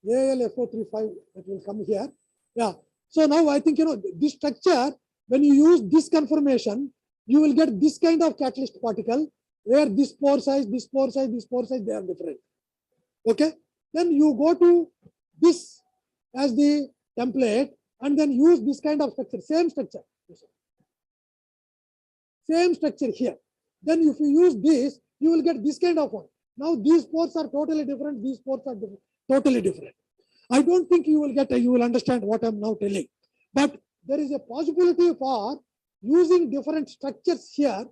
AlFO35 that will come here. Yeah. So now I think, this structure, when you use this conformation, you will get this kind of catalyst particle where this pore size, this pore size, this pore size, they are different. Okay. Then you go to this as the template and then use this kind of structure, same structure. Same structure here. Then if you use this, you will get this kind of one. Now these pores are totally different. These pores are totally different. I don't think you will understand what I'm now telling. But there is a possibility for using different structures here.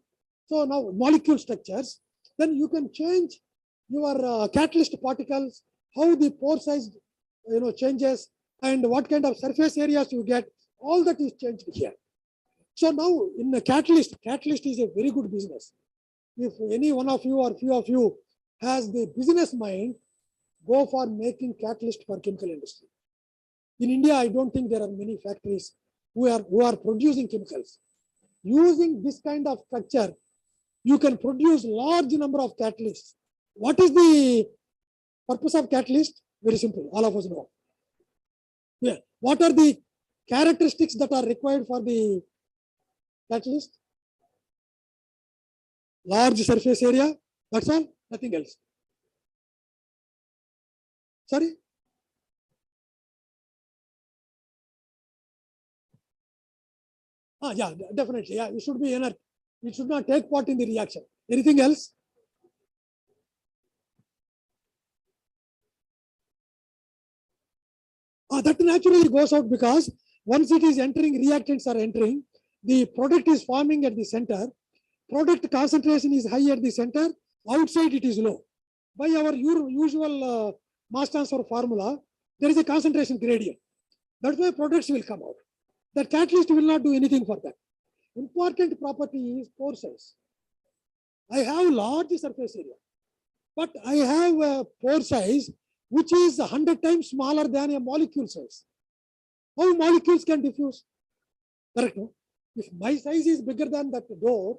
So now molecule structures, then you can change your catalyst particles, how the pore size changes, and what kind of surface areas you get. All that is changed here. So now in the catalyst is a very good business. If any one of you or few of you has the business mind, go for making catalyst for chemical industry. In India, I don't think there are many factories who are producing chemicals. Using this kind of structure, you can produce large number of catalysts. What is the purpose of catalyst? Very simple. All of us know. Yeah. What are the characteristics that are required for the catalyst? Large surface area. That's all. Nothing else. Sorry. Yeah, definitely. Yeah, it should be inert. It should not take part in the reaction. Anything else? That naturally goes out because once it is entering, reactants are entering, the product is forming at the center. Product concentration is high at the center. Outside it is low. By our usual mass transfer formula, there is a concentration gradient. That's why products will come out. The catalyst will not do anything for that. Important property is pore size. I have large surface area, but I have a pore size which is 100 times smaller than a molecule size. How molecules can diffuse? Correct. No? If my size is bigger than that door,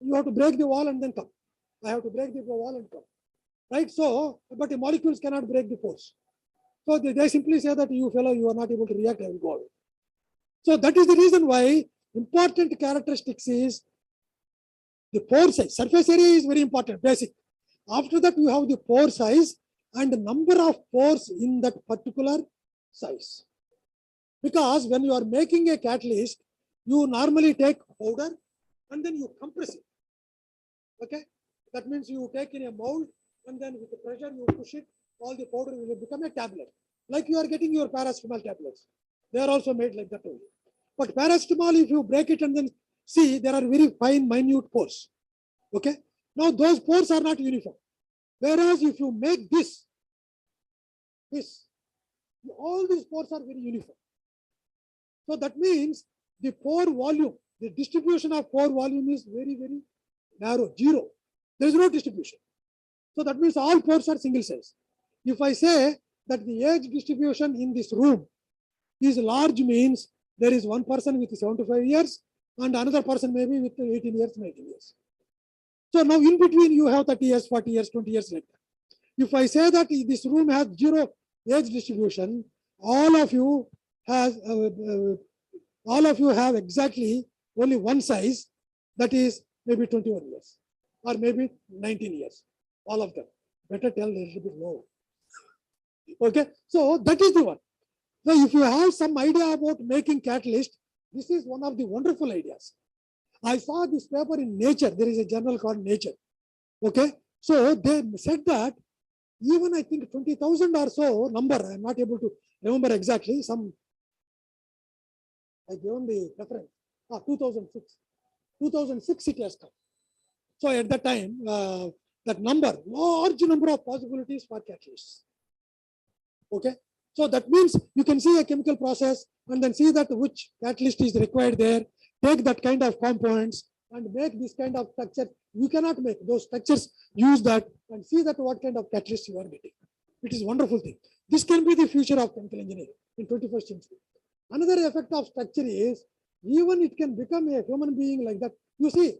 you have to break the wall and then come. I have to break the wall and come. Right? So, but the molecules cannot break the pores. So they simply say that you fellow, you are not able to react, I will go away. So that is the reason why important characteristics is the pore size. Surface area is very important, basic. After that, you have the pore size and the number of pores in that particular size. Because when you are making a catalyst, you normally take powder and then you compress it. Okay? That means you take in a mold and then with the pressure you push it, all the powder will become a tablet. Like you are getting your paracetamol tablets. They are also made like that only. But paracetamol, if you break it and then see, there are very fine, minute pores. Okay? Now those pores are not uniform. Whereas if you make this, all these pores are very uniform. So that means the pore volume, the distribution of pore volume is very, very narrow, zero. There is no distribution. So that means all pores are single cells. If I say that the age distribution in this room is large, means there is one person with 75 years and another person maybe with 18 years, 19 years. So now in between you have 30 years, 40 years, 20 years like that. If I say that this room has zero age distribution, all of you have exactly only one size, that is maybe 21 years or maybe 19 years, all of them. Better tell a little bit low. Okay, so that is the one. So if you have some idea about making catalyst, this is one of the wonderful ideas. I saw this paper in Nature. There is a journal called Nature. Okay, so they said that even I think 20,000 or so number, I'm not able to remember exactly, I given the reference, 2006. 2006 it has come. So at that time, that number, large number of possibilities for catalysts. Okay, so that means you can see a chemical process and then see that which catalyst is required there, take that kind of components and make this kind of structure. You cannot make those structures, use that and see that what kind of catalyst you are getting. It is a wonderful thing. This can be the future of chemical engineering in 21st century. Another effect of structure is even it can become a human being like that. You see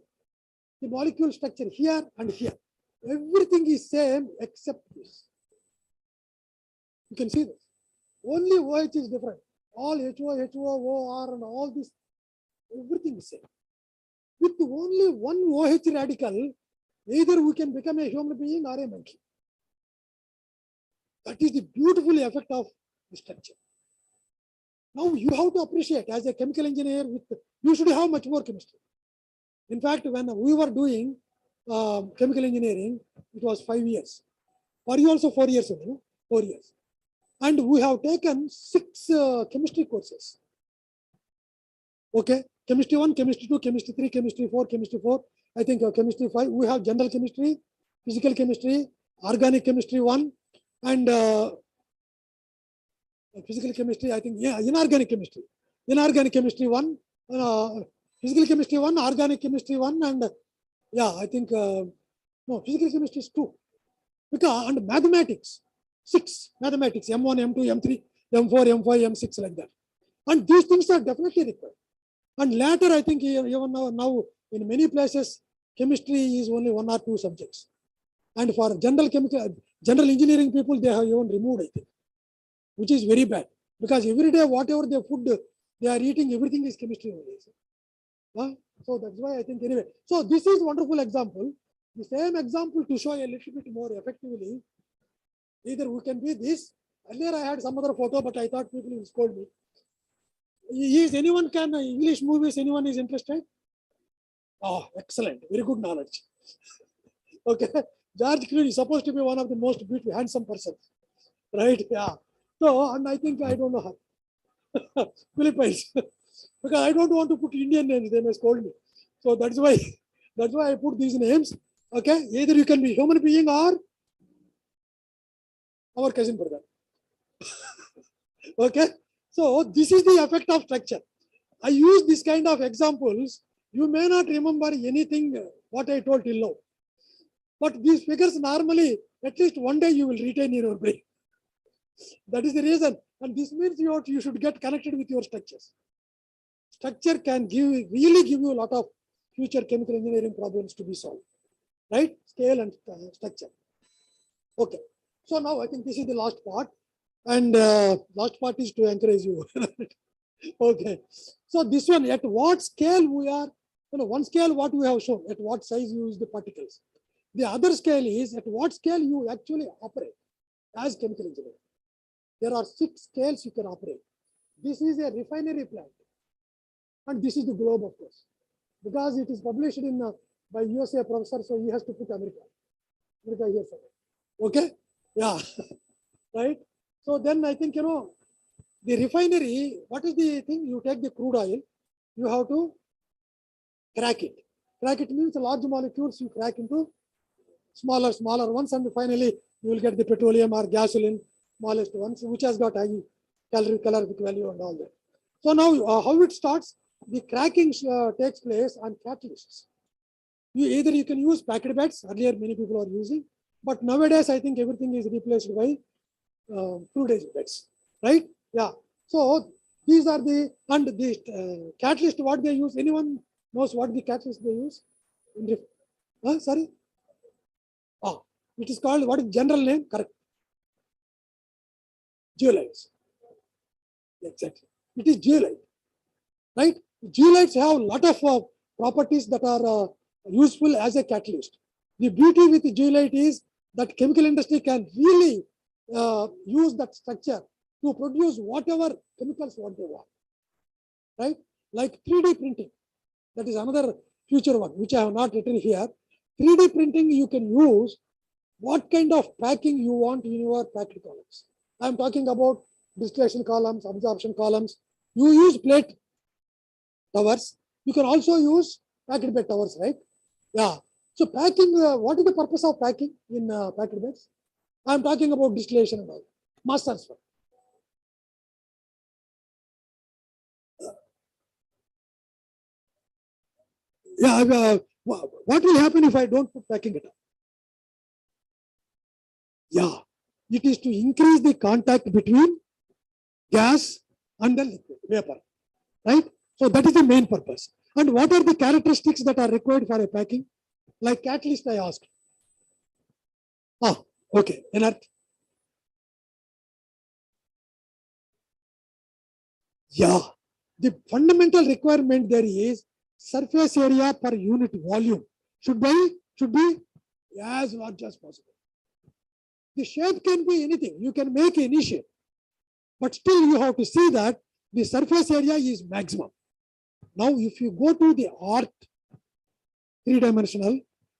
the molecule structure here and here. Everything is same except this. You can see this. Only OH is different. All HO, OR and all this, everything is same. With only one OH radical, Either we can become a human being or a monkey. That is the beautiful effect of the structure. Now you have to appreciate as a chemical engineer, you should have much more chemistry. In fact, when we were doing chemical engineering, it was 5 years. For you also 4 years only, 4 years. And we have taken 6 chemistry courses. Okay, chemistry 1, chemistry 2, chemistry 3, chemistry 4, chemistry 4. I think chemistry 5. We have general chemistry, physical chemistry, organic chemistry 1, and physical chemistry, I think, yeah, inorganic chemistry. Inorganic chemistry 1, physical chemistry 1, organic chemistry 1, and yeah, I think, no, physical chemistry is 2. Because, and mathematics, 6 mathematics, M1, M2, M3, M4, M5, M6, like that. And these things are definitely required. And later, I think, even now in many places, chemistry is only 1 or 2 subjects. And for general engineering people, they have even removed, I think, which is very bad. Because every day, whatever their food they are eating, everything is chemistry only. So that's why I think, anyway. So this is wonderful example. The same example to show a little bit more effectively. Either we can be this. Earlier I had some other photo, but I thought people will scold me. Is anyone can English movies? Anyone is interested? Oh, excellent. Very good knowledge. Okay. George Clooney is supposed to be one of the most beautiful, handsome persons. Right? Yeah. So, and I think I don't know how. Philippines. Because I don't want to put Indian names, they may scold me. So that's why I put these names. Okay. Either you can be human being or our cousin brother. Okay. So this is the effect of structure. I use this kind of examples. You may not remember anything what I told till now. But these figures normally, at least one day you will retain in your brain. That is the reason. And this means you should get connected with your structures. Structure can really give you a lot of future chemical engineering problems to be solved. Right? Scale and structure. Okay. So now I think this is the last part. And last part is to encourage you. Okay. So this one, at what scale we are, one scale what we have shown, at what size you use the particles. The other scale is at what scale you actually operate as chemical engineer. There are 6 scales you can operate. This is a refinery plant. And this is the globe, of course. Because it is published in by USA professor, so he has to put America. America here somewhere. Okay? Yeah. Right? So then I think, the refinery, what is the thing? You take the crude oil, you have to crack it. Crack it means large molecules you crack into smaller ones, and finally you will get the petroleum or gasoline, smallest ones, which has got high calorific value and all that. So now how it starts? The cracking takes place on catalysts. Either you can use packed beds, earlier many people are using, but nowadays I think everything is replaced by fluidized beds, right? Yeah. So these are and the catalyst what they use. Anyone knows what the catalyst they use? Sorry. It is called, what is general name? Correct. Zeolites. Exactly. It is zeolite, right? Zeolites have a lot of properties that are useful as a catalyst. The beauty with the zeolite is that chemical industry can really use that structure to produce whatever chemicals what they want, right? Like 3D printing. That is another future one, which I have not written here. 3D printing, you can use what kind of packing you want in your packed columns. I am talking about distillation columns, absorption columns. You use plate towers. You can also use packed bed towers, right? Yeah. So packing, what is the purpose of packing in packed beds? I am talking about distillation and all. Mass transfer. Yeah. What will happen if I don't put packing it up? Yeah. It is to increase the contact between gas and the liquid vapor, right? So that is the main purpose. And what are the characteristics that are required for a packing? Like catalyst, I asked. Okay. Inert. Yeah. The fundamental requirement there is surface area per unit volume should be as large as possible. The shape can be anything. You can make any shape, but still you have to see that the surface area is maximum. Now, if you go to the art, three-dimensional,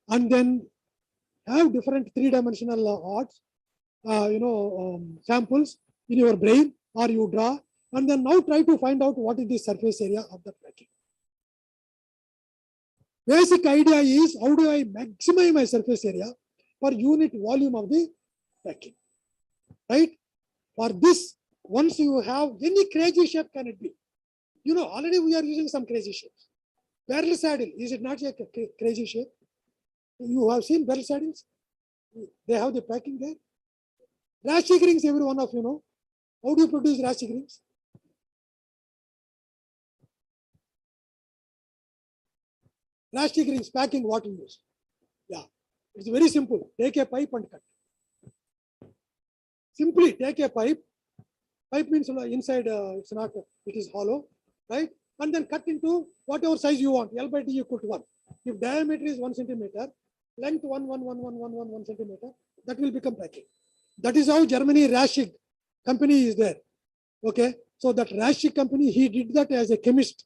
and then have different three-dimensional arts, samples in your brain, or you draw, and then now try to find out what is the surface area of the packing. Basic idea is, how do I maximize my surface area per unit volume of the packing, right? For this, once you have any crazy shape, can it be? Already we are using some crazy shapes. Barrel saddle, is it not a crazy shape? You have seen barrel saddles? They have the packing there. Ratchet rings, every one of you know. How do you produce ratchet rings? Ratchet rings packing, what you use? Yeah, it's very simple. Take a pipe and cut. Simply take a pipe. Pipe means inside it's not, it is hollow, right? And then cut into whatever size you want. L by D equal to 1. If diameter is 1 centimeter, length 1 centimeter, that will become packing. That is how Germany Raschig company is there. Okay, so that Raschig company, he did that as a chemist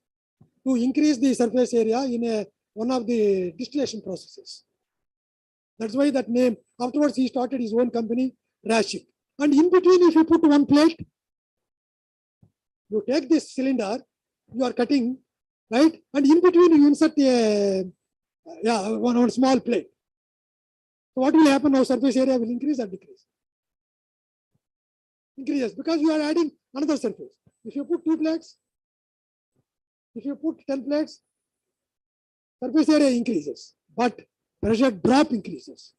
to increase the surface area in one of the distillation processes. That's why that name. Afterwards, he started his own company, Raschig. And in between, if you put one plate, you take this cylinder, you are cutting, right? And in between, you insert one small plate. So what will happen now? Surface area will increase or decrease? Increases, because you are adding another surface. If you put 2 plates, if you put 10 plates, surface area increases, but pressure drop increases.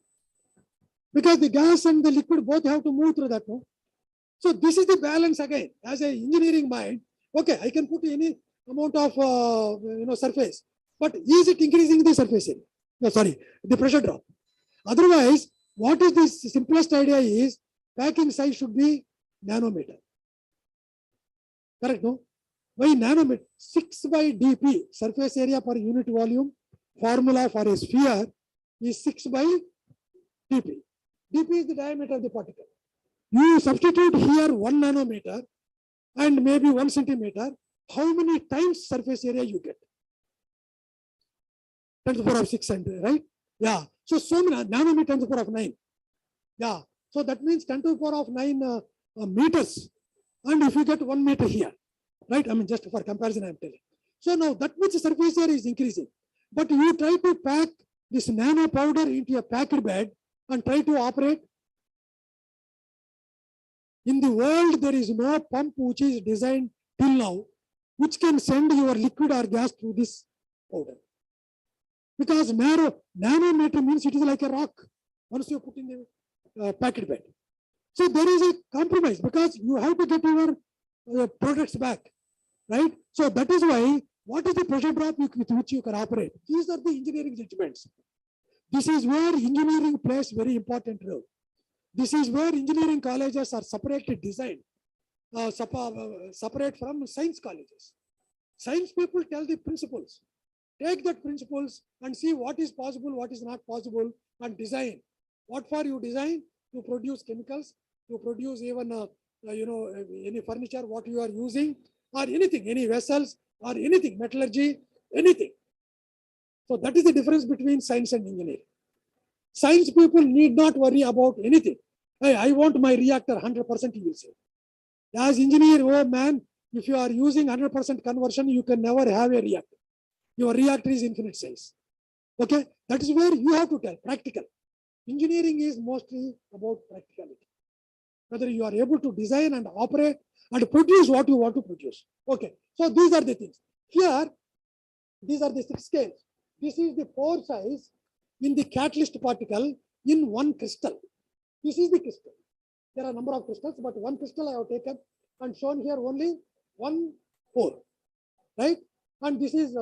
Because the gas and the liquid both have to move through that. No? So this is the balance again. As an engineering mind, okay, I can put any amount of surface, but is it increasing the surface area? No, sorry, the pressure drop. Otherwise, what is the simplest idea is packing size should be nanometer. Correct, no? Why nanometer? 6 by dp, surface area per unit volume, formula for a sphere is 6 by dp. dp is the diameter of the particle. You substitute here 1 nanometer and maybe 1 centimeter, how many times surface area you get? 10 to the power of 6 centimeter, right? Yeah. So many nanometer 10 to the power of 9. Yeah. So that means 10 to the power of 9 meters. And if you get 1 meter here, right? I mean, just for comparison, I'm telling. So now that means the surface area is increasing. But you try to pack this nano powder into a packed bed and try to operate. In the world, there is no pump which is designed till now, which can send your liquid or gas through this powder. Because nanometer means it is like a rock once you put in the packet bed. So there is a compromise because you have to get your products back, right? So that is why, what is the pressure drop with which you can operate? These are the engineering judgments. This is where engineering plays very important role. This is where engineering colleges are separately designed, separate from science colleges. Science people tell the principles. Take that principles and see what is possible, what is not possible, and design. What for you design? To produce chemicals, to produce even any furniture, what you are using, or anything, any vessels, or anything, metallurgy, anything. So that is the difference between science and engineering. Science people need not worry about anything. Hey, I want my reactor 100%, you will say. As engineer, oh man, if you are using 100% conversion, you can never have a reactor. Your reactor is infinite size. Okay, that is where you have to tell, practical. Engineering is mostly about practicality. Whether you are able to design and operate and produce what you want to produce. Okay, so these are the things. Here, these are the 6 scales. This is the pore size in the catalyst particle in one crystal. This is the crystal. There are a number of crystals, but one crystal I have taken and shown here only one pore, right? And this is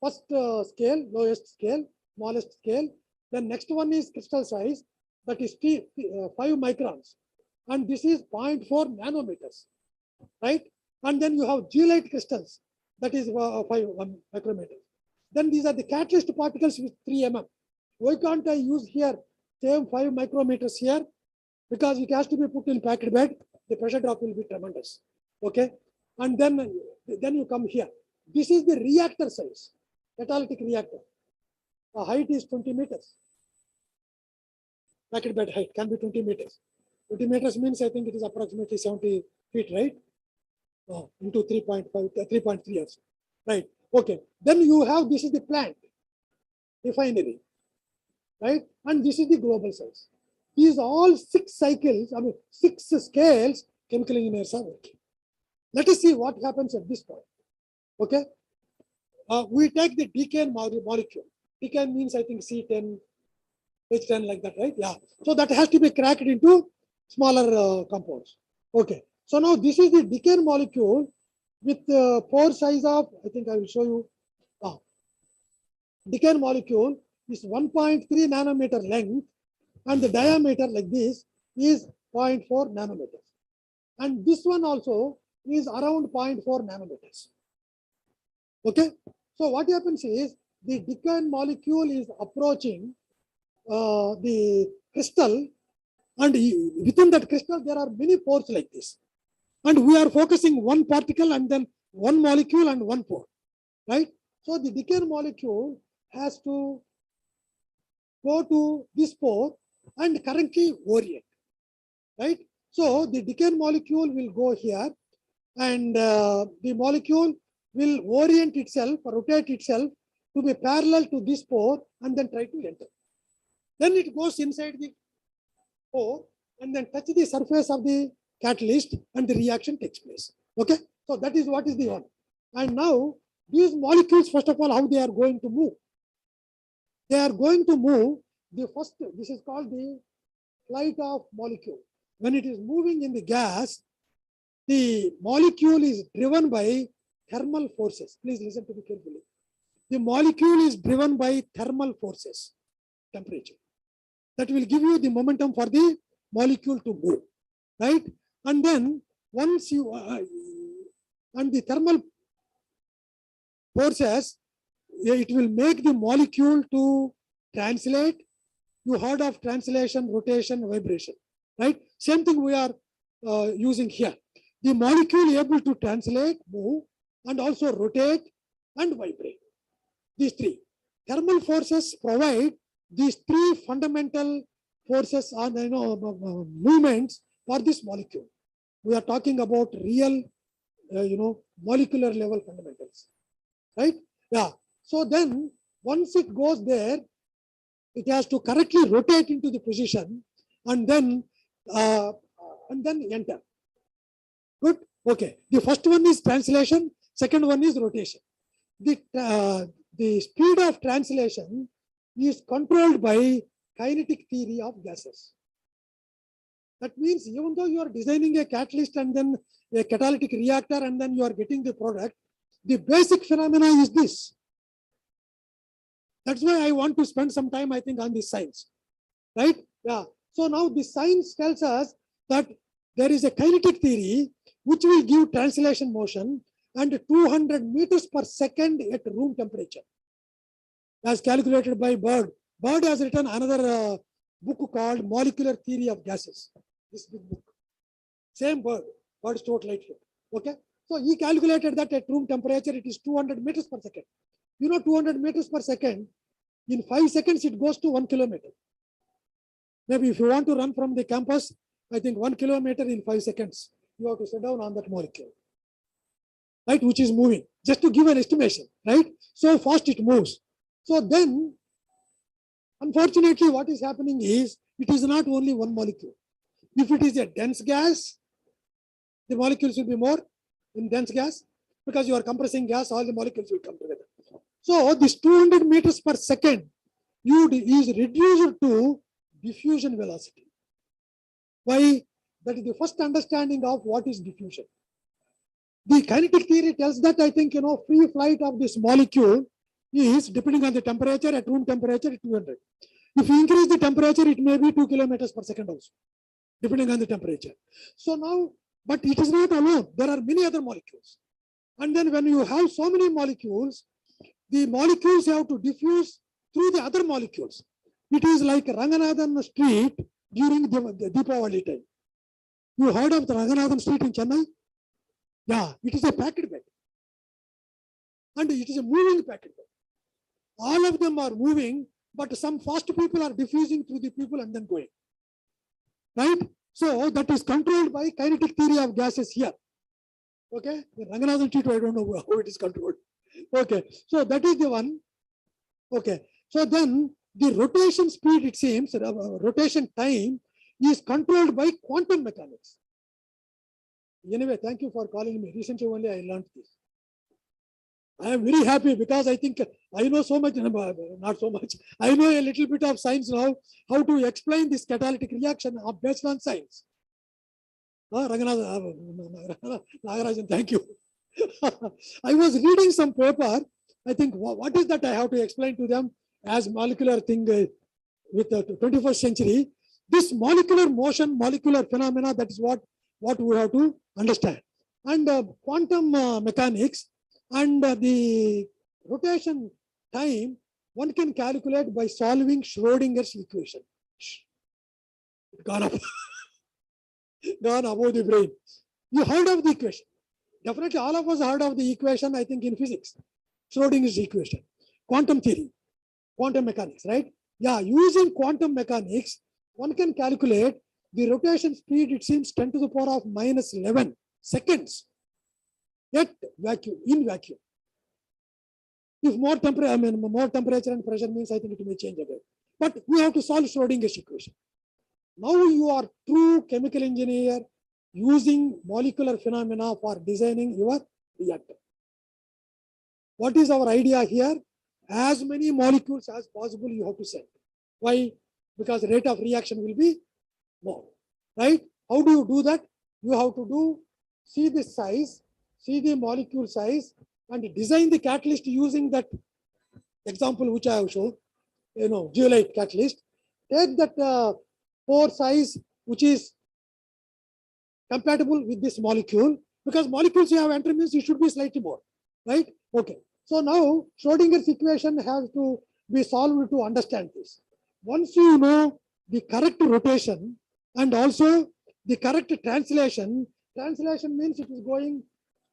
first scale, lowest scale, smallest scale. Then next one is crystal size, that is 5 microns. And this is 0.4 nanometers, right? And then you have G-light crystals, that is 5 micrometers. Then these are the catalyst particles with 3 mm. Why can't I use here same 5 micrometers here? Because it has to be put in packed bed. The pressure drop will be tremendous. Okay. And then you come here. This is the reactor size, catalytic reactor. The height is 20 meters. Packed bed height can be 20 meters. 20 meters means I think it is approximately 70 feet, right? Into 3.5, 3.3 years. Right. Okay. Then you have, this is the plant, refinery, right? And this is the global size. These all 6 cycles, 6 scales, chemical engineers are working. Let us see what happens at this point. Okay. We take the decane molecule. Decane means I think C10, H10 like that, right? Yeah. So that has to be cracked into smaller compounds. Okay. So now this is the decane molecule with pore size of, I think I will show you. Decane molecule is 1.3 nanometer length and the diameter like this is 0.4 nanometers. And this one also is around 0.4 nanometers. Okay. So what happens is the decane molecule is approaching the crystal, and within that crystal there are many pores like this. And we are focusing one particle and then one molecule and one pore, right? So the decane molecule has to go to this pore and currently orient, right? So the decane molecule will go here and the molecule will orient itself, rotate itself to be parallel to this pore and then try to enter. Then it goes inside the pore and then touch the surface of the catalyst and the reaction takes place. Okay. So that is what is the one. And now these molecules, first of all, how they are going to move? They are going to move the first, this is called the flight of molecule. When it is moving in the gas, the molecule is driven by thermal forces. Please listen to me carefully. The molecule is driven by thermal forces, temperature. That will give you the momentum for the molecule to move, right? And then once you, and the thermal forces, it will make the molecule to translate. You heard of translation, rotation, vibration, right? Same thing we are using here. The molecule able to translate, move, and also rotate and vibrate. These 3. Thermal forces provide these 3 fundamental forces on movements for this molecule. We are talking about real, molecular level fundamentals, right? Yeah. So then once it goes there, it has to correctly rotate into the position and then enter. Good. Okay. The first one is translation. Second one is rotation. The speed of translation is controlled by kinetic theory of gases. That means even though you are designing a catalyst and then a catalytic reactor and then you are getting the product, the basic phenomena is this. That's why I want to spend some time, I think, on this science, right? Yeah. So now the science tells us that there is a kinetic theory which will give translation motion and 200 meters per second at room temperature, as calculated by Bird. Bird has written another book called Molecular Theory of Gases. This big book. Same Bird, Stuart Lightfield. Okay. So he calculated that at room temperature it is 200 meters per second. 200 meters per second, in 5 seconds it goes to 1 kilometer. Maybe if you want to run from the campus, I think 1 kilometer in 5 seconds, you have to sit down on that molecule, right, which is moving, just to give an estimation, right? So fast it moves. So then, unfortunately, what is happening is, it is not only one molecule. If it is a dense gas, the molecules will be more in dense gas, because you are compressing gas, all the molecules will come together. So this 200 meters per second is reduced to diffusion velocity. Why? That is the first understanding of what is diffusion. The kinetic theory tells that, I think, free flight of this molecule is, depending on the temperature, at room temperature, 200. If you increase the temperature, it may be 2 kilometers per second also, depending on the temperature. So now, but it is not alone. There are many other molecules. And then when you have so many molecules, the molecules have to diffuse through the other molecules. It is like Ranganathan Street during the Deepavali time. You heard of the Ranganathan Street in Chennai? Yeah, it is a packed bed. And it is a moving packed bed. All of them are moving, but some fast people are diffusing through the people and then going. Right? So that is controlled by kinetic theory of gases here. Okay, the Ranganathan Street, I don't know how it is controlled. Okay, so that is the one. Okay, so then the rotation speed, it seems, rotation time is controlled by quantum mechanics. Anyway, thank you for calling me. Recently only I learned this. I am very happy because I think I know so much, not so much. I know a little bit of science now, how to explain this catalytic reaction based on science. Nagarajan, thank you. I was reading some paper. I think what is that I have to explain to them as molecular thing with the 21st century. This molecular motion, molecular phenomena, that is what we have to understand. And quantum mechanics and the rotation time, one can calculate by solving Schrodinger's equation. Gone up. Gone above the brain. You heard of the equation. Definitely all of us heard of the equation, I think in physics. Schrodinger's equation. Quantum theory. Quantum mechanics, right? Yeah, using quantum mechanics, one can calculate the rotation speed, it seems 10 to the power of minus 11 seconds at vacuum, in vacuum. If more temperature, more temperature and pressure means I think it may change again. But you have to solve Schrodinger's equation. Now you are true chemical engineer using molecular phenomena for designing your reactor. What is our idea here? As many molecules as possible you have to send. Why? Because the rate of reaction will be more, right? How do you do that? You have to see the size, see the molecule size, and design the catalyst using that example which I have shown, zeolite catalyst. Take that pore size which is compatible with this molecule, because molecules you have enter means it should be slightly more, right? Okay. So now Schrodinger's equation has to be solved to understand this. Once you know the correct rotation and also the correct translation means it is going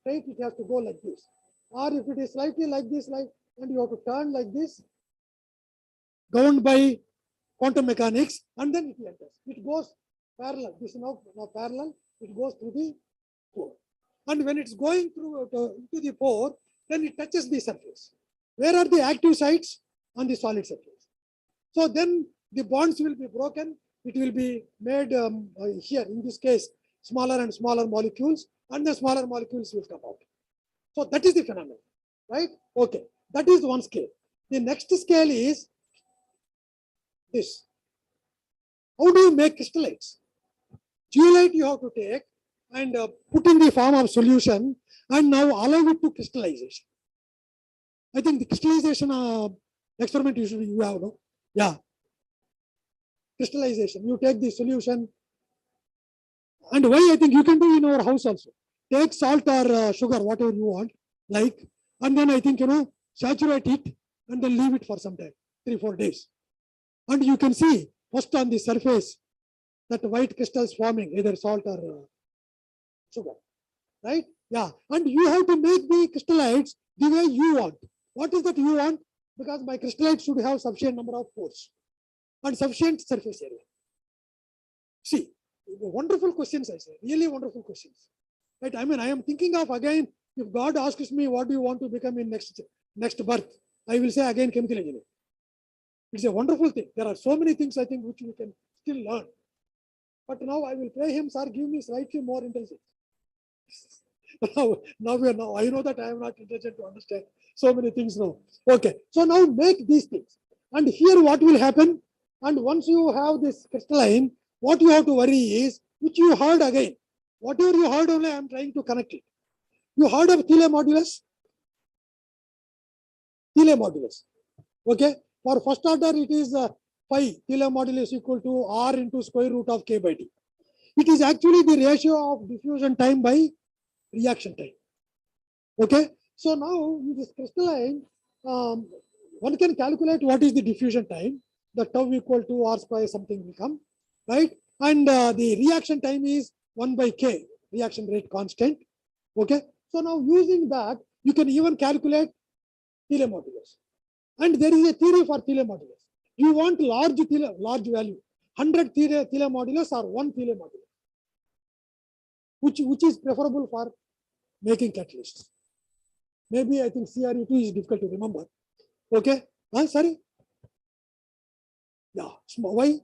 straight, it has to go like this. Or if it is slightly like this, and you have to turn like this, governed by quantum mechanics, and then it enters. It goes parallel. This is now parallel. It goes through the pore. And when it's going through to the pore, then it touches the surface. Where are the active sites? On the solid surface. So then the bonds will be broken. It will be made here, in this case, smaller and smaller molecules, and the smaller molecules will come out. So that is the phenomenon, right? Okay, that is one scale. The next scale is this. How do you make crystallites? Zeolite you have to take and put in the form of solution and now allow it to crystallization. I think the crystallization experiment you have, no? Yeah. Crystallization. You take the solution. And why I think you can do in our house also. Take salt or sugar, whatever you want, and then I think, saturate it and then leave it for some time, 3-4 days. And you can see first on the surface that white crystals forming, either salt or sugar, right? Yeah, and you have to make the crystallites the way you want. What is that you want? Because my crystallites should have sufficient number of pores and sufficient surface area. See, wonderful questions, I say, really wonderful questions. Right? I mean, I am thinking of again, if God asks me, what do you want to become in next birth? I will say again, chemical engineer. It's a wonderful thing. There are so many things I think which we can still learn. But now I will pray him, sir, give me slightly more intelligence. now I know that I am not intelligent to understand so many things now. Okay, so now make these things. And here what will happen? And once you have this crystalline, what you have to worry is, which you heard again. Whatever you heard only, I am trying to connect it. You heard of Thiele modulus? Thiele modulus. Okay. For first order, it is pi. Thiele modulus equal to R into square root of K by D. It is actually the ratio of diffusion time by reaction time. Okay. So now in this crystalline, one can calculate what is the diffusion time. the tau equal to R square something will come, right? And the reaction time is 1 by K, reaction rate constant. Okay. So now using that, you can even calculate telemodulus. And there is a theory for telemodulus. You want large value, 100 telemodulus or 1 telemodulus, which is preferable for making catalysts. Maybe I think CRE2 is difficult to remember. Okay. Sorry. Yeah. Why?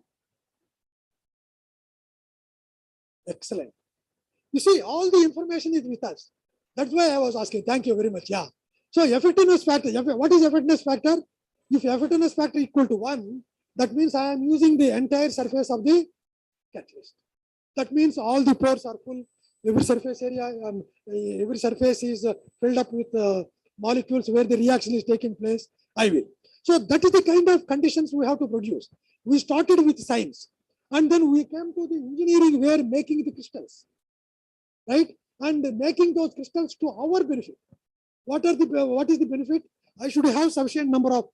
Excellent. You see, all the information is with us. That's why I was asking. Thank you very much. Yeah. So effectiveness factor. What is effectiveness factor? If effectiveness factor equal to 1, that means I am using the entire surface of the catalyst. That means all the pores are full. Every surface area, every surface is filled up with molecules where the reaction is taking place. I will. So that is the kind of conditions we have to produce. We started with science, and then we came to the engineering where making the crystals, right? And making those crystals to our benefit. What is the benefit? I should have sufficient number of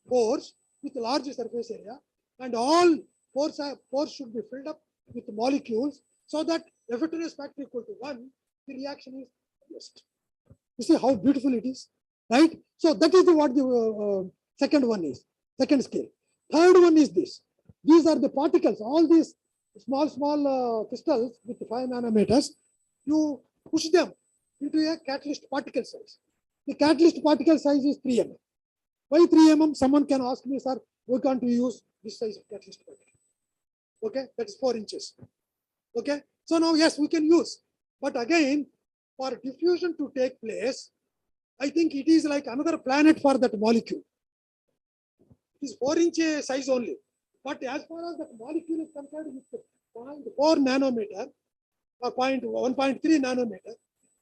pores with large surface area, and all pores should be filled up with molecules, so that effectiveness factor equal to 1, the reaction is best. You see how beautiful it is, right? So that is what the second one is, second scale. Third one is this. These are the particles, all these small crystals with 5 nanometers. You push them into a catalyst particle size. The catalyst particle size is 3 mm. Why 3 mm? Someone can ask me, sir, why can't we use this size of catalyst particle? Okay, that is 4 inches. Okay, so now yes, we can use, but again, for diffusion to take place, I think it is like another planet for that molecule. It is 4-inch size only, but as far as that molecule is concerned, with 0.4 nanometer or 1.3 nanometer,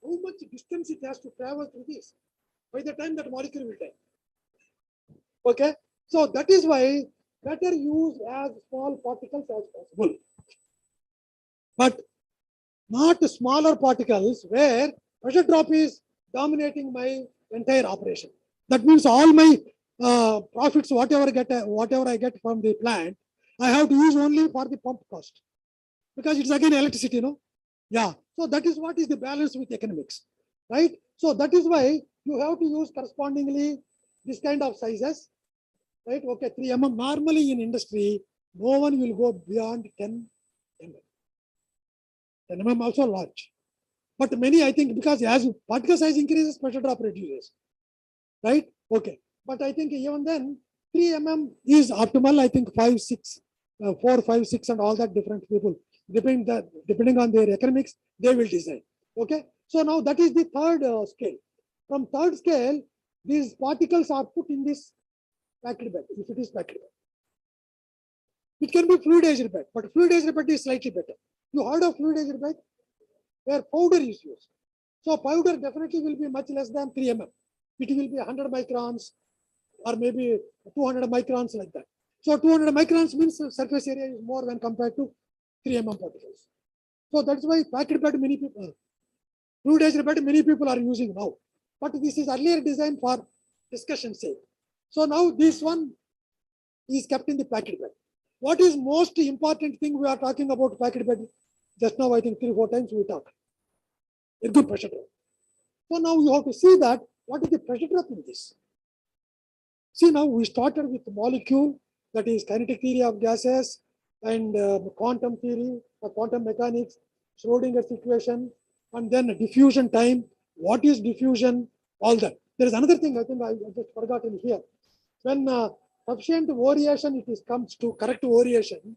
how much distance it has to travel through this by the time that molecule will die. Okay, so that is why better use as small particles as possible, but not smaller particles where pressure drop is dominating my entire operation. That means all my profits, whatever I get from the plant, I have to use only for the pump cost, because it's again electricity, no? Yeah. So that is what is the balance with economics, right? So that is why you have to use correspondingly this kind of sizes, right? Okay, 3 mm. Normally in industry, no one will go beyond 10 mm. 10 mm also large. But many, I think, because as particle size increases, pressure drop reduces, right? Okay. But I think even then, 3 mm is optimal. I think 5, 6, 4, 5, 6, and all that different people, depending on their economics, they will design. Okay. So now that is the third scale. From third scale, these particles are put in this packed bed, if it is packed bed. It can be fluidized bed, but fluidized bed is slightly better. You heard of fluidized bed? Where powder is used. So powder definitely will be much less than 3 mm. It will be 100 microns or maybe 200 microns like that. So 200 microns means surface area is more when compared to 3 mm particles. So that's why packed bed many people, fluidized bed many people are using now. But this is earlier designed for discussion sake. So now this one is kept in the packed bed. What is most important thing we are talking about packed bed? Just now I think 3 or 4 times we talked. A good pressure drop. So now you have to see that what is the pressure drop in this. See, now we started with the molecule, that is kinetic theory of gases and quantum theory or quantum mechanics, Schrodinger's equation, and then diffusion time. What is diffusion? All that. There is another thing I think I just forgotten here. When sufficient variation comes to correct variation,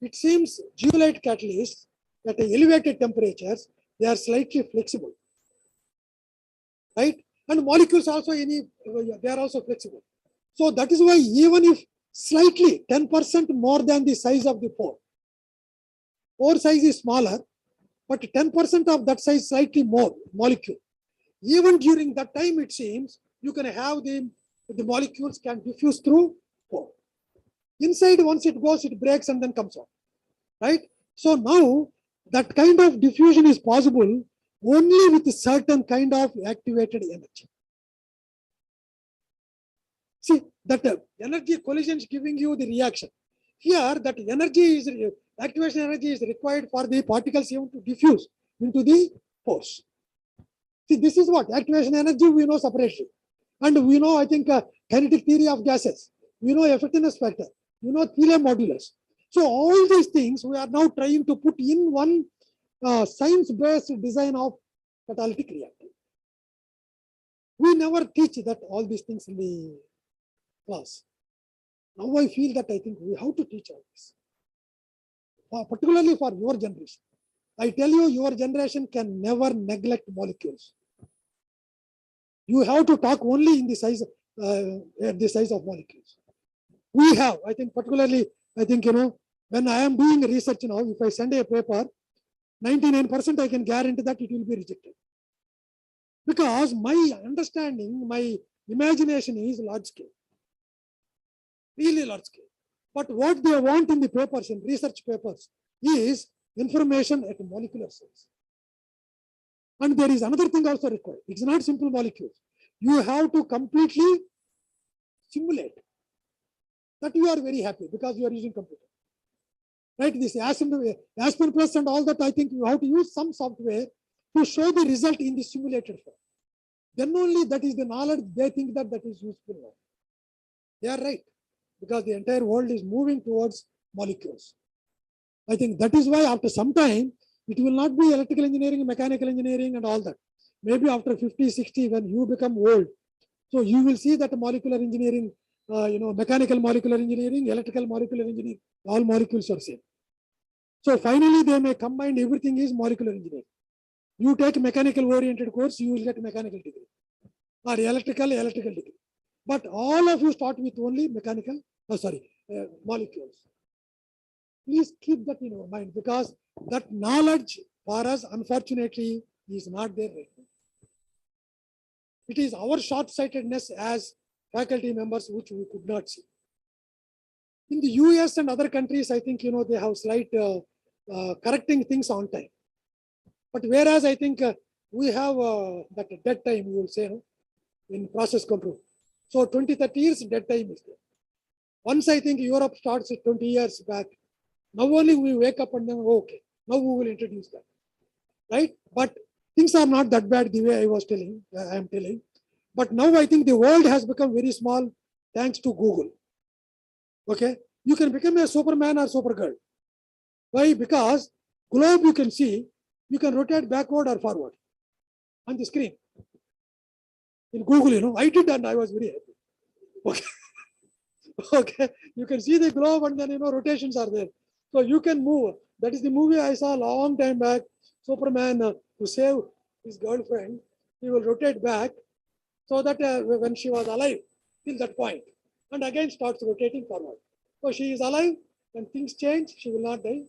it seems zeolite catalysts at elevated temperatures, they are slightly flexible, right? And molecules also, they are also flexible. So that is why even if slightly 10% more than the size of the pore size is smaller, but 10% of that size slightly more molecule. Even during that time, it seems you can have the molecules can diffuse through pore. Inside, once it goes, it breaks and then comes out, right? So now that kind of diffusion is possible only with a certain kind of activated energy. See, that energy collision is giving you the reaction. Here, that energy is activation energy is required for the particles even to diffuse into the pores. See, this is what activation energy we know separately, and we know, I think, kinetic theory of gases. We know effectiveness factor. We know Thiele modulus. So all these things we are now trying to put in one science-based design of catalytic reactor. We never teach that all these things in the class. Now I feel that I think we have to teach all this, particularly for your generation. I tell you, your generation can never neglect molecules. You have to talk only in the size, at the size of molecules. We have, I think, particularly, I think, when I am doing research now, if I send a paper, 99% I can guarantee that it will be rejected. Because my understanding, my imagination is large scale, really large scale. But what they want in the papers, in research papers, is information at molecular size. And there is another thing also required. It's not simple molecules. You have to completely simulate. That you are very happy because you are using computer. Right? This Aspen Plus and all that, I think you have to use some software to show the result in the simulated form. Then only that is the knowledge they think that that is useful now. They are right, because the entire world is moving towards molecules. I think that is why after some time, it will not be electrical engineering, mechanical engineering and all that. Maybe after 50, 60, when you become old, so you will see that molecular engineering, mechanical molecular engineering, electrical molecular engineering, all molecules are same. So finally, they may combine everything is molecular engineering. You take mechanical oriented course, you will get mechanical degree, or electrical degree. But all of you start with only mechanical, molecules. Please keep that in your mind, because that knowledge for us, unfortunately, is not there right now. It is our short-sightedness as faculty members which we could not see. In the US and other countries, I think, they have slight correcting things on time. But whereas I think we have that dead time, you will say, in process control. So 20, 30 years dead time is there. Once I think Europe starts 20 years back, now only we wake up and then, okay, now we will introduce that, right? But things are not that bad the way I was telling, I am telling. But now I think the world has become very small thanks to Google. Okay, you can become a Superman or Supergirl. Why? Because globe you can see, you can rotate backward or forward on the screen. In Google, I did and I was very happy. Okay. Okay, you can see the globe and then, rotations are there. So you can move. That is the movie I saw a long time back. Superman, to save his girlfriend, he will rotate back so that when she was alive, till that point, and again starts rotating forward. So she is alive, when things change, she will not die,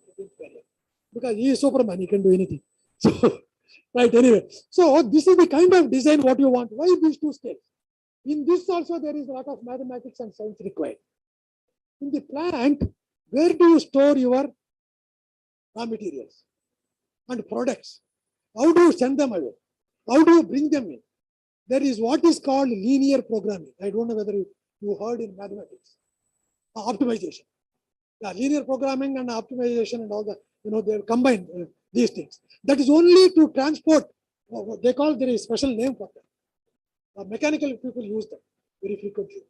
because he is Superman, he can do anything. So, right, anyway. So this is the kind of design what you want. Why these two steps? In this also, there is a lot of mathematics and science required. In the plant, where do you store your raw materials and products? How do you send them away? How do you bring them in? There is what is called linear programming. I don't know whether you heard in mathematics. Optimization. Yeah, linear programming and optimization and all that, they combine these things. That is only to transport. They call, there is special name for that. Mechanical people use that very frequently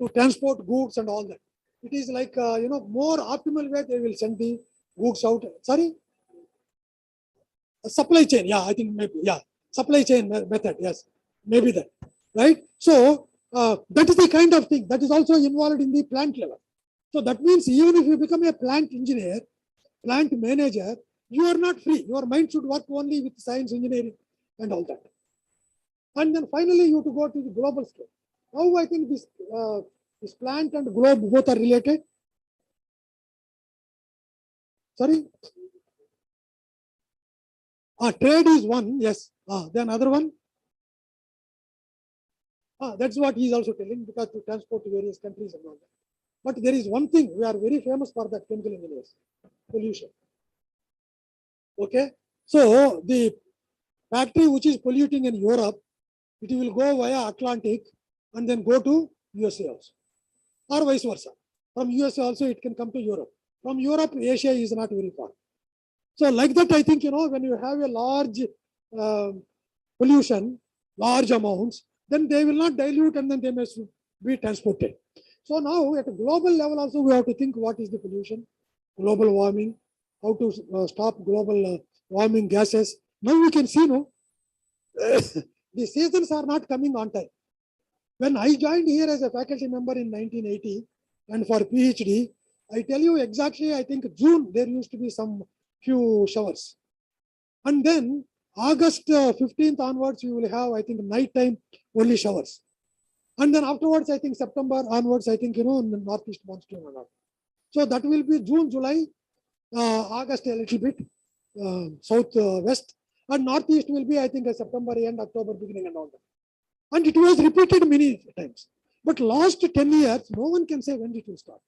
to transport goods and all that. It is like, more optimal way they will send the goods out. Sorry? Supply chain. Yeah, I think maybe. Yeah. Supply chain method. Yes. Maybe that. Right? So, that is the kind of thing that is also involved in the plant level. So that means even if you become a plant engineer, plant manager, you are not free. Your mind should work only with science, engineering and all that. And then finally you have to go to the global scale. Now I think this plant and globe both are related. Sorry? Trade is one, yes. Then other one? That's what he is also telling, because to transport to various countries and all that. But there is one thing, we are very famous for that, chemical engineers, pollution. Okay? So the factory which is polluting in Europe, it will go via Atlantic and then go to USA also. or vice versa. From USA also it can come to Europe. From Europe, Asia is not very far. So like that, I think, when you have a large pollution, large amounts, then they will not dilute and then they must be transported. So now at a global level also we have to think what is the pollution, global warming, how to stop global warming gases. Now we can see, no, the seasons are not coming on time. When I joined here as a faculty member in 1980 and for PhD, I tell you exactly, I think June, there used to be some few showers. And then August 15th onwards, you will have, I think, nighttime only showers. And then afterwards, I think September onwards, I think, in the northeast monsoon and all. So that will be June, July, August a little bit, south-west. And northeast will be, I think, September end, October beginning and all that. And it was repeated many times. But last 10 years, no one can say when it will start.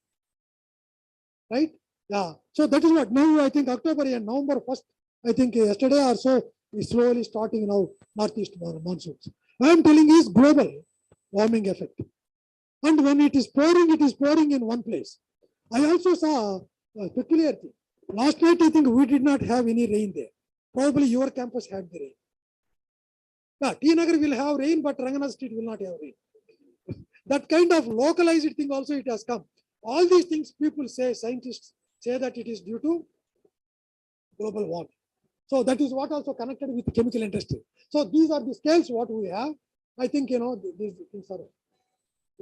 Right? Yeah. So that is what now I think October and November 1st, I think yesterday or so is slowly starting now northeast monsoons. I am telling is global warming effect. And when it is pouring in one place. I also saw a peculiar thing. Last night, I think we did not have any rain there. Probably your campus had the rain. Yeah, T Nagar will have rain, but Rangana Street will not have rain. That kind of localized thing also it has come. All these things people say, scientists say that it is due to global warming. So that is what also connected with the chemical industry. So these are the scales what we have. I think, these things are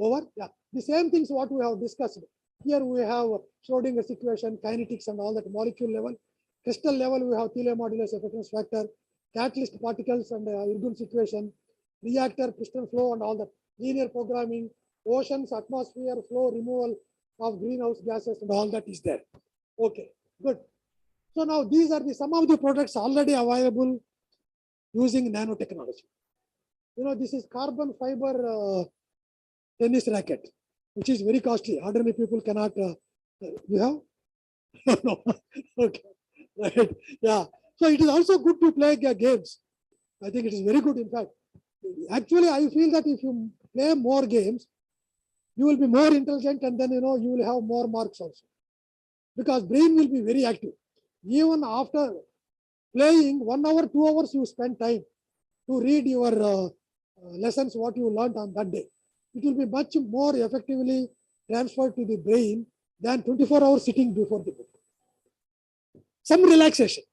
over. Yeah, the same things what we have discussed. Here we have Schrodinger equation, kinetics and all that molecule level. Crystal level, we have telemodulus effectiveness factor, catalyst particles and Irgun's equation, reactor, piston flow and all that. Linear programming, oceans, atmosphere, flow, removal of greenhouse gases and all that is there. Okay, good. So now these are some of the products already available using nanotechnology. This is carbon fiber tennis racket, which is very costly. Ordinary people cannot. You have? No. Okay. Right. Yeah. So it is also good to play games. I think it is very good. In fact, actually, I feel that if you play more games, you will be more intelligent and then, you will have more marks also. Because brain will be very active. Even after playing 1 hour, 2 hours, you spend time to read your lessons, what you learned on that day. It will be much more effectively transferred to the brain than 24 hours sitting before the book. Some relaxation,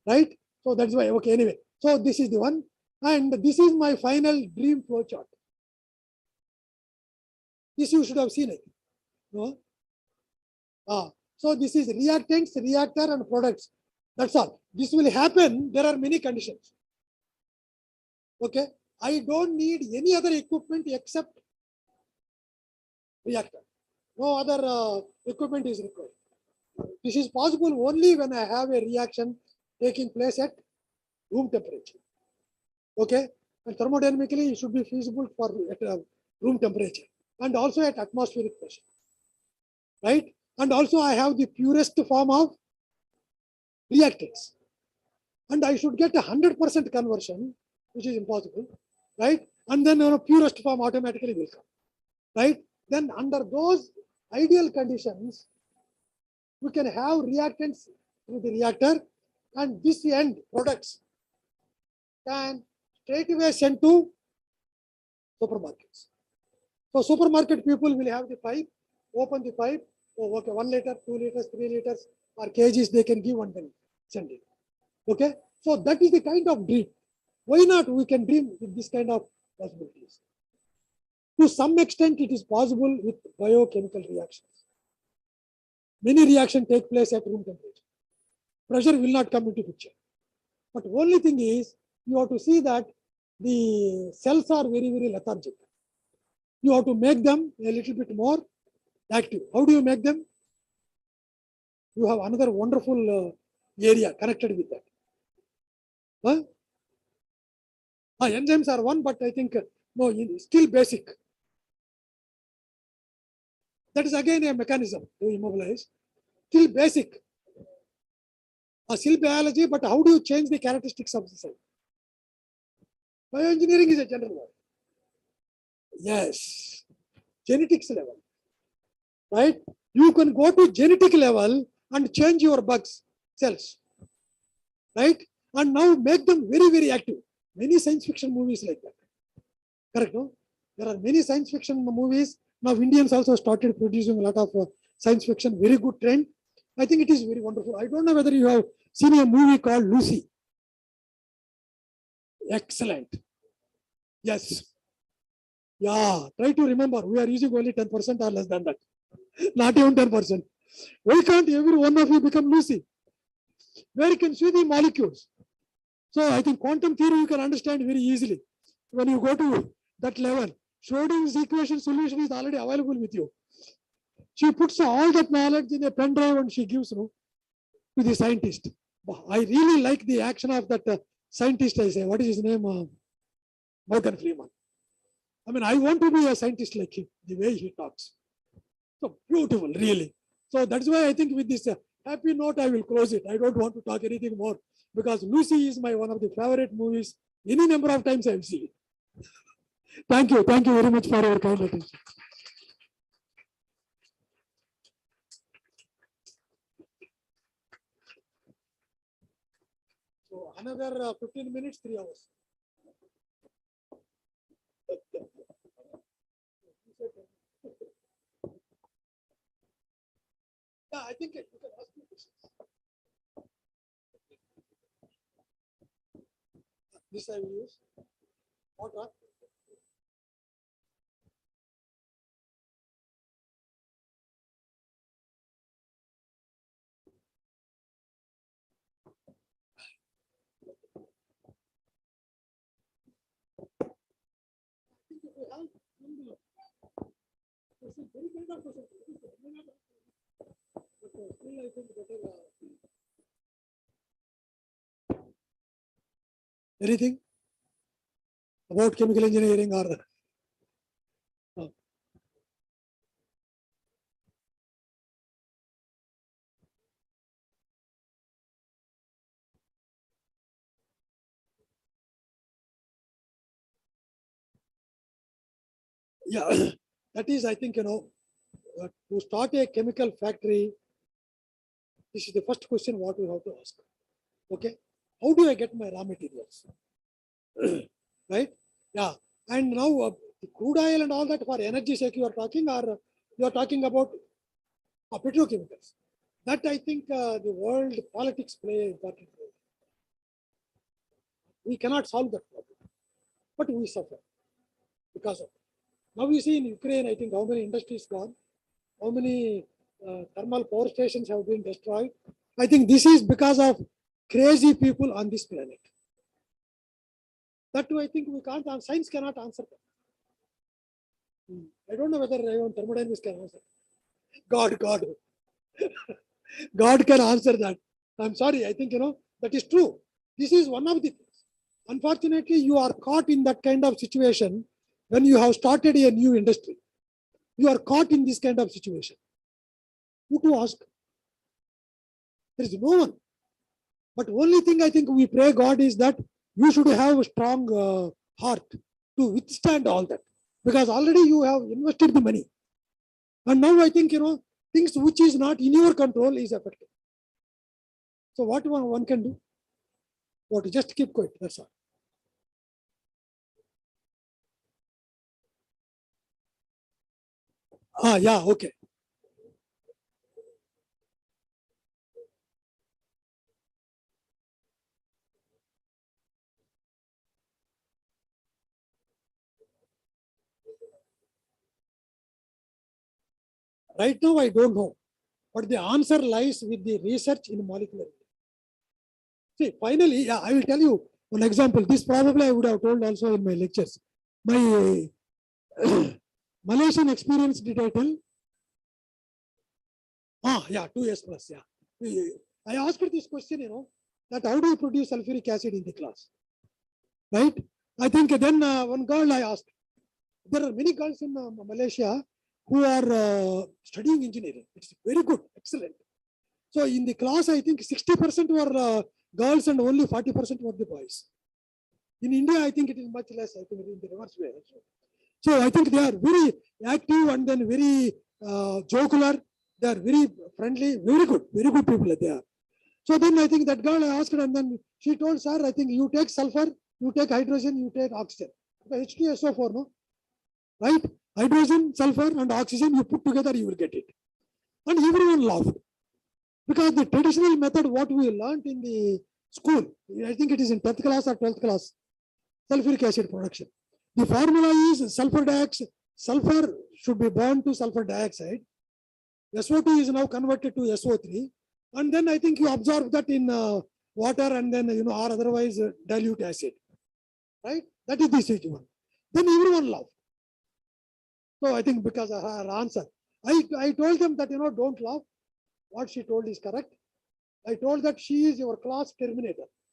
right? So that's why, okay, anyway. So this is the one. And this is my final dream flow chart. This you should have seen it. No? So this is reactants, reactor and products. That's all. This will happen. There are many conditions. Okay. I don't need any other equipment except reactor. No other equipment is required. This is possible only when I have a reaction taking place at room temperature. Okay. And thermodynamically, it should be feasible for at room temperature and also at atmospheric pressure. Right. And also I have the purest form of reactants. And I should get 100% conversion, which is impossible. Right. And then purest form automatically will come. Right. Then under those ideal conditions, we can have reactants through the reactor and this end products can straight away sent to supermarkets. So supermarket people will have the pipe, open the pipe. Oh, okay, 1 liter, 2 liters, 3 liters or kgs they can give and then send it. Okay. So that is the kind of dream. Why not we can dream with this kind of possibilities? To some extent, it is possible with biochemical reactions. Many reactions take place at room temperature. Pressure will not come into picture. But only thing is, you have to see that the cells are very, very lethargic. You have to make them a little bit more active. How do you make them? You have another wonderful area connected with that. Huh? Enzymes are one, but I think no, still basic. That is again a mechanism to immobilize. Still basic. Still biology, but how do you change the characteristics of the cell? Bioengineering is a general word. Yes. Genetics level. right? You can go to genetic level and change your bugs cells, right? And now make them very, very active. Many science fiction movies like that. Correct, no? There are many science fiction movies. Now Indians also started producing a lot of science fiction, very good trend. I think it is very wonderful. I don't know whether you have seen a movie called Lucy. Excellent. Yes. Yeah, try to remember, we are using only 10% or less than that. Not even 10%. Why can't every one of you become Lucy? Where you can see the molecules. So I think quantum theory you can understand very easily. When you go to that level, Schrodinger's equation solution is already available with you. She puts all that knowledge in a pen drive and she gives to the scientist. I really like the action of that scientist. I say, what is his name? Morgan Freeman. I mean, I want to be a scientist like him, the way he talks. So beautiful, really. So that's why I think with this happy note, I will close it. I don't want to talk anything more because Lucy is my one of the favorite movies. Any number of times I will see it. Thank you. Thank you very much for your kind attention. So another 15 minutes, 3 hours. Yeah, I think you can ask me questions. This I will use. Water. Anything about chemical engineering or yeah, that is, I think, to start a chemical factory, this is the first question what we have to ask. Okay, how do I get my raw materials? Right? Yeah, and now the crude oil and all that for energy sake you are talking, or you are talking about petrochemicals. That I think the world politics play an important role. We cannot solve that problem, but we suffer because of it. Now we see in Ukraine, I think how many industries gone, how many thermal power stations have been destroyed. I think this is because of crazy people on this planet. That too, I think we can't, science cannot answer that. I don't know whether even thermodynamics can answer. God. God can answer that. I'm sorry, I think, that is true. This is one of the things. Unfortunately, you are caught in that kind of situation when you have started a new industry. You are caught in this kind of situation. Who to ask? There is no one. But only thing I think we pray God is that you should have a strong heart to withstand all that. Because already you have invested the money. And now I think, things which is not in your control is affected. So what one can do? What? Just keep quiet, that's all. Yeah, okay. Right now, I don't know, but the answer lies with the research in molecular. See, finally, I will tell you one example. This probably I would have told also in my lectures. My Malaysian experience, did I tell? 2 years plus, I asked this question, that how do you produce sulfuric acid in the class? Right? I think then one girl I asked, there are many girls in Malaysia who are studying engineering. It's very good, excellent. So in the class, I think 60% were girls and only 40% were the boys. In India, I think it is much less, I think in the reverse way. So I think they are very active and then very jocular. They are very friendly, very good people they are. So then I think that girl I asked her, and then she told, sir, I think you take sulfur, you take hydrogen, you take oxygen. H2SO4, no? Right? Hydrogen, sulfur, and oxygen, you put together, you will get it. And everyone laughed. Because the traditional method, what we learned in the school, I think it is in 10th class or 12th class, sulfuric acid production. The formula is sulfur dioxide, sulfur should be bound to sulfur dioxide. SO2 is now converted to SO3. And then I think you absorb that in water and then, or otherwise dilute acid. Right? That is the stage one. Then everyone laughed. So I think because of her answer, I told them that, don't laugh. What she told is correct. I told that she is your class terminator.